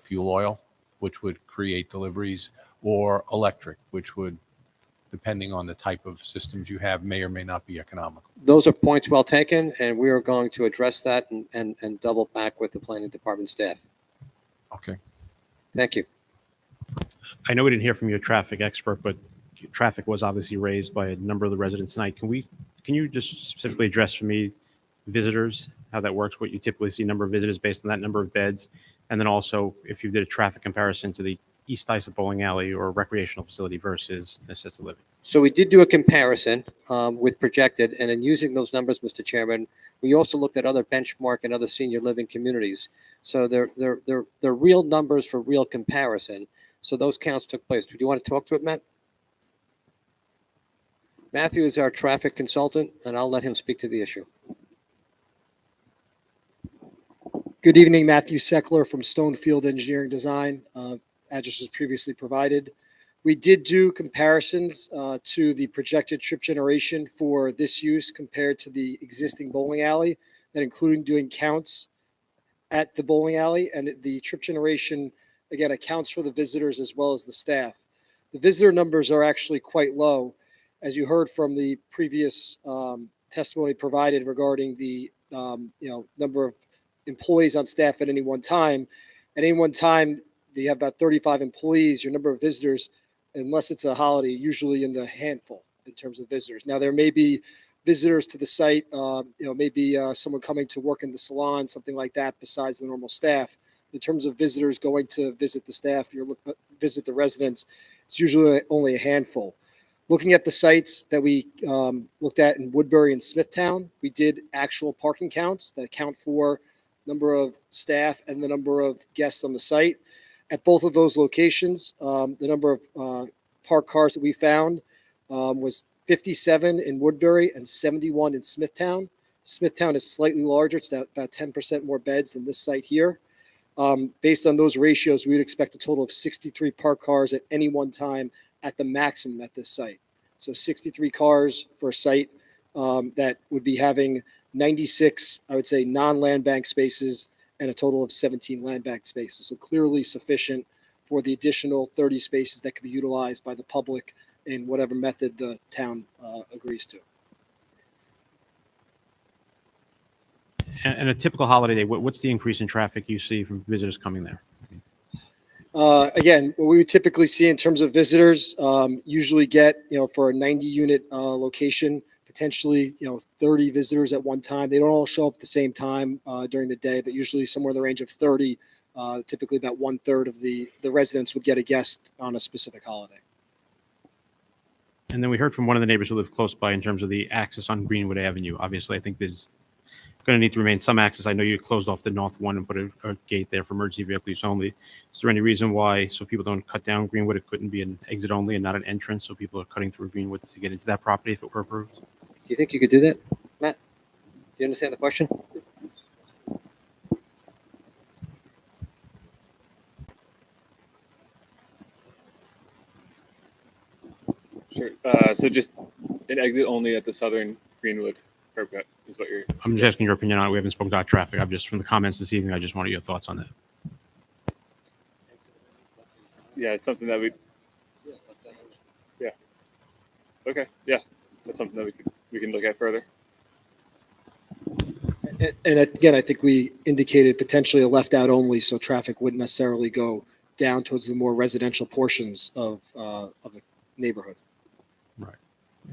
fuel oil, which would create deliveries, or electric, which would, depending on the type of systems you have, may or may not be economical. Those are points well taken, and we are going to address that and double back with the planning department staff. Okay. Thank you. I know we didn't hear from your traffic expert, but traffic was obviously raised by a number of the residents tonight. Can you just specifically address for me visitors, how that works, what you typically see, number of visitors based on that number of beds? And then also, if you did a traffic comparison to the East Islip Bowling Alley or recreational facility versus assisted living. So we did do a comparison with projected, and in using those numbers, Mr. Chairman, we also looked at other benchmark and other senior living communities. So they're real numbers for real comparison. So those counts took place. Do you want to talk to it, Matt? Matthew is our traffic consultant, and I'll let him speak to the issue. Good evening, Matthew Seckler from Stonefield Engineering Design. Address was previously provided. We did do comparisons to the projected trip generation for this use compared to the existing bowling alley, that including doing counts at the bowling alley, and the trip generation, again, accounts for the visitors as well as the staff. The visitor numbers are actually quite low. As you heard from the previous testimony provided regarding the number of employees on staff at any one time. At any one time, you have about 35 employees. Your number of visitors, unless it's a holiday, usually in the handful in terms of visitors. Now, there may be visitors to the site, maybe someone coming to work in the salon, something like that, besides the normal staff. In terms of visitors going to visit the staff, visit the residents, it's usually only a handful. Looking at the sites that we looked at in Woodbury and Smithtown, we did actual parking counts that account for number of staff and the number of guests on the site. At both of those locations, the number of parked cars that we found was 57 in Woodbury, and 71 in Smithtown. Smithtown is slightly larger. It's about 10% more beds than this site here. Based on those ratios, we would expect a total of 63 parked cars at any one time at the maximum at this site. So 63 cars for a site that would be having 96, I would say, non-land bank spaces and a total of 17 land bank spaces. So clearly sufficient for the additional 30 spaces that could be utilized by the public in whatever method the town agrees to. And a typical holiday day, what's the increase in traffic you see from visitors coming there? Again, what we would typically see in terms of visitors, usually get, for a 90 unit location, potentially, 30 visitors at one time. They don't all show up at the same time during the day, but usually somewhere in the range of 30. Typically about 1/3 of the residents would get a guest on a specific holiday. And then we heard from one of the neighbors who live close by in terms of the access on Greenwood Avenue. Obviously, I think there's going to need to remain some access. I know you closed off the north one and put a gate there for emergency vehicle use only. Is there any reason why, so people don't cut down Greenwood, it couldn't be an exit only and not an entrance, so people are cutting through Greenwood to get into that property if it were approved? Do you think you could do that, Matt? Do you understand the question? Sure. So just an exit only at the southern Greenwood curb cut is what you're. I'm just asking your opinion on it. We haven't spoken about traffic. I'm just, from the comments this evening, I just wanted your thoughts on that. Yeah, it's something that we. Yeah. Okay. Yeah, that's something that we can look at further. And again, I think we indicated potentially a left out only, so traffic wouldn't necessarily go down towards the more residential portions of the neighborhood. Right.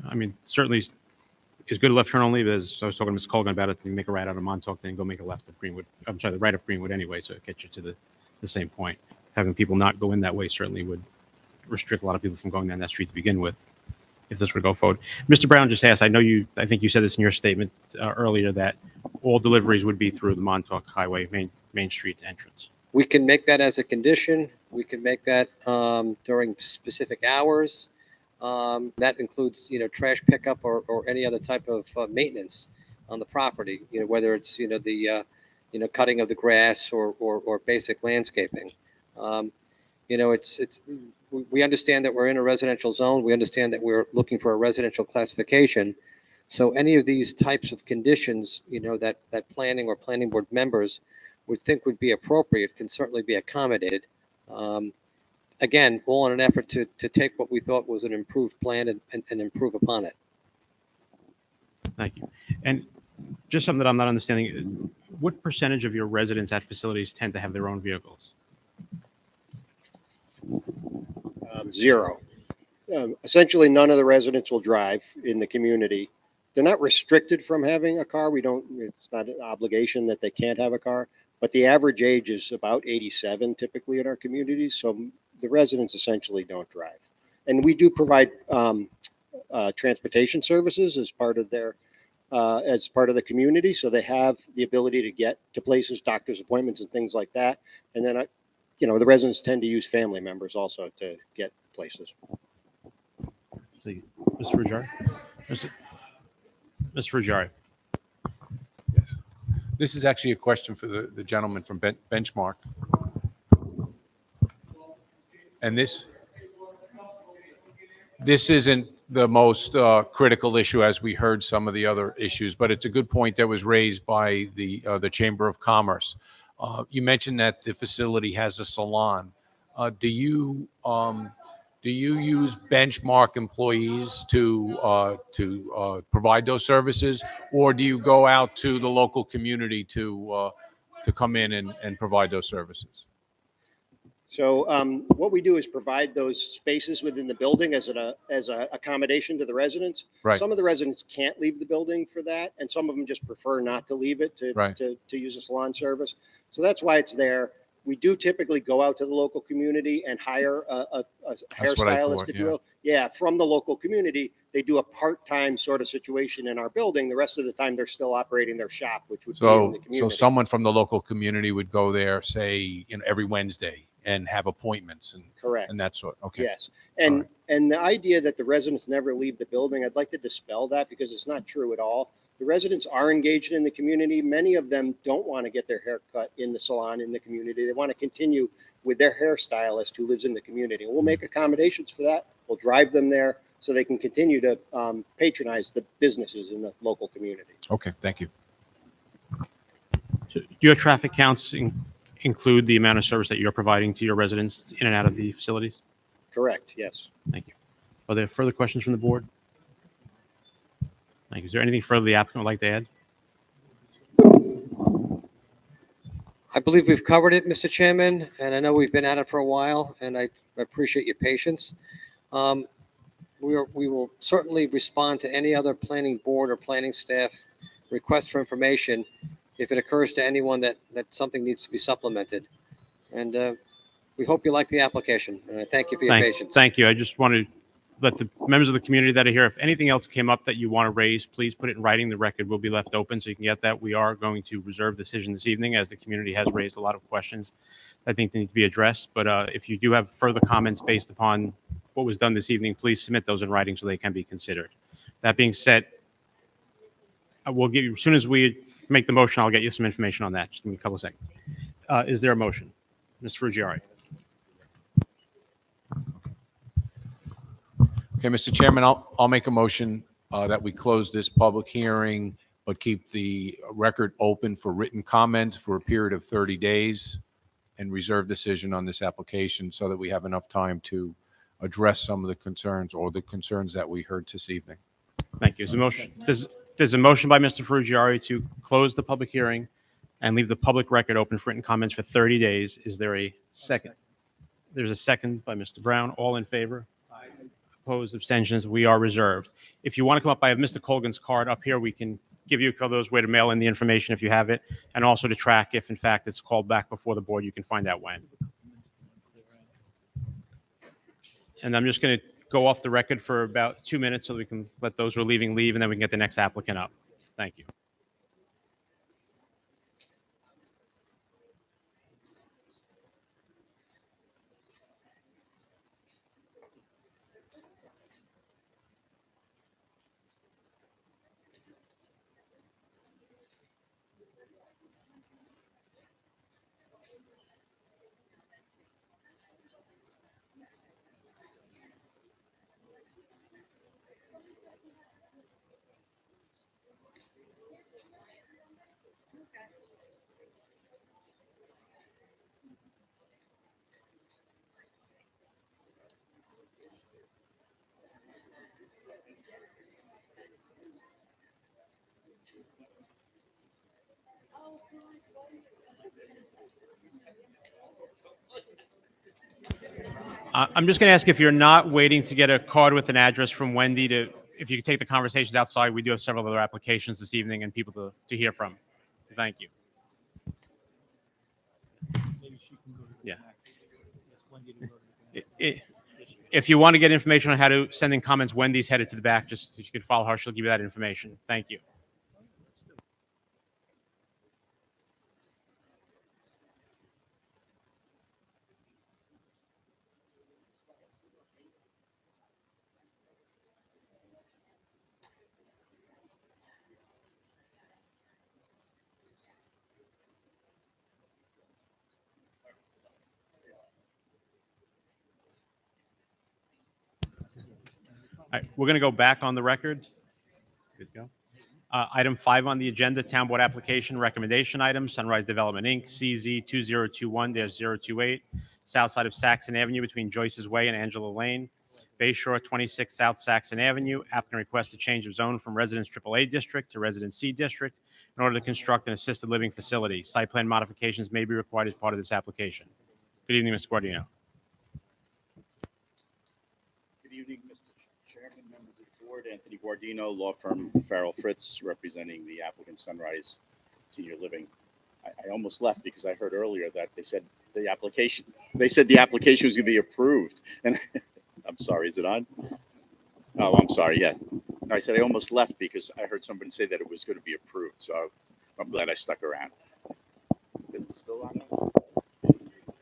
I mean, certainly is good left turn only, but as I was talking to Ms. Colgan about it, you make a right out of Montauk, then go make a left of Greenwood. I'm sorry, the right of Greenwood anyway, so it gets you to the same point. Having people not go in that way certainly would restrict a lot of people from going down that street to begin with, if this would go forward. Mr. Brown just asked, I think you said this in your statement earlier, that all deliveries would be through the Montauk Highway Main Street entrance. We can make that as a condition. We can make that during specific hours. That includes, trash pickup or any other type of maintenance on the property. Whether it's the cutting of the grass or basic landscaping. We understand that we're in a residential zone. We understand that we're looking for a residential classification. So any of these types of conditions, that planning or planning board members would think would be appropriate can certainly be accommodated. Again, all in an effort to take what we thought was an improved plan and improve upon it. Thank you. And just something that I'm not understanding, what percentage of your residents at facilities tend to have their own vehicles? Zero. Essentially, none of the residents will drive in the community. They're not restricted from having a car. It's not an obligation that they can't have a car, but the average age is about 87 typically in our communities. So the residents essentially don't drive. And we do provide transportation services as part of the community. So they have the ability to get to places, doctor's appointments and things like that. And then, the residents tend to use family members also to get places. Mr. Ruggieri? Mr. Ruggieri. Yes. This is actually a question for the gentleman from Benchmark. And this isn't the most critical issue, as we heard some of the other issues, but it's a good point that was raised by the Chamber of Commerce. You mentioned that the facility has a salon. Do you use Benchmark employees to provide those services, or do you go out to the local community to come in and provide those services? So what we do is provide those spaces within the building as an accommodation to the residents. Right. Some of the residents can't leave the building for that, and some of them just prefer not to leave it to use a salon service. So that's why it's there. We do typically go out to the local community and hire a hairstylist, if you will. Yeah, from the local community. They do a part-time sort of situation in our building. The rest of the time, they're still operating their shop, which would be in the community. So someone from the local community would go there, say, every Wednesday and have appointments and Correct. that sort. Okay. Yes. And the idea that the residents never leave the building, I'd like to dispel that because it's not true at all. The residents are engaged in the community. Many of them don't want to get their hair cut in the salon in the community. They want to continue with their hairstylist who lives in the community. And we'll make accommodations for that. We'll drive them there so they can continue to patronize the businesses in the local community. Okay. Thank you. So do your traffic counts include the amount of service that you're providing to your residents in and out of the facilities? Correct. Yes. Thank you. Are there further questions from the board? Thank you. Is there anything further the applicant would like to add? I believe we've covered it, Mr. Chairman, and I know we've been at it for a while, and I appreciate your patience. We will certainly respond to any other planning board or planning staff requests for information if it occurs to anyone that something needs to be supplemented. And we hope you like the application, and I thank you for your patience. Thank you. I just want to let the members of the community that are here, if anything else came up that you want to raise, please put it in writing. The record will be left open so you can get that. We are going to reserve decision this evening as the community has raised a lot of questions I think they need to be addressed. But if you do have further comments based upon what was done this evening, please submit those in writing so they can be considered. That being said, I will give you, as soon as we make the motion, I'll get you some information on that. Just give me a couple of seconds. Is there a motion? Mr. Ruggieri. Okay, Mr. Chairman, I'll make a motion that we close this public hearing, but keep the record open for written comments for a period of 30 days and reserve decision on this application so that we have enough time to address some of the concerns or the concerns that we heard this evening. Thank you. There's a motion by Mr. Ferrugieri to close the public hearing and leave the public record open for written comments for 30 days. Is there a second? There's a second by Mr. Brown. All in favor? Opposed, abstentions, we are reserved. If you want to come up, I have Mr. Colgan's card up here. We can give you a couple of those way to mail in the information if you have it, and also to track if, in fact, it's called back before the board. You can find out when. And I'm just going to go off the record for about 2 minutes so that we can let those who are leaving leave, and then we can get the next applicant up. Thank you. I'm just going to ask if you're not waiting to get a card with an address from Wendy if you could take the conversations outside. We do have several other applications this evening and people to hear from. Thank you. Yeah. If you want to get information on how to send in comments, Wendy's headed to the back. Just if you could follow her, she'll give you that information. Thank you. All right, we're going to go back on the record. Good to go. Item 5 on the agenda, Town Board application recommendation item, Sunrise Development, Inc., CZ 2021-028, south side of Saxon Avenue between Joyce's Way and Angela Lane, Bay Shore 26 South Saxon Avenue. Applicant requests a change of zone from Residence AAA District to Residence C District in order to construct an assisted living facility. Site plan modifications may be required as part of this application. Good evening, Mr. Guardino. Good evening, Mr. Chairman, members of the board. Anthony Guardino, law firm Farrell Fritz, representing the applicant Sunrise Senior Living. I almost left because I heard earlier that they said the application was going to be approved. And I'm sorry, is it on? Oh, I'm sorry. Yeah. No, I said I almost left because I heard somebody say that it was going to be approved. So I'm glad I stuck around. Is it still on?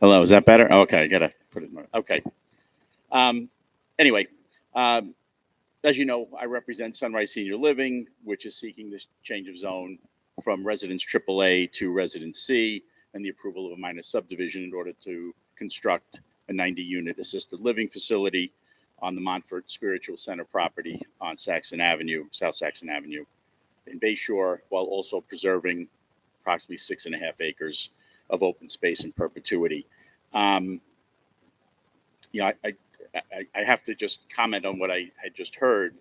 Hello, is that better? Okay, I gotta put it. Okay. Anyway, as you know, I represent Sunrise Senior Living, which is seeking this change of zone from Residence AAA to Residence C and the approval of a minor subdivision in order to construct a 90-unit assisted living facility on the Montfort Spiritual Center property on Saxon Avenue, South Saxon Avenue in Bayshore, while also preserving approximately 6.5 acres of open space in perpetuity. You know, I have to just comment on what I had just heard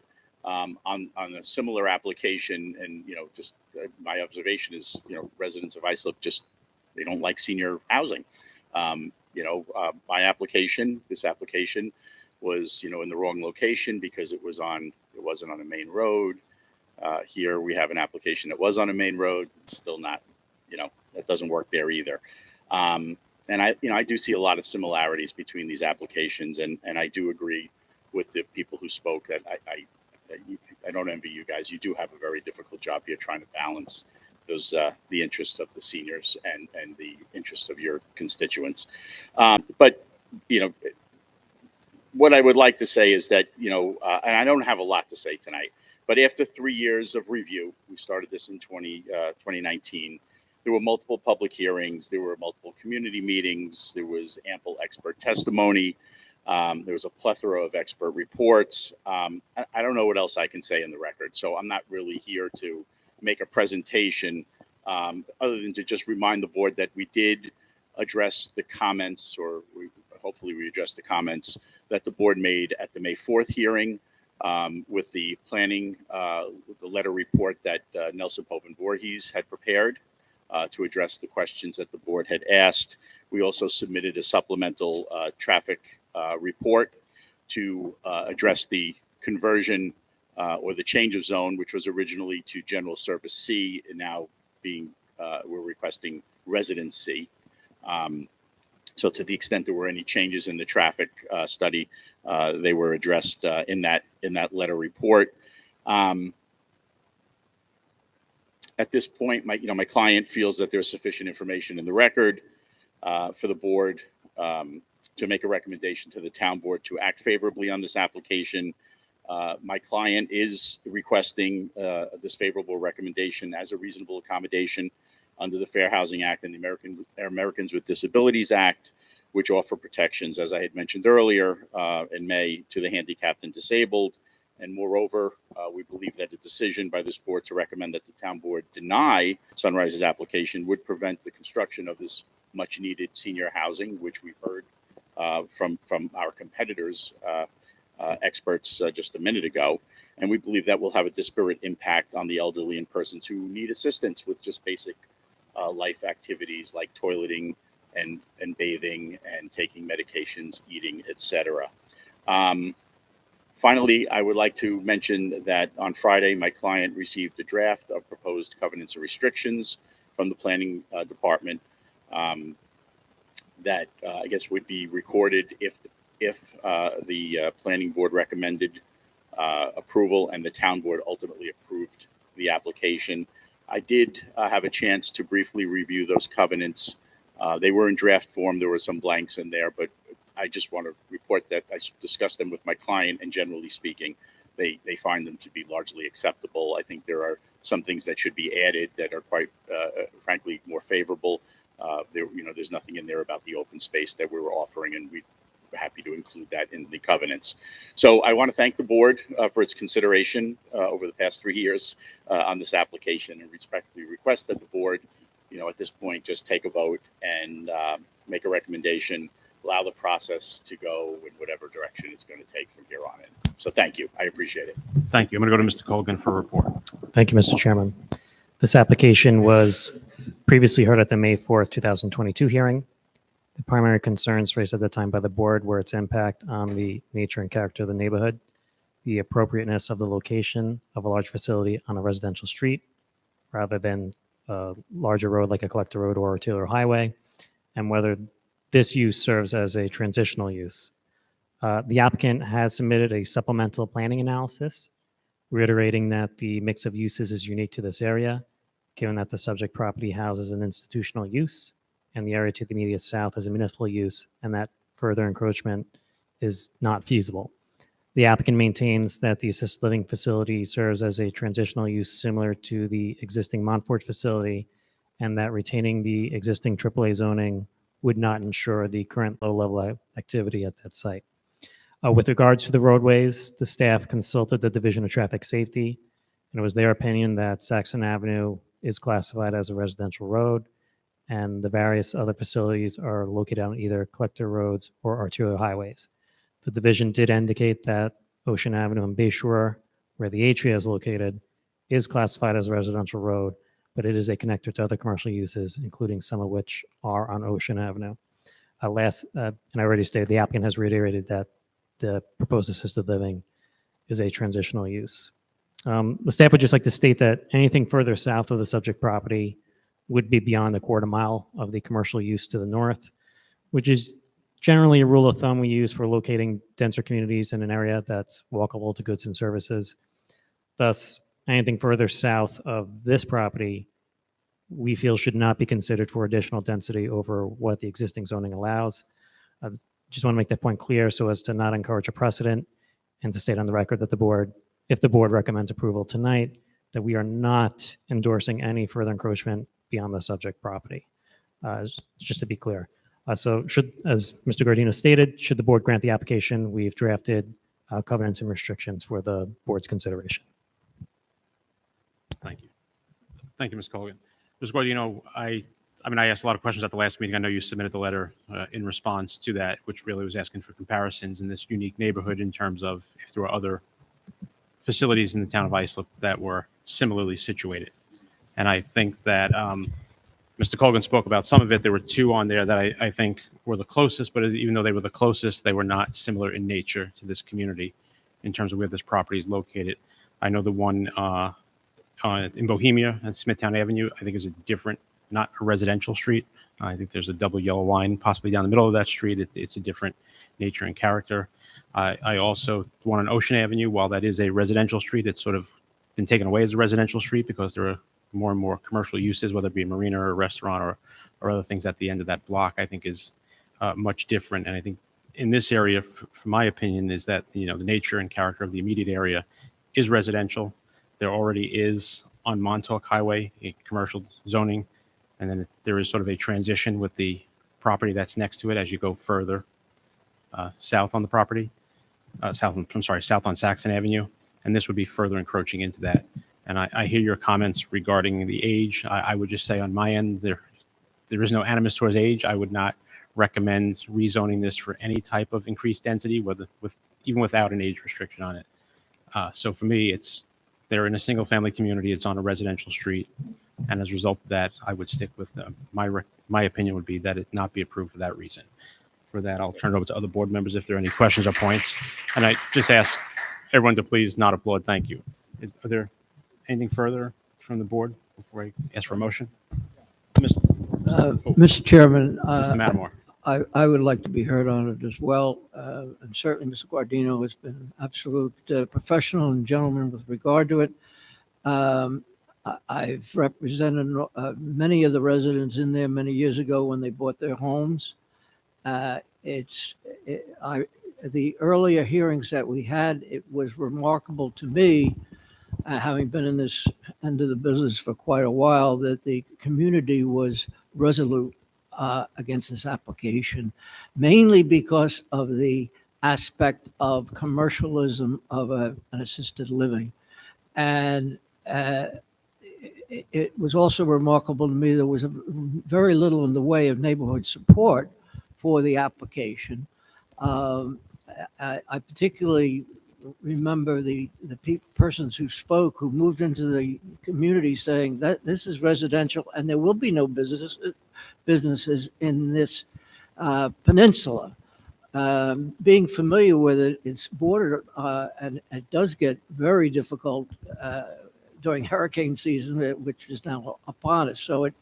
on a similar application, and just my observation is, residents of Islip just they don't like senior housing. My application, this application, was in the wrong location because it wasn't on a main road. Here we have an application that was on a main road, still not, that doesn't work there either. And I do see a lot of similarities between these applications, and I do agree with the people who spoke that I don't envy you guys. You do have a very difficult job here trying to balance those the interests of the seniors and the interests of your constituents. But what I would like to say is that and I don't have a lot to say tonight, but after 3 years of review, we started this in 2019. There were multiple public hearings. There were multiple community meetings. There was ample expert testimony. There was a plethora of expert reports. I don't know what else I can say in the record. So I'm not really here to make a presentation other than to just remind the board that we did address the comments, or hopefully we addressed the comments that the board made at the May 4th hearing with the planning, the letter report that Nelson Pope and Voorhees had prepared to address the questions that the board had asked. We also submitted a supplemental traffic report to address the conversion or the change of zone, which was originally to General Service C, and now we're requesting Residence C. So to the extent there were any changes in the traffic study, they were addressed in that letter report. At this point, my client feels that there's sufficient information in the record for the board to make a recommendation to the town board to act favorably on this application. My client is requesting this favorable recommendation as a reasonable accommodation under the Fair Housing Act and the Americans with Disabilities Act, which offer protections, as I had mentioned earlier, in May, to the handicapped and disabled. And moreover, we believe that a decision by this board to recommend that the town board deny Sunrise's application would prevent the construction of this much needed senior housing, which we've heard from our competitors, experts just a minute ago. And we believe that will have a disparate impact on the elderly and persons who need assistance with just basic life activities like toileting and bathing and taking medications, eating, etc. Finally, I would like to mention that on Friday, my client received a draft of proposed covenants and restrictions from the planning department that I guess would be recorded if the planning board recommended approval and the town board ultimately approved the application. I did have a chance to briefly review those covenants. They were in draft form. There were some blanks in there, but I just want to report that I discussed them with my client, and generally speaking, they find them to be largely acceptable. I think there are some things that should be added that are quite, frankly, more favorable. There's nothing in there about the open space that we were offering, and we're happy to include that in the covenants. So I want to thank the board for its consideration over the past 3 years on this application, and respectfully request that the board, at this point, just take a vote and make a recommendation, allow the process to go in whatever direction it's going to take from here on in. So thank you. I appreciate it. Thank you. I'm going to go to Mr. Colgan for a report. Thank you, Mr. Chairman. This application was previously heard at the May 4th, 2022 hearing. The primary concerns raised at the time by the board were its impact on the nature and character of the neighborhood, the appropriateness of the location of a large facility on a residential street rather than a larger road like a collector road or a Taylor highway, and whether this use serves as a transitional use. The applicant has submitted a supplemental planning analysis, reiterating that the mix of uses is unique to this area, given that the subject property houses an institutional use and the area to the immediate south as a municipal use, and that further encroachment is not feasible. The applicant maintains that the assisted living facility serves as a transitional use similar to the existing Montfort facility, and that retaining the existing AAA zoning would not ensure the current low-level activity at that site. With regards to the roadways, the staff consulted the Division of Traffic Safety, and it was their opinion that Saxon Avenue is classified as a residential road, and the various other facilities are located on either collector roads or arterial highways. The division did indicate that Ocean Avenue and Bayshore, where the Atria is located, is classified as a residential road, but it is a connector to other commercial uses, including some of which are on Ocean Avenue. And I already stated, the applicant has reiterated that the proposed assisted living is a transitional use. The staff would just like to state that anything further south of the subject property would be beyond the quarter mile of the commercial use to the north, which is generally a rule of thumb we use for locating denser communities in an area that's walkable to goods and services. Thus, anything further south of this property, we feel should not be considered for additional density over what the existing zoning allows. I just want to make that point clear so as to not encourage a precedent and to state on the record that the board, if the board recommends approval tonight, that we are not endorsing any further encroachment beyond the subject property. Just to be clear. So should, as Mr. Gardino stated, should the board grant the application, we've drafted covenants and restrictions for the board's consideration. Thank you. Thank you, Ms. Colgan. Ms. Guardino, I asked a lot of questions at the last meeting. I know you submitted the letter in response to that, which really was asking for comparisons in this unique neighborhood in terms of if there were other facilities in the town of Islip that were similarly situated. And I think that Mr. Colgan spoke about some of it. There were two on there that I think were the closest, but even though they were the closest, they were not similar in nature to this community in terms of where this property is located. I know the one in Bohemia at Smithtown Avenue, I think is a different, not a residential street. I think there's a double yellow line possibly down the middle of that street. It's a different nature and character. I also, the one on Ocean Avenue, while that is a residential street, it's sort of been taken away as a residential street because there are more and more commercial uses, whether it be a marina or a restaurant or other things at the end of that block, I think is much different. And I think in this area, from my opinion, is that, the nature and character of the immediate area is residential. There already is on Montauk Highway a commercial zoning, and then there is sort of a transition with the property that's next to it as you go further south on the property, south on Saxon Avenue, and this would be further encroaching into that. And I hear your comments regarding the age. I would just say on my end, there is no animus towards age. I would not recommend rezoning this for any type of increased density, even without an age restriction on it. So for me, they're in a single family community. It's on a residential street. And as a result of that, I would stick with my opinion would be that it not be approved for that reason. For that, I'll turn it over to other board members if there are any questions or points. And I just ask everyone to please not applaud. Thank you. Are there anything further from the board before I ask for a motion? Mr. Chairman, Mr. Matamore. I would like to be heard on it as well. And certainly Mr. Guardino has been an absolute professional and gentleman with regard to it. I've represented many of the residents in there many years ago when they bought their homes. The earlier hearings that we had, it was remarkable to me, having been in this end of the business for quite a while, that the community was resolute against this application, mainly because of the aspect of commercialism of an assisted living. And it was also remarkable to me there was very little in the way of neighborhood support for the application. I particularly remember the persons who spoke, who moved into the community, saying that this is residential and there will be no businesses in this peninsula. Being familiar with it, it's bordered and it does get very difficult during hurricane season, which is now upon us. So it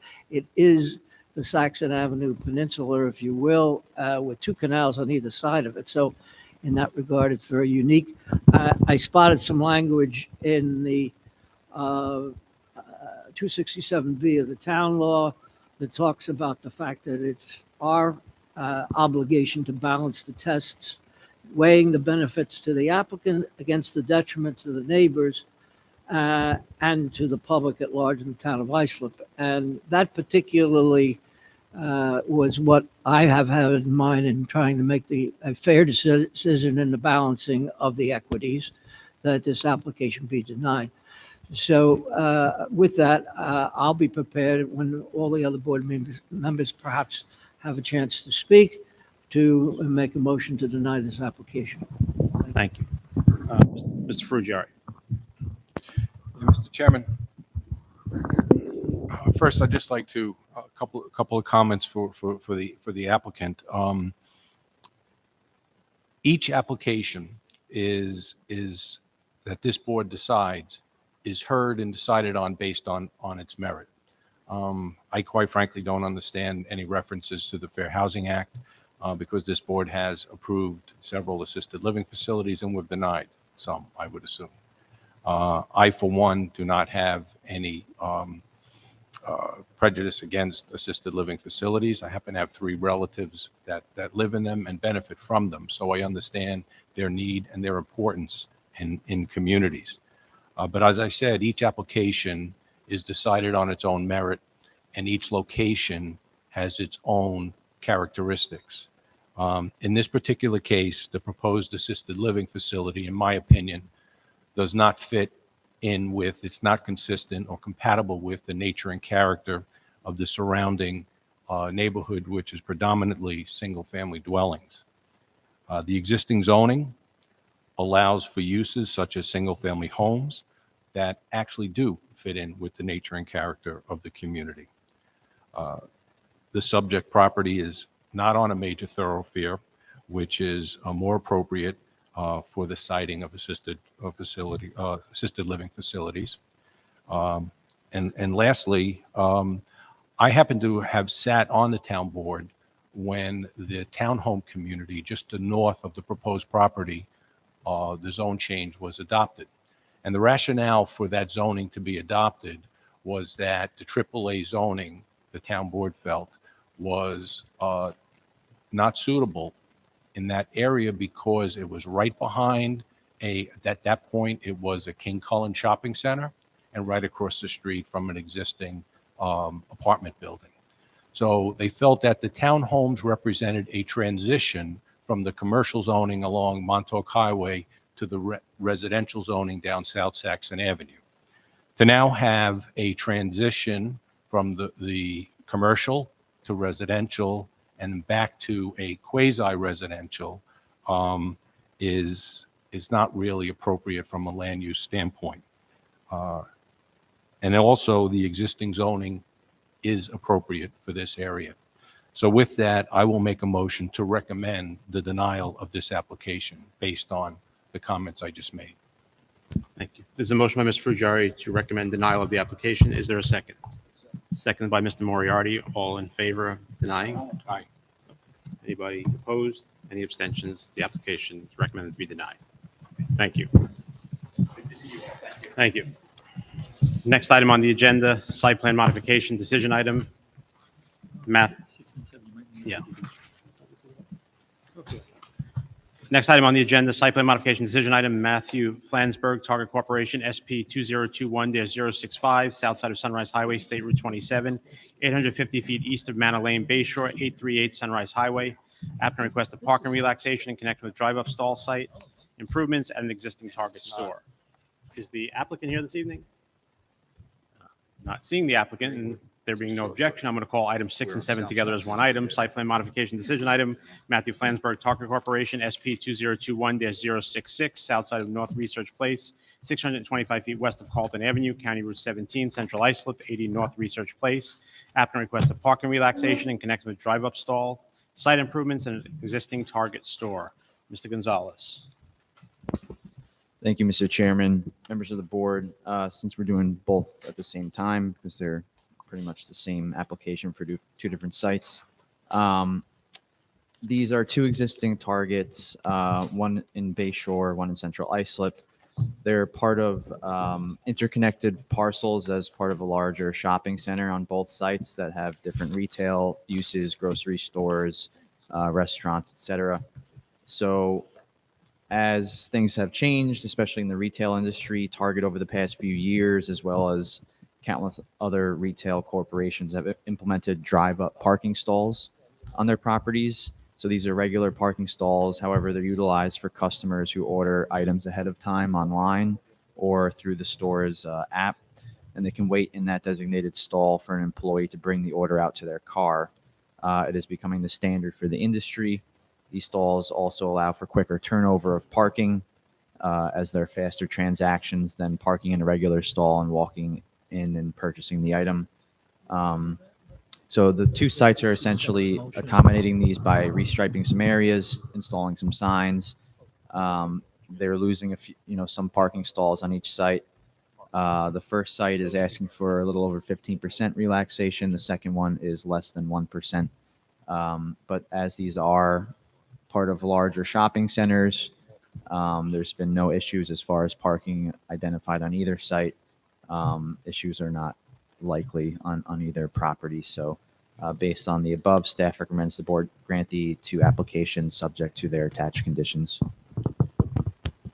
is the Saxon Avenue Peninsula, if you will, with two canals on either side of it. So in that regard, it's very unique. I spotted some language in the 267B of the town law that talks about the fact that it's our obligation to balance the tests, weighing the benefits to the applicant against the detriment to the neighbors and to the public at large in the town of Islip. And that particularly was what I have had in mind in trying to make a fair decision in the balancing of the equities, that this application be denied. So with that, I'll be prepared when all the other board members perhaps have a chance to speak to make a motion to deny this application. Thank you. Mr. Frugieri. Mr. Chairman, first, I'd just like to, a couple of comments for the applicant. Each application is that this board decides is heard and decided on based on its merit. I quite frankly don't understand any references to the Fair Housing Act because this board has approved several assisted living facilities and we've denied some, I would assume. I, for one, do not have any prejudice against assisted living facilities. I happen to have 3 relatives that live in them and benefit from them, so I understand their need and their importance in communities. But as I said, each application is decided on its own merit, and each location has its own characteristics. In this particular case, the proposed assisted living facility, in my opinion, does not fit in with, it's not consistent or compatible with the nature and character of the surrounding neighborhood, which is predominantly single-family dwellings. The existing zoning allows for uses such as single-family homes that actually do fit in with the nature and character of the community. The subject property is not on a major thoroughfare, which is more appropriate for the siting of assisted living facilities. And lastly, I happen to have sat on the town board when the townhome community just to the north of the proposed property, the zone change was adopted. And the rationale for that zoning to be adopted was that the AAA zoning, the town board felt, was not suitable in that area because it was right behind at that point, it was a King Cullen shopping center and right across the street from an existing apartment building. So they felt that the townhomes represented a transition from the commercial zoning along Montauk Highway to the residential zoning down South Saxon Avenue. To now have a transition from the commercial to residential and back to a quasi-residential is not really appropriate from a land use standpoint. And also the existing zoning is appropriate for this area. So with that, I will make a motion to recommend the denial of this application based on the comments I just made. Thank you. There's a motion by Mr. Frugieri to recommend denial of the application. Is there a second? Seconded by Mr. Moriarty. All in favor of denying? Aye. Anybody opposed? Any abstentions? The application is recommended to be denied. Thank you. Thank you. Next item on the agenda, site plan modification decision item. Yeah. Next item on the agenda, site plan modification decision item, Matthew Flansburgh, Target Corporation, SP 2021-065, south side of Sunrise Highway, State Route 27, 850 feet east of Manor Lane, Bay Shore, 838 Sunrise Highway. Applicant requests a parking relaxation in connection with drive-up stall site improvements at an existing Target store. Is the applicant here this evening? Not seeing the applicant, and there being no objection, I'm going to call items 6 and 7 together as one item. Site plan modification decision item, Matthew Flansburgh, Target Corporation, SP 2021-066, south side of North Research Place, 625 feet west of Carlton Avenue, County Route 17, Central Islip, 80 North Research Place. Applicant requests a parking relaxation in connection with drive-up stall, site improvements, and an existing Target store. Mr. Gonzalez. Thank you, Mr. Chairman, members of the board. Since we're doing both at the same time, because they're pretty much the same application for two different sites. These are two existing Targets, one in Bay Shore, one in Central Islip. They're part of interconnected parcels as part of a larger shopping center on both sites that have different retail uses, grocery stores, restaurants, etc. So as things have changed, especially in the retail industry, Target over the past few years, as well as countless other retail corporations, have implemented drive-up parking stalls on their properties. So these are regular parking stalls. However, they're utilized for customers who order items ahead of time online or through the store's app, and they can wait in that designated stall for an employee to bring the order out to their car. It is becoming the standard for the industry. These stalls also allow for quicker turnover of parking, as they're faster transactions than parking in a regular stall and walking in and purchasing the item. So the two sites are essentially accommodating these by restriping some areas, installing some signs. They're losing a few, some parking stalls on each site. The first site is asking for a little over 15% relaxation. The second one is less than 1%. But as these are part of larger shopping centers, there's been no issues as far as parking identified on either site. Issues are not likely on either property. So based on the above, staff recommends the board grant the two applications subject to their attached conditions.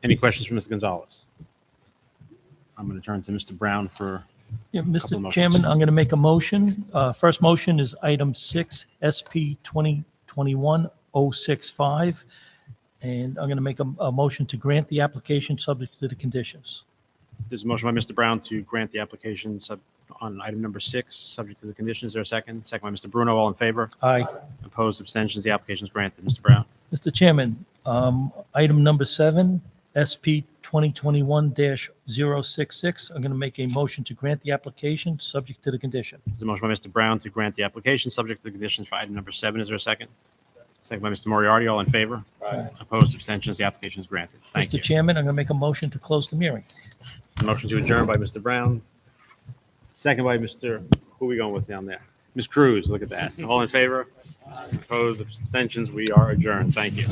Any questions from Ms. Gonzalez? I'm going to turn to Mr. Brown for Yeah, couple of Mr. motions. Chairman, I'm going to make a motion. First motion is item 6, SP 2021-065. And I'm going to make a motion to grant the application subject to the conditions. There's a motion by Mr. Brown to grant the application on item number 6, subject to the conditions. Is there a second? Second by Mr. Bruno. All in favor? Aye. Opposed? Abstentions? The application is granted. Mr. Brown. Mr. Chairman, item number 7, SP 2021-066. I'm going to make a motion to grant the application subject to the condition. There's a motion by Mr. Brown to grant the application subject to the conditions for item number 7. Is there a second? Second by Mr. Moriarty. All in favor? Aye. Opposed? Abstentions? The application is granted. Thank you. Mr. Chairman, I'm going to make a motion to close the hearing. Motion to adjourn by Mr. Brown. Second by Mr. Who are we going with down there? Ms. Cruz. Look at that. All in favor? Opposed? Abstentions? We are adjourned. Thank you.